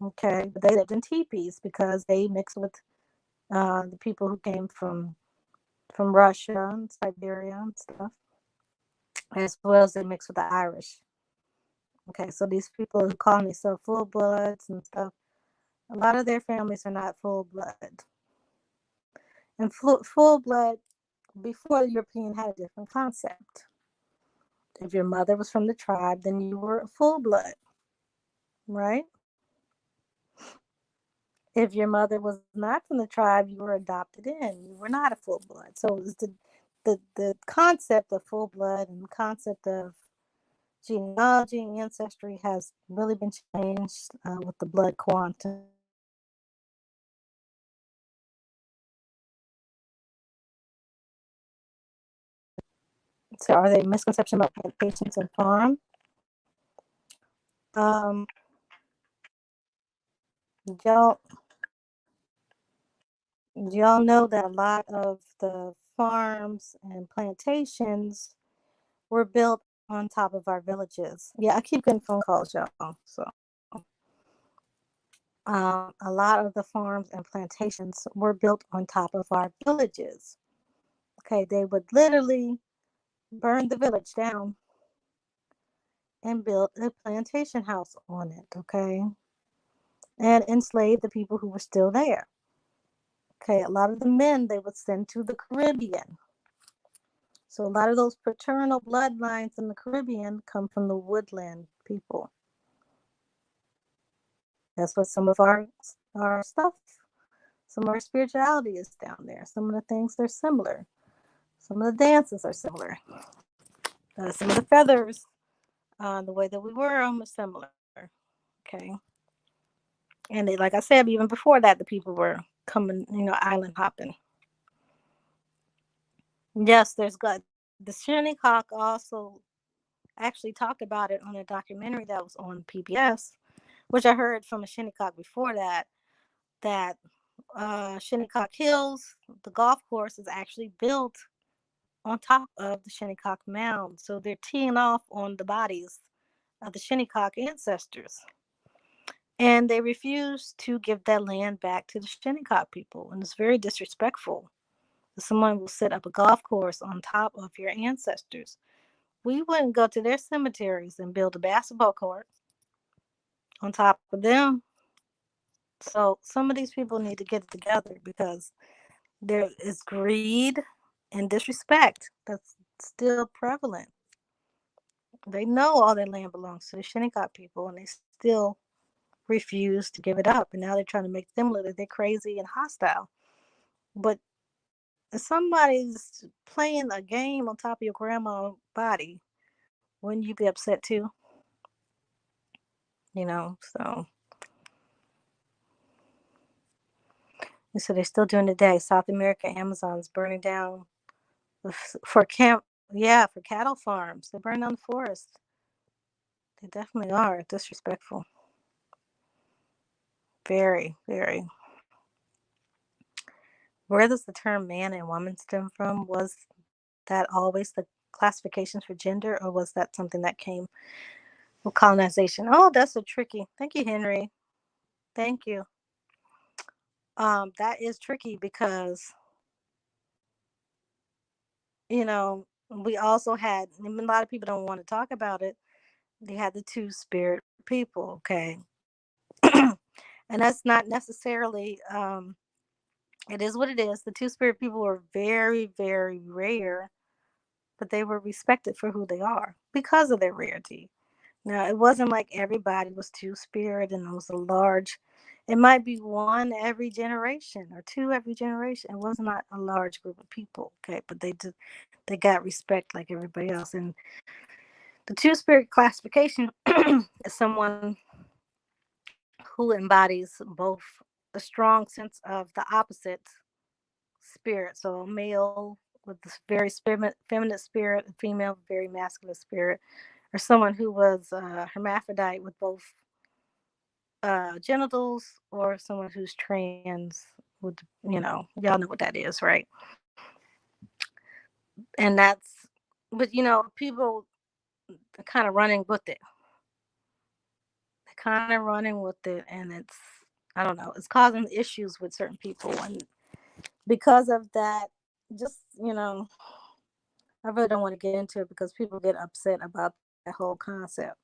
Okay, but they lived in teepees because they mixed with the people who came from Russia and Siberia and stuff, as well as they mixed with the Irish. Okay, so these people who call themselves full bloods and stuff, a lot of their families are not full blood. And full blood before the European had a different concept. If your mother was from the tribe, then you were a full blood, right? If your mother was not from the tribe, you were adopted in. You were not a full blood. So it was the concept of full blood and the concept of genealogy and ancestry has really been changed with the blood quantum. So are they misconception about plantations and farm? Um, y'all, y'all know that a lot of the farms and plantations were built on top of our villages. Yeah, I keep getting phone calls, y'all. So a lot of the farms and plantations were built on top of our villages. Okay, they would literally burn the village down and build a plantation house on it. Okay, and enslave the people who were still there. Okay, a lot of the men they would send to the Caribbean. So a lot of those paternal bloodlines in the Caribbean come from the woodland people. That's what some of our stuff, some of our spirituality is down there. Some of the things they're similar. Some of the dances are similar. Some of the feathers, the way that we wear them are similar. Okay, and they, like I said, even before that, the people were coming, island hopping. Yes, there's good. The Shinnecock also actually talked about it on a documentary that was on PBS, which I heard from a Shinnecock before that. That Shinnecock Hills, the golf course, is actually built on top of the Shinnecock Mound. So they're teeing off on the bodies of the Shinnecock ancestors. And they refuse to give that land back to the Shinnecock people. And it's very disrespectful. Someone will set up a golf course on top of your ancestors. We wouldn't go to their cemeteries and build a basketball court on top of them. So some of these people need to get it together because there is greed and disrespect that's still prevalent. They know all their land belongs to the Shinnecock people and they still refuse to give it up. And now they're trying to make them look like they're crazy and hostile. But if somebody's playing a game on top of your grandma's body, wouldn't you be upset too? So So they're still doing today. South America, Amazon's burning down for yeah, for cattle farms. They burn down the forest. They definitely are disrespectful. Very, very. Where does the term man and woman stem from? Was that always the classifications for gender, or was that something that came with colonization? Oh, that's so tricky. Thank you, Henry. Thank you. That is tricky because we also had, and a lot of people don't want to talk about it. They had the two spirit people, okay, and that's not necessarily. It is what it is. The two spirit people were very, very rare, but they were respected for who they are because of their rarity. Now, it wasn't like everybody was two spirit and it was a large. It might be one every generation or two every generation. It was not a large group of people, okay, but they got respect like everybody else. And the two spirit classification is someone who embodies both a strong sense of the opposite spirit. So a male with this very feminine spirit, a female very masculine spirit, or someone who was hermaphrodite with both genitals, or someone who's trans with, y'all know what that is, right? And that's, but people are kind of running with it. They're kind of running with it, and I don't know, it's causing issues with certain people. And because of that, just, I really don't want to get into it because people get upset about that whole concept.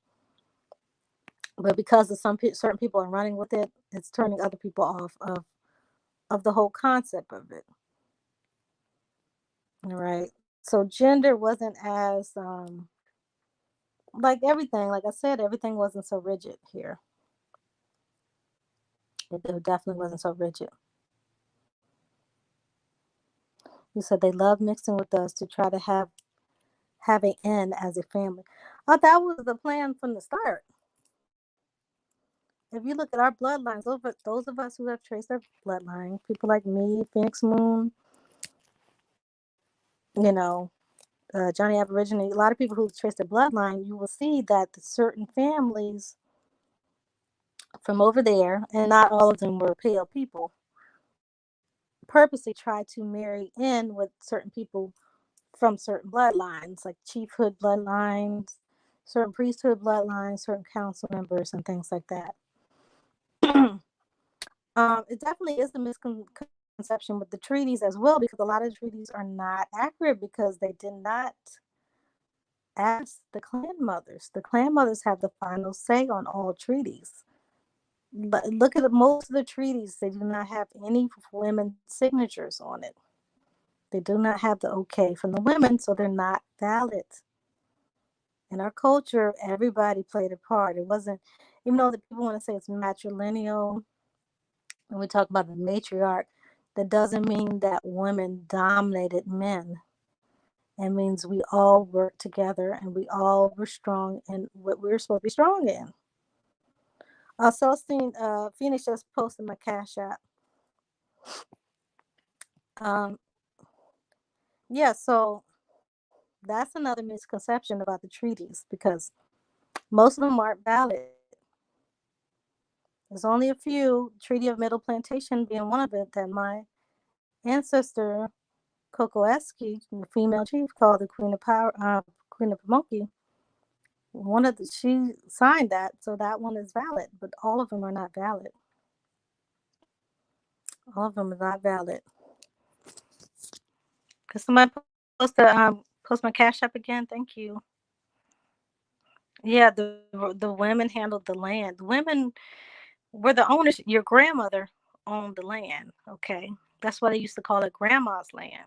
But because of certain people are running with it, it's turning other people off of the whole concept of it. All right. So gender wasn't as like everything. Like I said, everything wasn't so rigid here. It definitely wasn't so rigid. You said they love mixing with us to try to have an end as a family. Oh, that was the plan from the start. If you look at our bloodlines, those of us who have traced our bloodline, people like me, Phoenix Moon, you know, Johnny Aborigine, a lot of people who trace their bloodline, you will see that the certain families from over there, and not all of them were pale people, purposely tried to marry in with certain people from certain bloodlines, like chiefhood bloodlines, certain priesthood bloodlines, certain council members, and things like that. It definitely is a misconception with the treaties as well, because a lot of treaties are not accurate because they did not ask the clan mothers. The clan mothers have the final say on all treaties. But look at most of the treaties; they do not have any women's signatures on it. They do not have the okay from the women, so they're not valid. In our culture, everybody played a part. It wasn't, even though the people want to say it's matrilineal, and we talk about the matriarch, that doesn't mean that women dominated men. It means we all worked together and we all were strong in what we were supposed to be strong in. Also, seen Phoenix just posted my cash app. Um, yeah, so that's another misconception about the treaties because most of them aren't valid. There's only a few, Treaty of Middle Plantation being one of it, that my ancestor Kokoeski, the female chief called the Queen of Power, Queen of Pamunkey, she signed that, so that one is valid, but all of them are not valid. All of them are not valid. Could somebody post my cash app again? Thank you. Yeah, the women handled the land. The women were the owners. Your grandmother owned the land. Okay, that's why they used to call it grandma's land,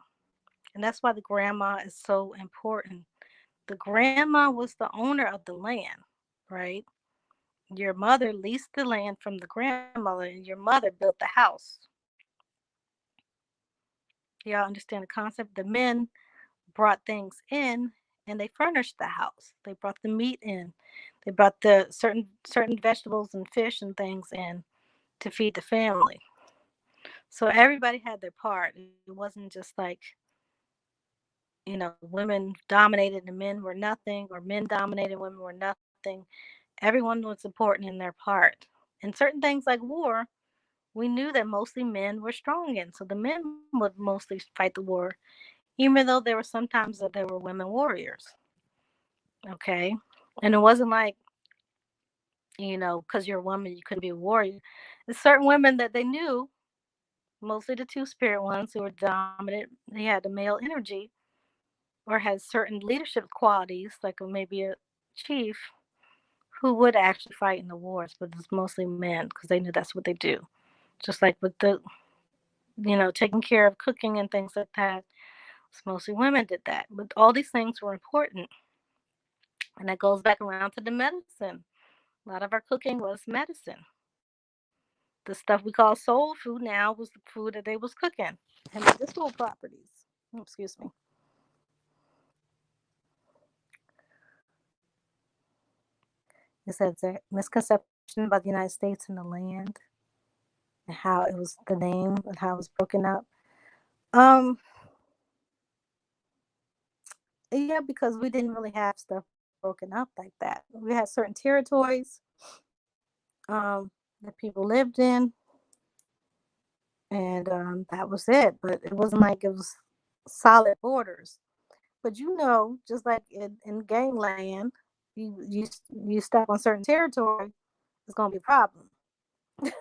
and that's why the grandma is so important. The grandma was the owner of the land, right? Your mother leased the land from the grandmother, and your mother built the house. Y'all understand the concept? The men brought things in and they furnished the house. They brought the meat in. They brought the certain vegetables and fish and things in to feed the family. So everybody had their part. It wasn't just like, women dominated and men were nothing, or men dominated, women were nothing. Everyone was important in their part. And certain things like war, we knew that mostly men were strong in. So the men would mostly fight the war, even though there were sometimes that there were women warriors. Okay. And it wasn't like, because you're a woman, you couldn't be a warrior. There's certain women that they knew, mostly the two spirit ones who were dominant, they had the male energy or had certain leadership qualities, like maybe a chief, who would actually fight in the wars, but it's mostly men because they knew that's what they do. Just like with the, taking care of cooking and things like that, it's mostly women did that. But all these things were important. And that goes back around to the medicine. A lot of our cooking was medicine. The stuff we call soul food now was the food that they was cooking. And medicinal properties. Excuse me. It says a misconception about the United States and the land and how it was the name and how it was broken up. Um, yeah, because we didn't really have stuff broken up like that. We had certain territories that people lived in, and that was it. But it wasn't like it was solid borders. But just like in gangland, you step on certain territory, it's gonna be a problem,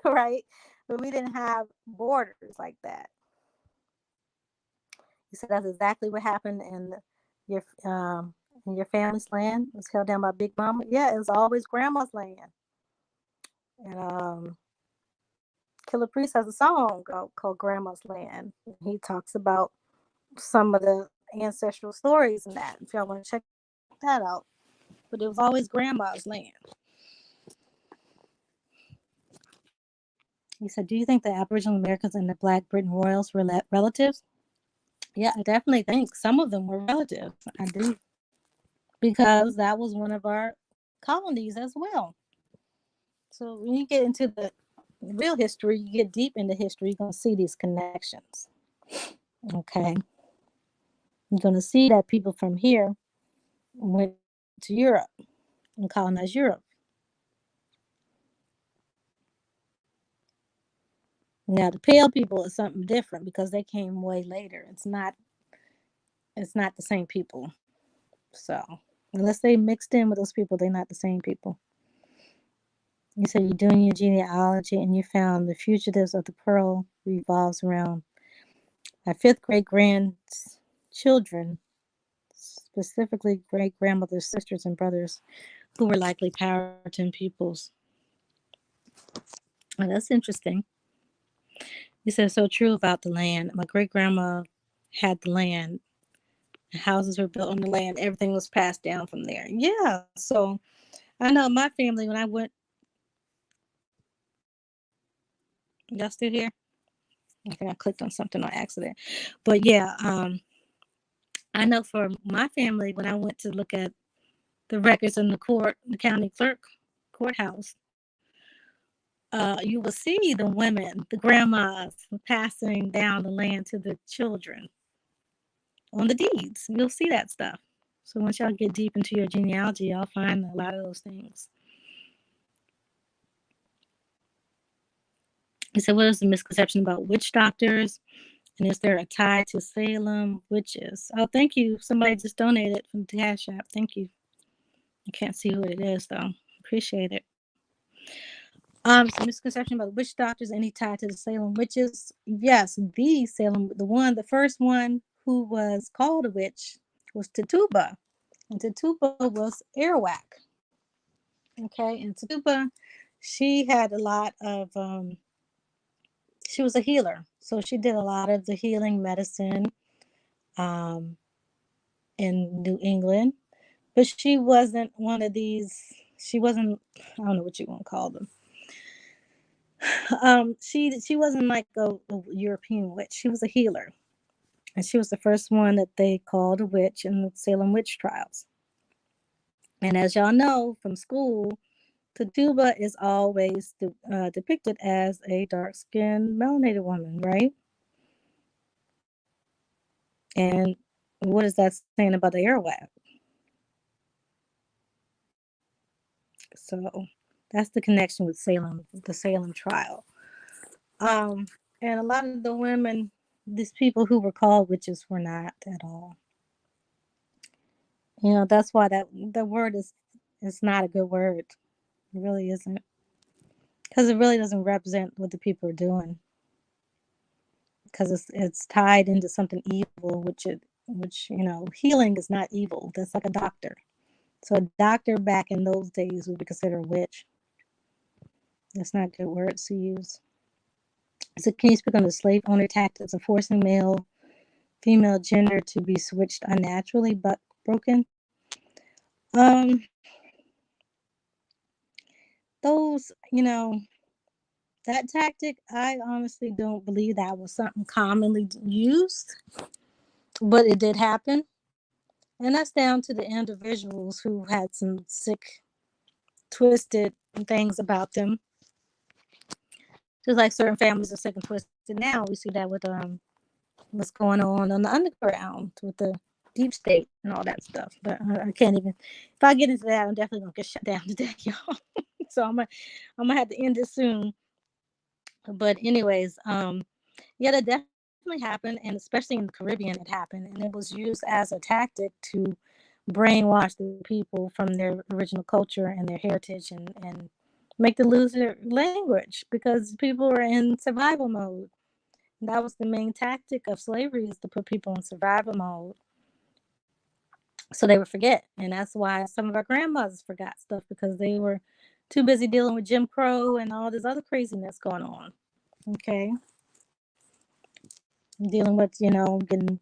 right? But we didn't have borders like that. You said that's exactly what happened your in your family's land. It was held down by Big Mama. Yeah, it was always Grandma's land. And Killer Priest has a song called Grandma's Land. He talks about some of the ancestral stories and that. If y'all want to check that out, but it was always Grandma's land. He said, "Do you think the Aboriginal Americans and the Black Britain royals were relatives?" Yeah, I definitely think some of them were relatives. I do, because that was one of our colonies as well. So when you get into the real history, you get deep into history, you're going to see these connections. Okay. You're going to see that people from here went to Europe and colonized Europe. Now the pale people is something different because they came way later. It's not the same people. So unless they mixed in with those people, they're not the same people. You said you're doing your genealogy and you found the fugitives of the pearl revolves around my fifth great grandchildren, specifically great grandmother's sisters and brothers, who were likely Powhatan peoples. Oh, that's interesting. You said so true about the land. My great grandma had the land. Houses were built on the land. Everything was passed down from there. Yeah. So I know my family, when I went, y'all still here? I think I clicked on something on accident. But yeah, I know for my family, when I went to look at the records in the county clerk courthouse, you will see the women, the grandmas, passing down the land to the children on the deeds. You'll see that stuff. So once y'all get deep into your genealogy, y'all find a lot of those things. He said, what is the misconception about witch doctors? And is there a tie to Salem witches? Oh, thank you. Somebody just donated from the Cash App. Thank you. I can't see who it is, though. Appreciate it. Some misconception about witch doctors, any tie to the Salem witches? Yes, the first one who was called a witch was Tituba. And Tituba was Arawak. Okay, and Tituba, she had a lot of, she was a healer. So she did a lot of the healing medicine um, in New England. But she wasn't one of these, she wasn't, I don't know what you want to call them. She wasn't like a European witch. She was a healer, and she was the first one that they called a witch in the Salem witch trials. And as y'all know from school, Tituba is always depicted as a dark-skinned, melanated woman, right? And what is that saying about the Arawak? So that's the connection with Salem, the Salem trial. Um, and a lot of the women, these people who were called witches, were not at all. You know, that's why that the word is not a good word. It really isn't, because it really doesn't represent what the people are doing. Because it's tied into something evil, which healing is not evil. That's like a doctor. So a doctor back in those days would be considered a witch. That's not good words to use. So can you speak on the slave owner tactics of forcing male, female gender to be switched unnaturally but broken? Um, those, that tactic, I honestly don't believe that was something commonly used, but it did happen. And that's down to the individuals who had some sick, twisted things about them. Just like certain families are sick and twisted now, we see that with what's going on the underground with the deep state and all that stuff. But I can't even. If I get into that, I'm definitely gonna get shut down today, y'all. So I'm gonna have to end it soon. But anyways, yeah, that definitely happened, and especially in the Caribbean, it happened, and it was used as a tactic to brainwash the people from their original culture and their heritage, and make them lose their language because people were in survival mode. And that was the main tactic of slavery, is to put people in survival mode so they would forget. And that's why some of our grandmothers forgot stuff, because they were too busy dealing with Jim Crow and all this other craziness going on. Okay, dealing with getting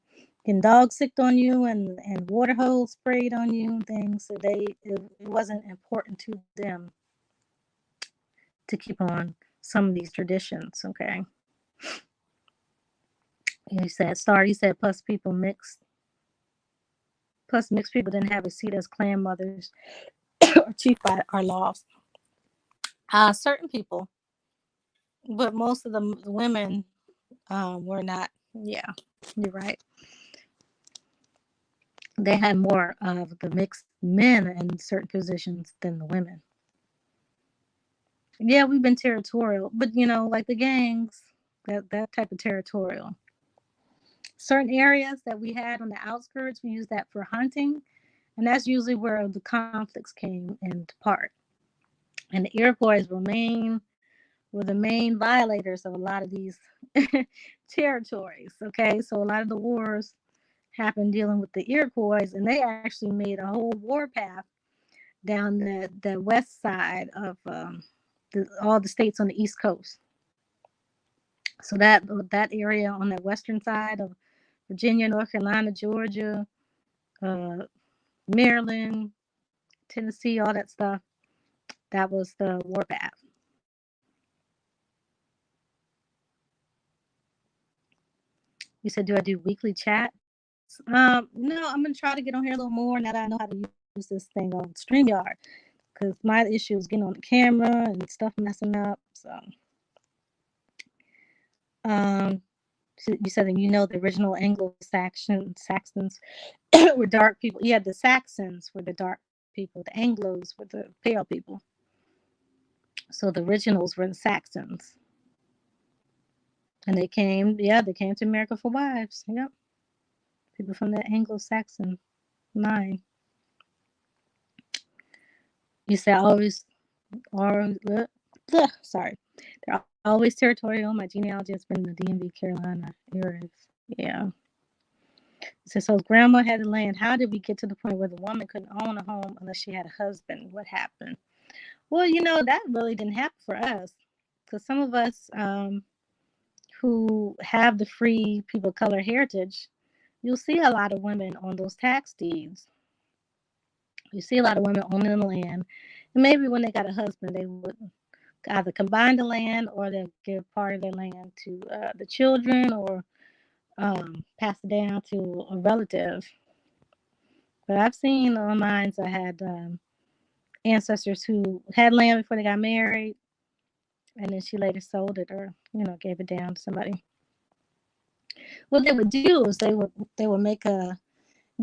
dogs sicked on you, and water holes sprayed on you and things. So it wasn't important to them to keep on some of these traditions. Okay, you said plus mixed people didn't have a seat as clan mothers or chief by our laws. Certain people, but most of the women were not. Yeah, you're right. They had more of the mixed men in certain positions than the women. Yeah, we've been territorial, but like the gangs, that type of territorial. Certain areas that we had on the outskirts, we used that for hunting, and that's usually where the conflicts came into part. And the Iroquois were the main violators of a lot of these territories. Okay, so a lot of the wars happened dealing with the Iroquois, and they actually made a whole warpath down the west side of all the states on the East Coast. So that area on the western side of Virginia, North Carolina, Georgia, uh, Maryland, Tennessee, all that stuff, that was the warpath. You said, do I do weekly chats? No, I'm gonna try to get on here a little more now that I know how to use this thing on StreamYard, because my issue is getting on the camera and stuff messing up. So, um, so you said that the original Saxons were dark people. Yeah, the Saxons were the dark people. The Anglos were the pale people. So the originals were the Saxons, and they came to America for wives. Yep, people from the Anglo-Saxon line. You said always are sorry. They're always territorial. My genealogy has been in the DMV, Carolina areas. Yeah. So grandma had the land. How did we get to the point where the woman couldn't own a home unless she had a husband? What happened? Well, that really didn't happen for us, because some of us who have the free people of color heritage, you'll see a lot of women on those tax deeds. You see a lot of women owning the land, and maybe when they got a husband, they would either combine the land, or they'll give part of their land to the children, or pass it down to a relative. But I've seen on mines I had ancestors who had land before they got married, and then she later sold it or gave it down to somebody. What they would do is they would make a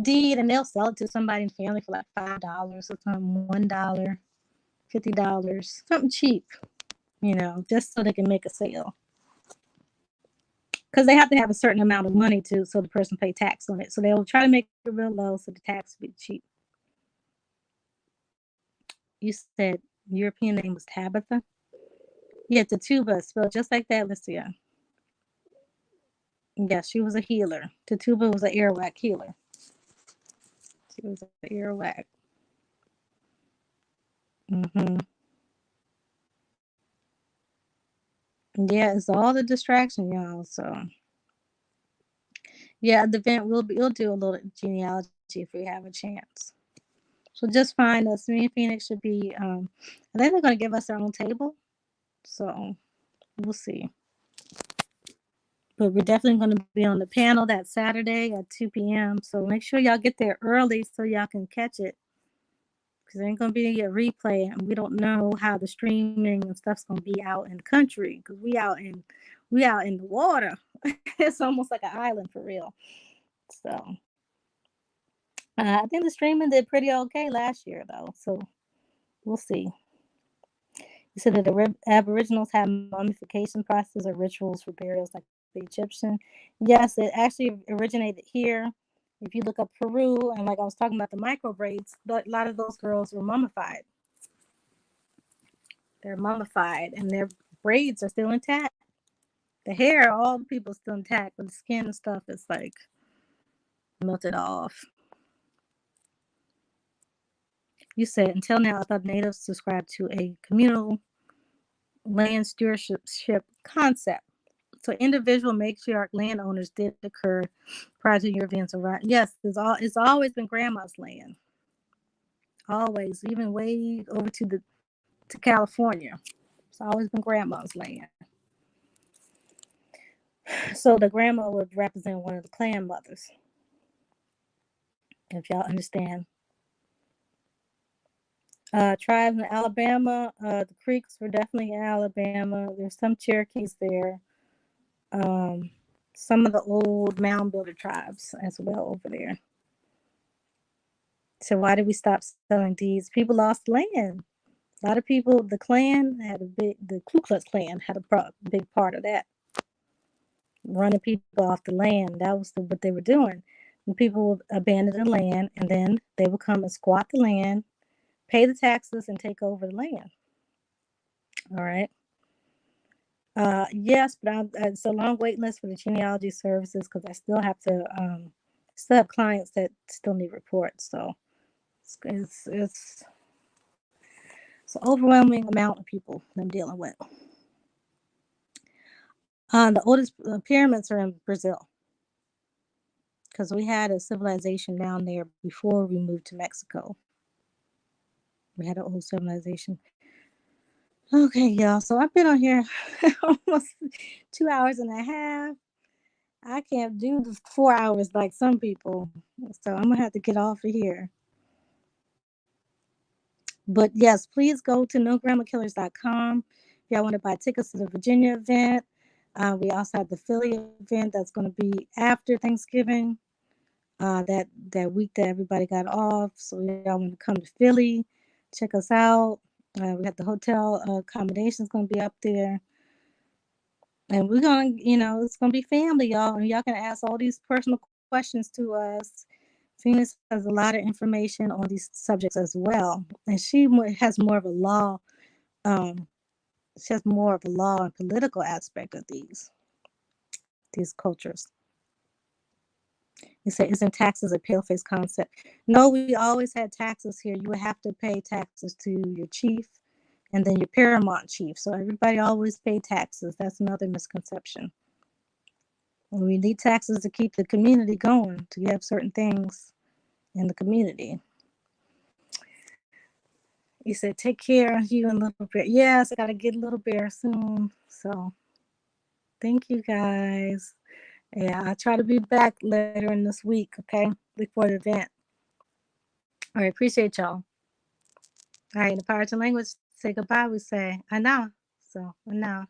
deed and they'll sell it to somebody in the family for like $5 or something, $1, $50, something cheap, just so they can make a sale. Because they have to have a certain amount of money to so the person pay tax on it. So they'll try to make it real low so the tax will be cheap. You said European name was Tabitha? Yeah, Tituba, spelled just like that, Lucia. Yeah, she was a healer. Tituba was an earwax healer. She was an earwax. hmm Yeah, it's all the distraction, y'all. So yeah, the event we'll do a little genealogy if we have a chance. So just find us. Me and Phoenix should be. I think they're gonna give us our own table. So we'll see. But we're definitely going to be on the panel that Saturday at 2 p.m. So make sure y'all get there early so y'all can catch it. Because there ain't going to be a replay. And we don't know how the streaming and stuff's going to be out in the country. Because we out in the water. It's almost like an island for real. So I think the streaming did pretty okay last year, though. So we'll see. You said that the Aboriginals have mummification processes or rituals for burials like the Egyptian. Yes, it actually originated here. If you look up Peru, and like I was talking about the micro braids, a lot of those girls were mummified. They're mummified, and their braids are still intact. The hair, all the people still intact, but the skin and stuff is like melted off. You said until now, I thought natives subscribed to a communal land stewardship concept. So individual matriarch landowners did occur prior to Europeans arriving. Yes, it's always been grandma's land. Always, even way over to California. It's always been grandma's land. So the grandma would represent one of the clan mothers. If y'all understand. Tribes in Alabama, the Creeks were definitely in Alabama. There's some Cherokees there. Um, some of the old mound builder tribes as well over there. So why did we stop selling deeds? People lost land. A lot of people, the Ku Klux Klan had a big part of that, running people off the land. That was what they were doing. And people would abandon the land, and then they would come and squat the land, pay the taxes, and take over the land. All right. Yes, but it's a long wait list for the genealogy services because I still have clients that still need reports. So it's an overwhelming amount of people I'm dealing with. The oldest pyramids are in Brazil because we had a civilization down there before we moved to Mexico. We had an old civilization. Okay, y'all. So I've been on here almost 2 hours and a half. I can't do the 4 hours like some people. So I'm going to have to get off of here. But yes, please go to nogrammakillers.com if y'all want to buy tickets to the Virginia event. We also have the Philly event that's going to be after Thanksgiving. That week that everybody got off. So y'all want to come to Philly, check us out. We got the hotel accommodations going to be up there. And we're going to, it's going to be family, y'all. And y'all can ask all these personal questions to us. Phoenix has a lot of information on these subjects as well. And she has more of a law, she has more of a law and political aspect of these cultures. You say, isn't taxes a pale-face concept? No, we always had taxes here. You would have to pay taxes to your chief and then your paramount chief. So everybody always paid taxes. That's another misconception. We need taxes to keep the community going, to have certain things in the community. You said, take care, you and Little Bear. Yes, I got to get Little Bear soon. So thank you, guys. Yeah, I'll try to be back later in this week, okay? Before the event. All right, appreciate y'all. All right, the Pirates language say goodbye. We say, I know. So, I know.